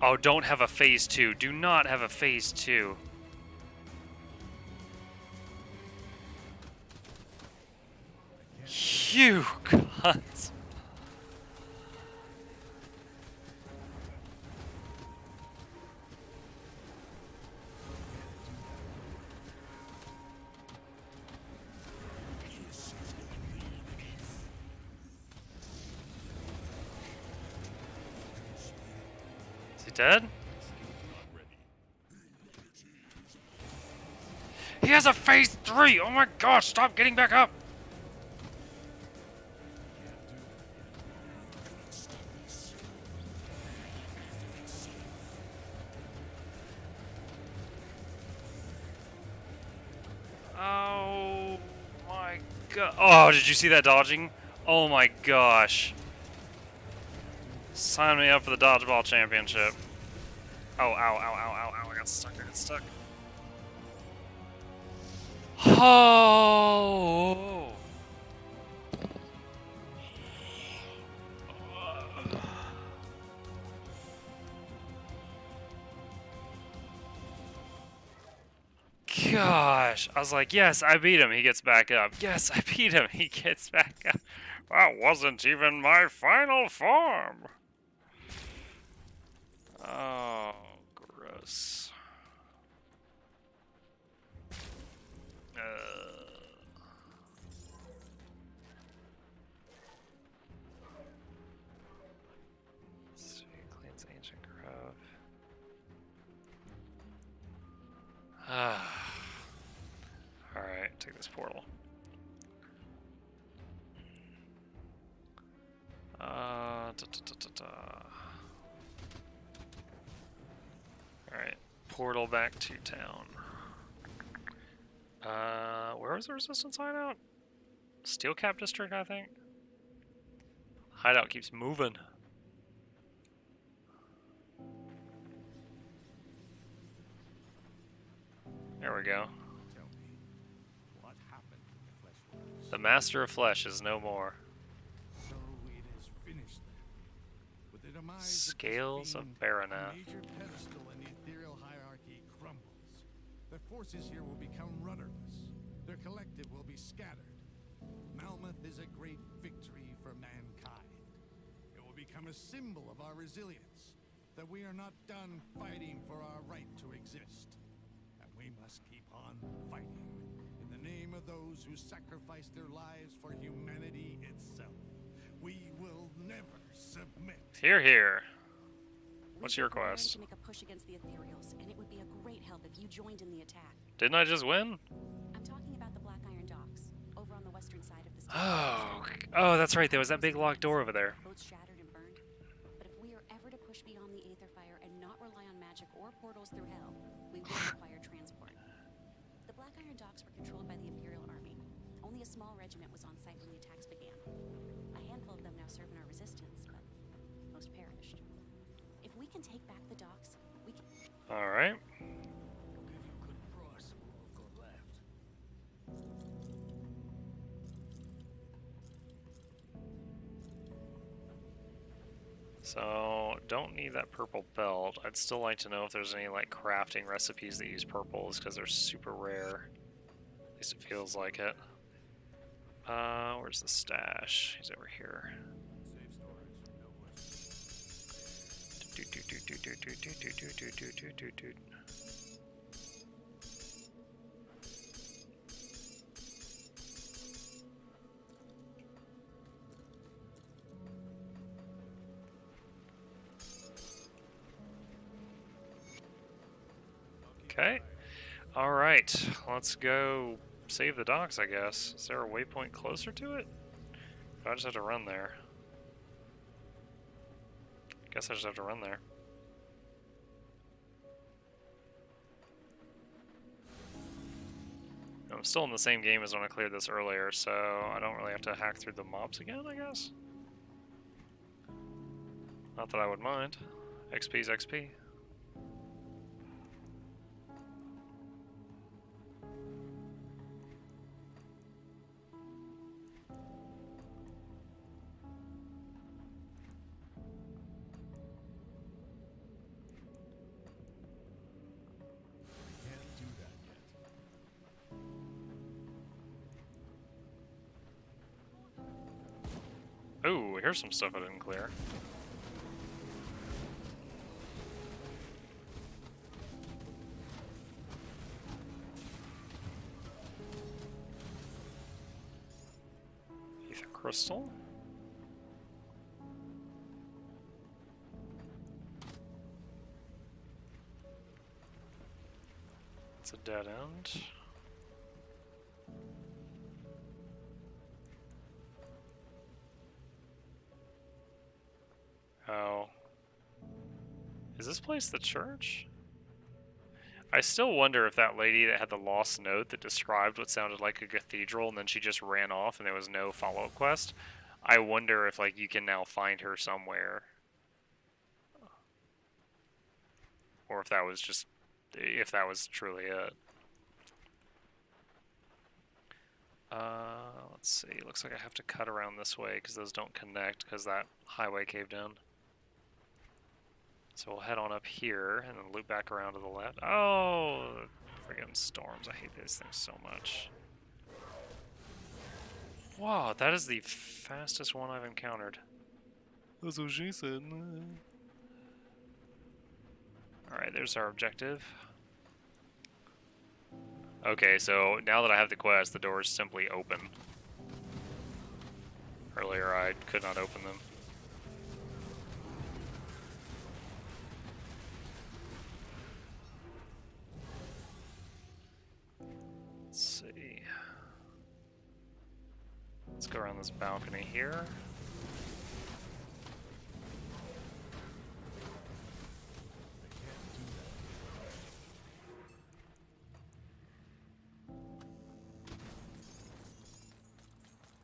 Oh, don't have a phase 2. Do not have a phase 2. You cunts. Is he dead? He has a phase 3! Oh my gosh, stop getting back up! Oh my god. Oh, did you see that dodging? Oh my gosh. Sign me up for the dodgeball championship. Oh, ow, ow, ow, ow, ow. I got stuck. I got stuck. Oh. Gosh. I was like, yes, I beat him. He gets back up. Yes, I beat him. He gets back up. That wasn't even my final form. Oh, gross. Sweet cleans ancient grove. Ah. this portal. Alright, portal back to town. Where was the resistance hideout? Steel Cap District, I think? Hideout keeps moving. There we go. Tell me, what happened to the flesh workers? The Master of Flesh is no more. So it is finished then. With the demise Scales of of this fiend, Baranath. a major pedestal in the ethereal hierarchy crumbles. Their forces here will become rudderless. Their collective will be scattered. Malmouth is a great victory for mankind. It will become a symbol of our resilience, that we are not done fighting for our right to exist. And we must keep on fighting, in the name of those who sacrificed their lives for humanity itself. We will never submit. Here, here. What's We've your been preparing quest? to make a push against the Ethereals, and it would be a great help if you joined in the attack. Didn't I just win? I'm talking about the Black Iron Docks, over on the western side of the state. Oh, that's right. There was that big locked door over there. Both shattered and burned. But if we are ever to push beyond the Aether Fire and not rely on magic or portals through hell, we will require transport. The Black Iron Docks were controlled by the Imperial Army. Only a small regiment was on site when the attacks began. A handful of them now serve in our resistance, but most perished. If we can take back the docks, we can... Alright. So, don't need that purple belt. I'd still like to know if there's any like crafting recipes that use purples, because they're super rare. At least it feels like it. Where's the stash? He's over here. Safe storage, no question. Okay. Alright, let's go save the docks, I guess. Is there a waypoint closer to it? I just have to run there. Guess I just have to run there. I'm still in the same game as when I cleared this earlier, so I don't really have to hack through the mobs again, I guess. Not that I would mind. XP's XP. Can't do that yet. Ooh, here's some stuff I didn't clear. Ether crystal. It's a dead end. Oh. Is this place the church? I still wonder if that lady that had the lost note that described what sounded like a cathedral and then she just ran off and there was no follow-up quest. I wonder if like you can now find her somewhere. Or if that was just, if that was truly it. Let's see. Looks like I have to cut around this way because those don't connect because that highway caved in. So we'll head on up here and then loop back around to the left. Oh, friggin' storms. I hate these things so much. Wow, that is the fastest one I've encountered. That's what she said. Alright, there's our objective. Okay, so now that I have the quest, the doors simply open. Earlier I could not open them. Let's see. Let's go around this balcony here.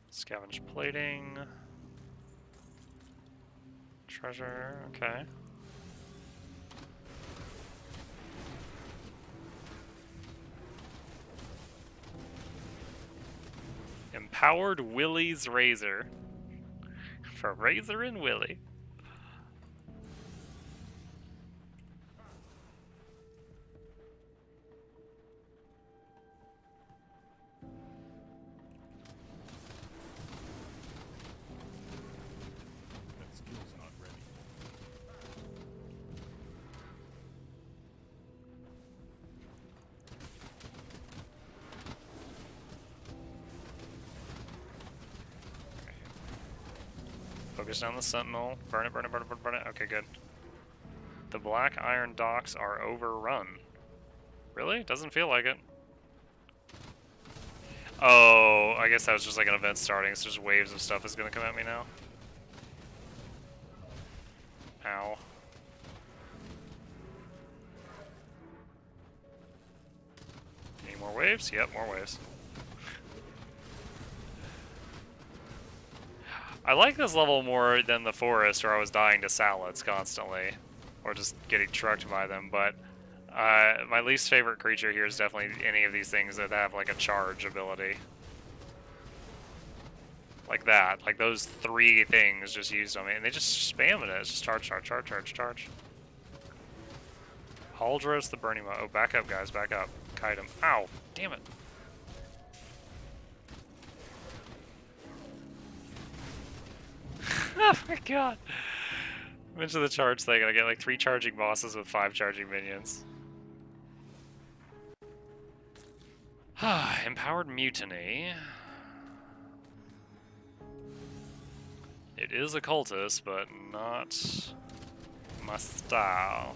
Scavenge plating. Treasure, okay. Empowered Willie's Razor. For Razor and Willie. That skill's not ready. Focus down the sentinel. Burn it, burn it, burn it, burn it, burn it. Okay, good. The Black Iron Docks are overrun. Really? Doesn't feel like it. Oh, I guess that was just like an event starting, so just waves of stuff is gonna come at me now. Ow. Any more waves? Yep, more waves. I like this level more than the forest, where I was dying to salads constantly, or just getting trucked by them, but my least favorite creature here is definitely any of these things that have like a charge ability. Like that, like those 3 things just used on me, and they just spam it. It's just charge, charge, charge, charge, charge. Haldros the Burning Mo. Oh, back up, guys, back up. Kite him. Ow, damn it. Oh my god. Mention the charge thing, and I get like 3 charging bosses with 5 charging minions. Empowered Mutiny. It is a cultist, but not my style.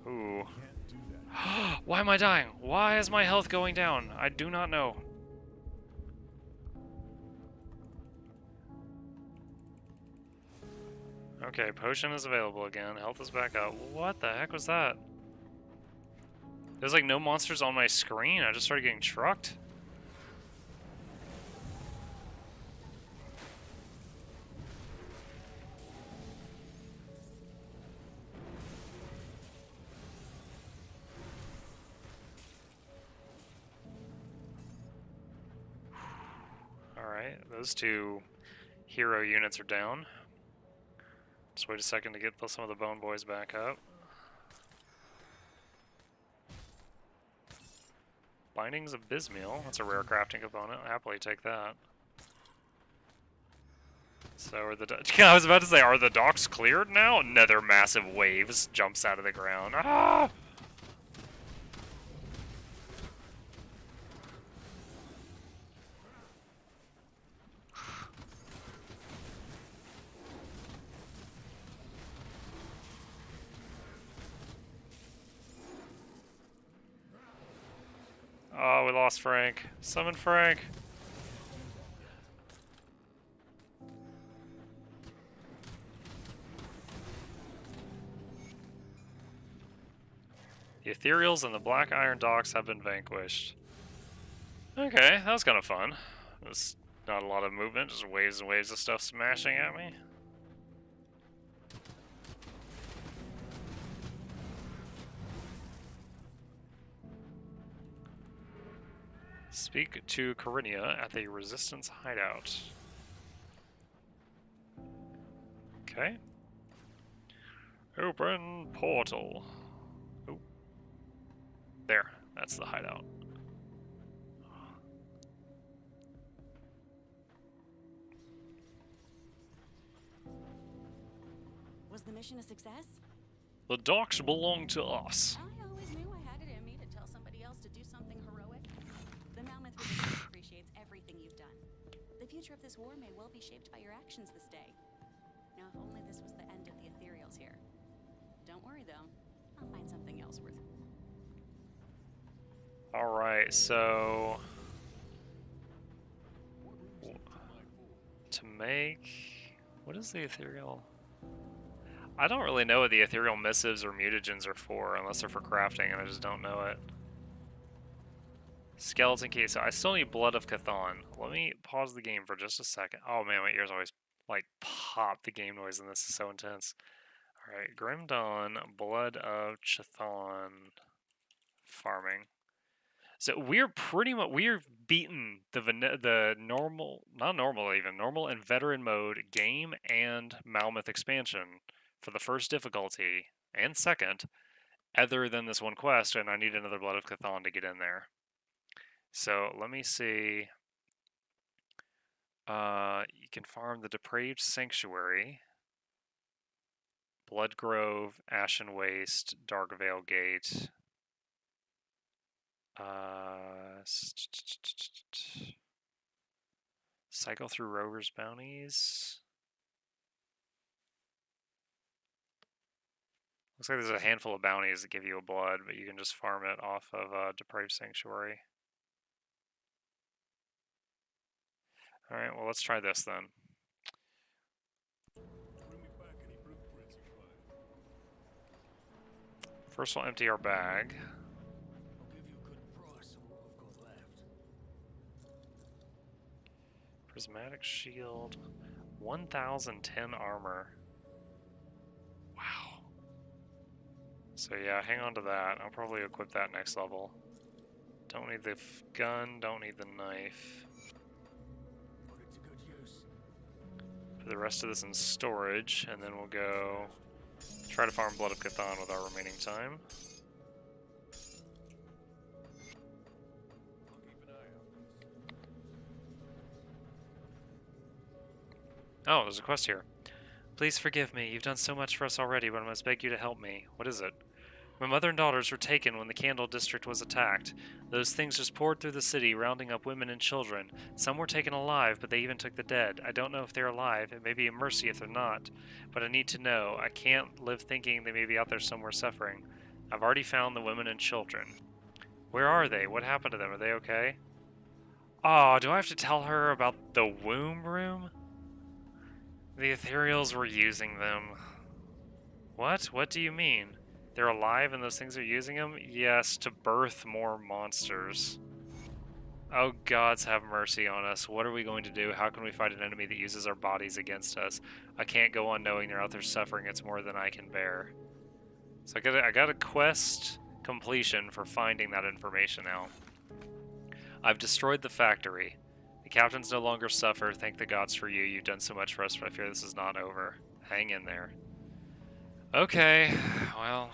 Ooh. Can't do that. Why am I dying? Why is my health going down? I do not know. Okay, potion is available again. Health is back up. What the heck was that? There's like no monsters on my screen. I just started getting trucked. Alright, those 2 hero units are down. Just wait a second to get some of the bone boys back up. Bindings of Bismeal. That's a rare crafting component. I'll happily take that. So are the I was about to say, are the docks cleared now? Another massive waves jumps out of the ground. Ah! Oh, we lost Frank. Summon Frank. The Ethereals and the Black Iron Docks have been vanquished. Okay, that was kind of fun. There's not a lot of movement, just waves and waves of stuff smashing at me. Speak to Corinia at the Resistance hideout. Okay. Open portal. Oh. There, that's the hideout. Was the mission a success? The docks belong to us. I always knew I had it in me to tell somebody else to do something heroic. The Malmouth Resistance appreciates everything you've done. The future of this war may well be shaped by your actions this day. Now, if only this was the end of the ethereals here. Don't worry, though. I'll find something else worth... Alright, so... to make... what is the ethereal? I don't really know what the ethereal missives or mutagens are for, unless they're for crafting, and I just don't know it. Skeleton key, so I still need Blood of Chthon. Let me pause the game for just a second. Oh man, my ears always like pop. The game noise in this is so intense. Alright, Grim Dawn, Blood of Chthon farming. So we're pretty much, we've beaten the normal, not normal even, normal and veteran mode game and Malmouth expansion for the first difficulty and second, other than this one quest, and I need another Blood of Chthon to get in there. So let me see. You can farm the Depraved Sanctuary, Blood Grove, Ashen Waste, Dark Veil Gate. Cycle through Rover's Bounties. Looks like there's a handful of bounties that give you a blood, but you can just farm it off of Depraved Sanctuary. Alright, well let's try this then. First we'll empty our bag. I'll give you a good price on what I've got left. Prismatic Shield. 1010 armor. Wow. So yeah, hang on to that. I'll probably equip that next level. Don't need the gun, don't need the knife. Put it to good use. Put the rest of this in storage, and then we'll go try to farm Blood of Chthon with our remaining time. I'll keep an eye out. Oh, there's a quest here. Please forgive me. You've done so much for us already, but I must beg you to help me. What is it? My mother and daughters were taken when the Candle District was attacked. Those things just poured through the city, rounding up women and children. Some were taken alive, but they even took the dead. I don't know if they're alive. It may be a mercy if they're not. But I need to know. I can't live thinking they may be out there somewhere suffering. I've already found the women and children. Where are they? What happened to them? Are they okay? Oh, do I have to tell her about the womb room? The ethereals were using them. What? What do you mean? They're alive and those things are using them? Yes, to birth more monsters. Oh, gods have mercy on us. What are we going to do? How can we fight an enemy that uses our bodies against us? I can't go on knowing they're out there suffering. It's more than I can bear. So I got a quest completion for finding that information out. I've destroyed the factory. The captains no longer suffer. Thank the gods for you. You've done so much for us, but I fear this is not over. Hang in there. Okay, well,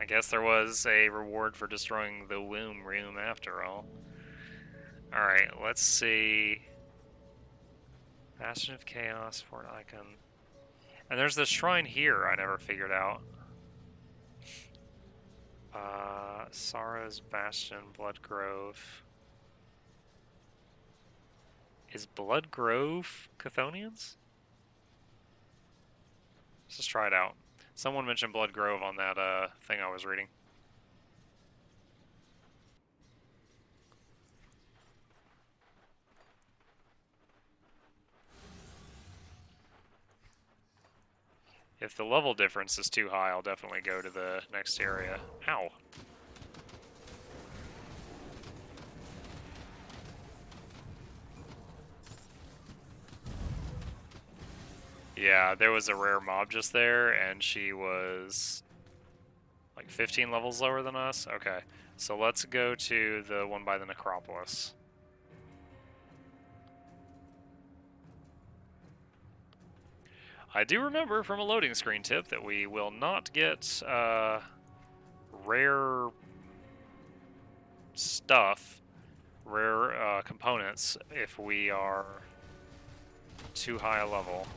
I guess there was a reward for destroying the womb room after all. Alright, let's see. Bastion of Chaos, Fort Icon. And there's this shrine here I never figured out. Sarah's Bastion, Blood Grove. Is Blood Grove Chthonians? Let's just try it out. Someone mentioned Blood Grove on that thing I was reading. If the level difference is too high, I'll definitely go to the next area. Ow. Yeah, there was a rare mob just there, and she was like 15 levels lower than us. Okay, so let's go to the one by the necropolis. I do remember from a loading screen tip that we will not get rare stuff, rare components, if we are too high a level.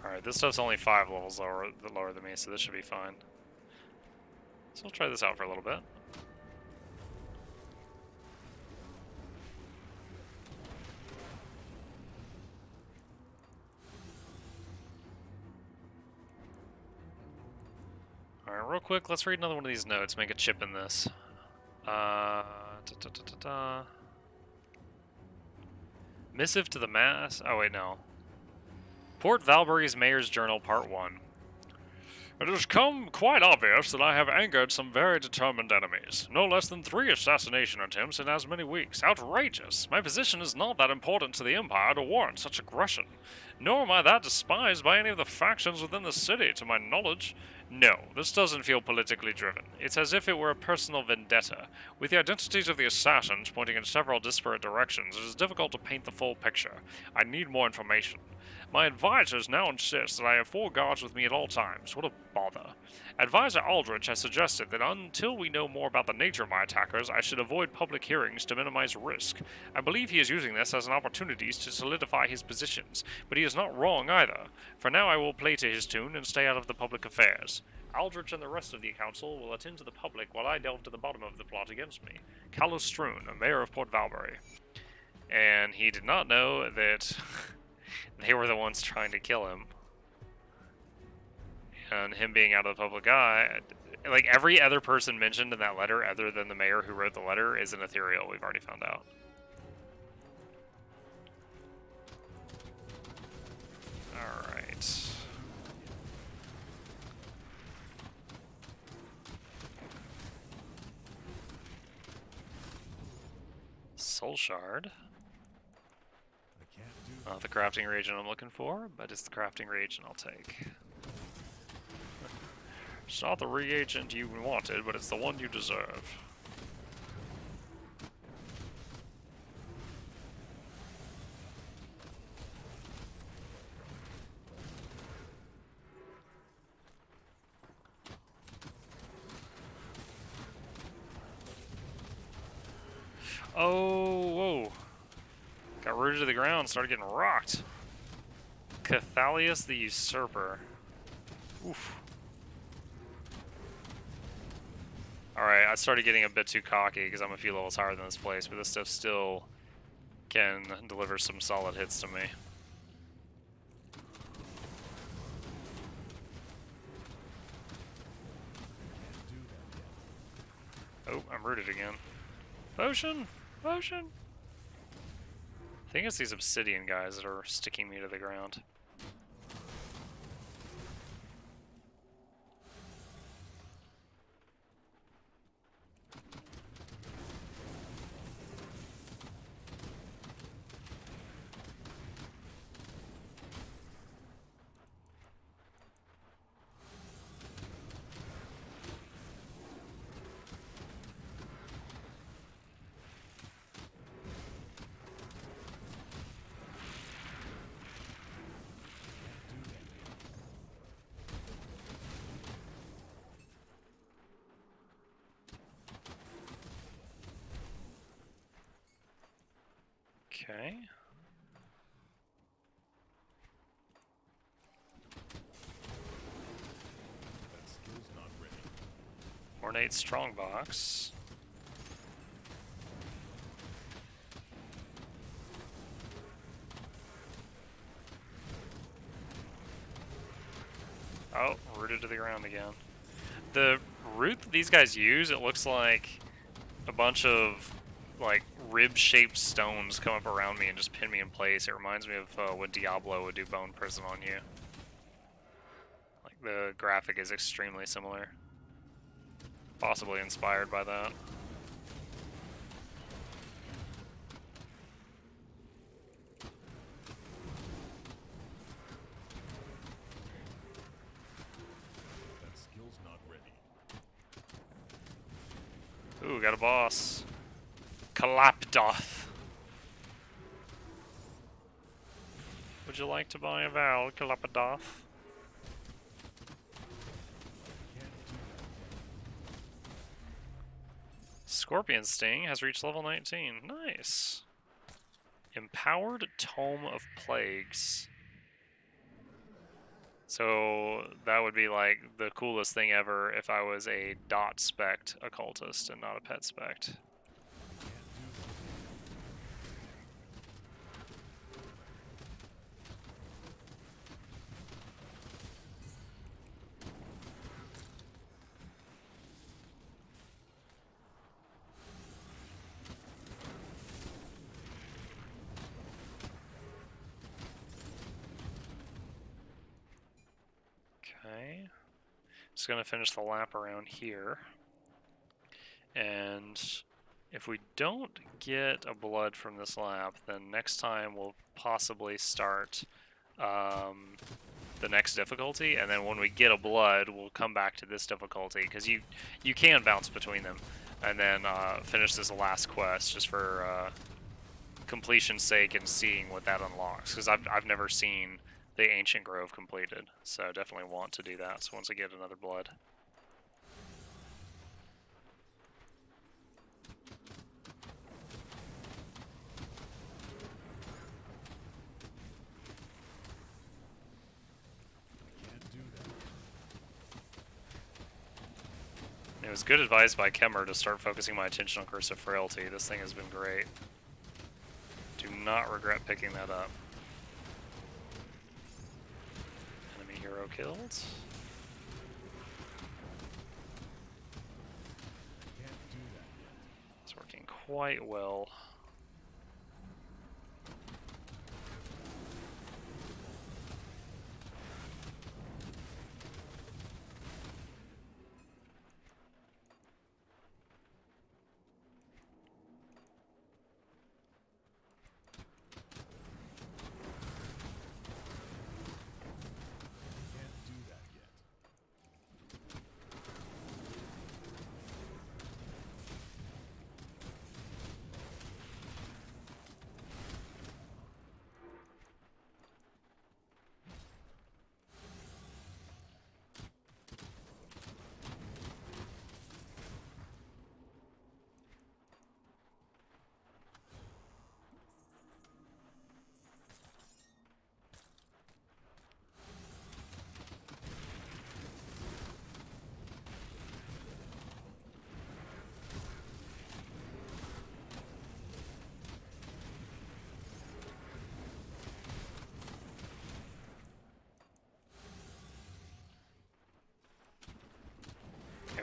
Alright, Alright, this stuff's only 5 levels lower than me, so this should be fine. So we'll try this out for a little bit. Alright, real quick, let's read another one of these notes, make a chip in this. Missive to the Mass. Oh, wait, no. Port Valbury's Mayor's Journal, Part 1. It has come quite obvious that I have angered some very determined enemies. No less than 3 assassination attempts in as many weeks. Outrageous! My position is not that important to the Empire to warrant such aggression. Nor am I that despised by any of the factions within the city, to my knowledge. No, this doesn't feel politically driven. It's as if it were a personal vendetta. With the identities of the assassins pointing in several disparate directions, it is difficult to paint the full picture. I need more information. My advisors now insist that I have 4 guards with me at all times. What a bother. Advisor Aldrich has suggested that until we know more about the nature of my attackers, I should avoid public hearings to minimize risk. I believe he is using this as an opportunity to solidify his positions, but he is not wrong either. For now I will play to his tune and stay out of the public affairs. Aldrich and the rest of the council will attend to the public while I delve to the bottom of the plot against me. Carlos Stroon, mayor of Port Valbury. And he did not know that they were the ones trying to kill him. And him being out of the public eye, like every other person mentioned in that letter other than the mayor who wrote the letter is an ethereal, we've already found out. Alright. Soul Shard. Not the crafting reagent I'm looking for, but it's the crafting reagent I'll take. It's not the reagent you wanted, but it's the one you deserve. Oh, whoa. Got rooted to the ground, started getting rocked. Cathalius the Usurper. Oof. Alright, I started getting a bit too cocky because I'm a few levels higher than this place, but this stuff still can deliver some solid hits to me. Oh, I'm rooted again. Potion! Potion! I think it's these obsidian guys that are sticking me to the ground. Okay. Ornate strongbox. Oh, rooted to the ground again. The root that these guys use, it looks like a bunch of like rib-shaped stones come up around me and just pin me in place. It reminds me of when Diablo would do bone prison on you. Like the graphic is extremely similar. Possibly inspired by that. That skill's not ready. Ooh, got a boss. Kalapdoth. Would you like to buy a Val, Kalapdoth? Scorpion Sting has reached level 19. Nice. Empowered Tome of Plagues. So that would be like the coolest thing ever if I was a dot spect occultist and not a pet spect. Okay. Just gonna finish the lap around here. And if we don't get a blood from this lap, then next time we'll possibly start the next difficulty, and then when we get a blood, we'll come back to this difficulty, because you can bounce between them, and then finish this last quest just for completion's sake and seeing what that unlocks, because I've never seen the Ancient Grove completed, so definitely want to do that. So once I get another blood. It was good advice by Kemmer to start focusing my attention on Curse of Frailty. This thing has been great. Do not regret picking that up. Enemy hero killed. It's working quite well.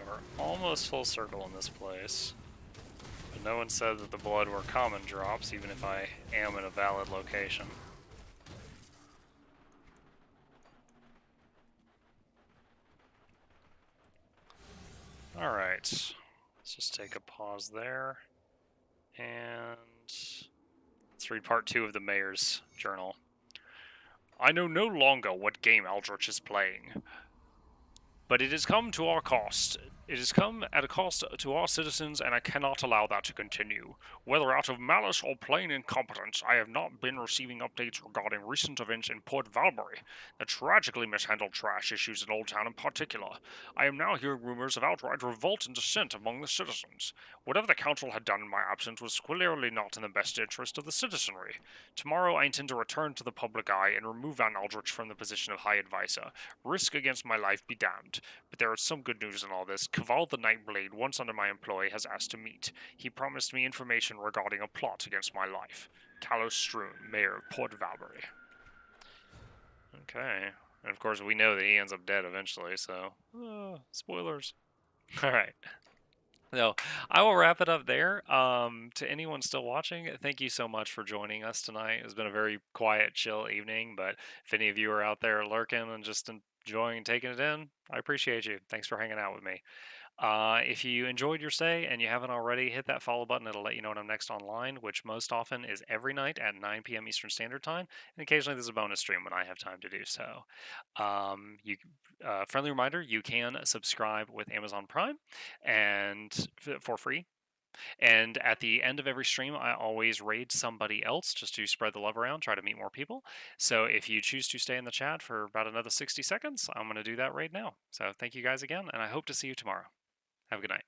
We're almost full circle in this place. But no one said that the blood were common drops, even if I am in a valid location. Alright. Let's just take a pause there. And let's read part 2 of the Mayor's Journal. I know no longer what game Aldrich is playing, but it has come to our cost. It has come at a cost to our citizens, and I cannot allow that to continue. Whether out of malice or plain incompetence, I have not been receiving updates regarding recent events in Port Valbury, the tragically mishandled trash issues in Old Town in particular. I am now hearing rumors of outright revolt and dissent among the citizens. Whatever the council had done in my absence was clearly not in the best interest of the citizenry. Tomorrow I intend to return to the public eye and remove Van Aldrich from the position of High Advisor. Risk against my life be damned. But there is some good news in all this. Caval the Nightblade, once under my employ, has asked to meet. He promised me information regarding a plot against my life. Talos Stroon, Mayor of Port Valbury. Okay. And of course we know that he ends up dead eventually, so... spoilers. Alright. So, I will wrap it up there. To anyone still watching, thank you so much for joining us tonight. It's been a very quiet, chill evening, but if any of you are out there lurking and just enjoying taking it in, I appreciate you. Thanks for hanging out with me. If you enjoyed your stay and you haven't already, hit that follow button. It'll let you know when I'm next online, which most often is every night at 9 p.m. Eastern Standard Time. And occasionally there's a bonus stream when I have time to do so. Friendly reminder, you can subscribe with Amazon Prime and for free. And at the end of every stream, I always raid somebody else just to spread the love around, try to meet more people. So if you choose to stay in the chat for about another 60 seconds, I'm going to do that raid now. So thank you guys again, and I hope to see you tomorrow. Have a good night.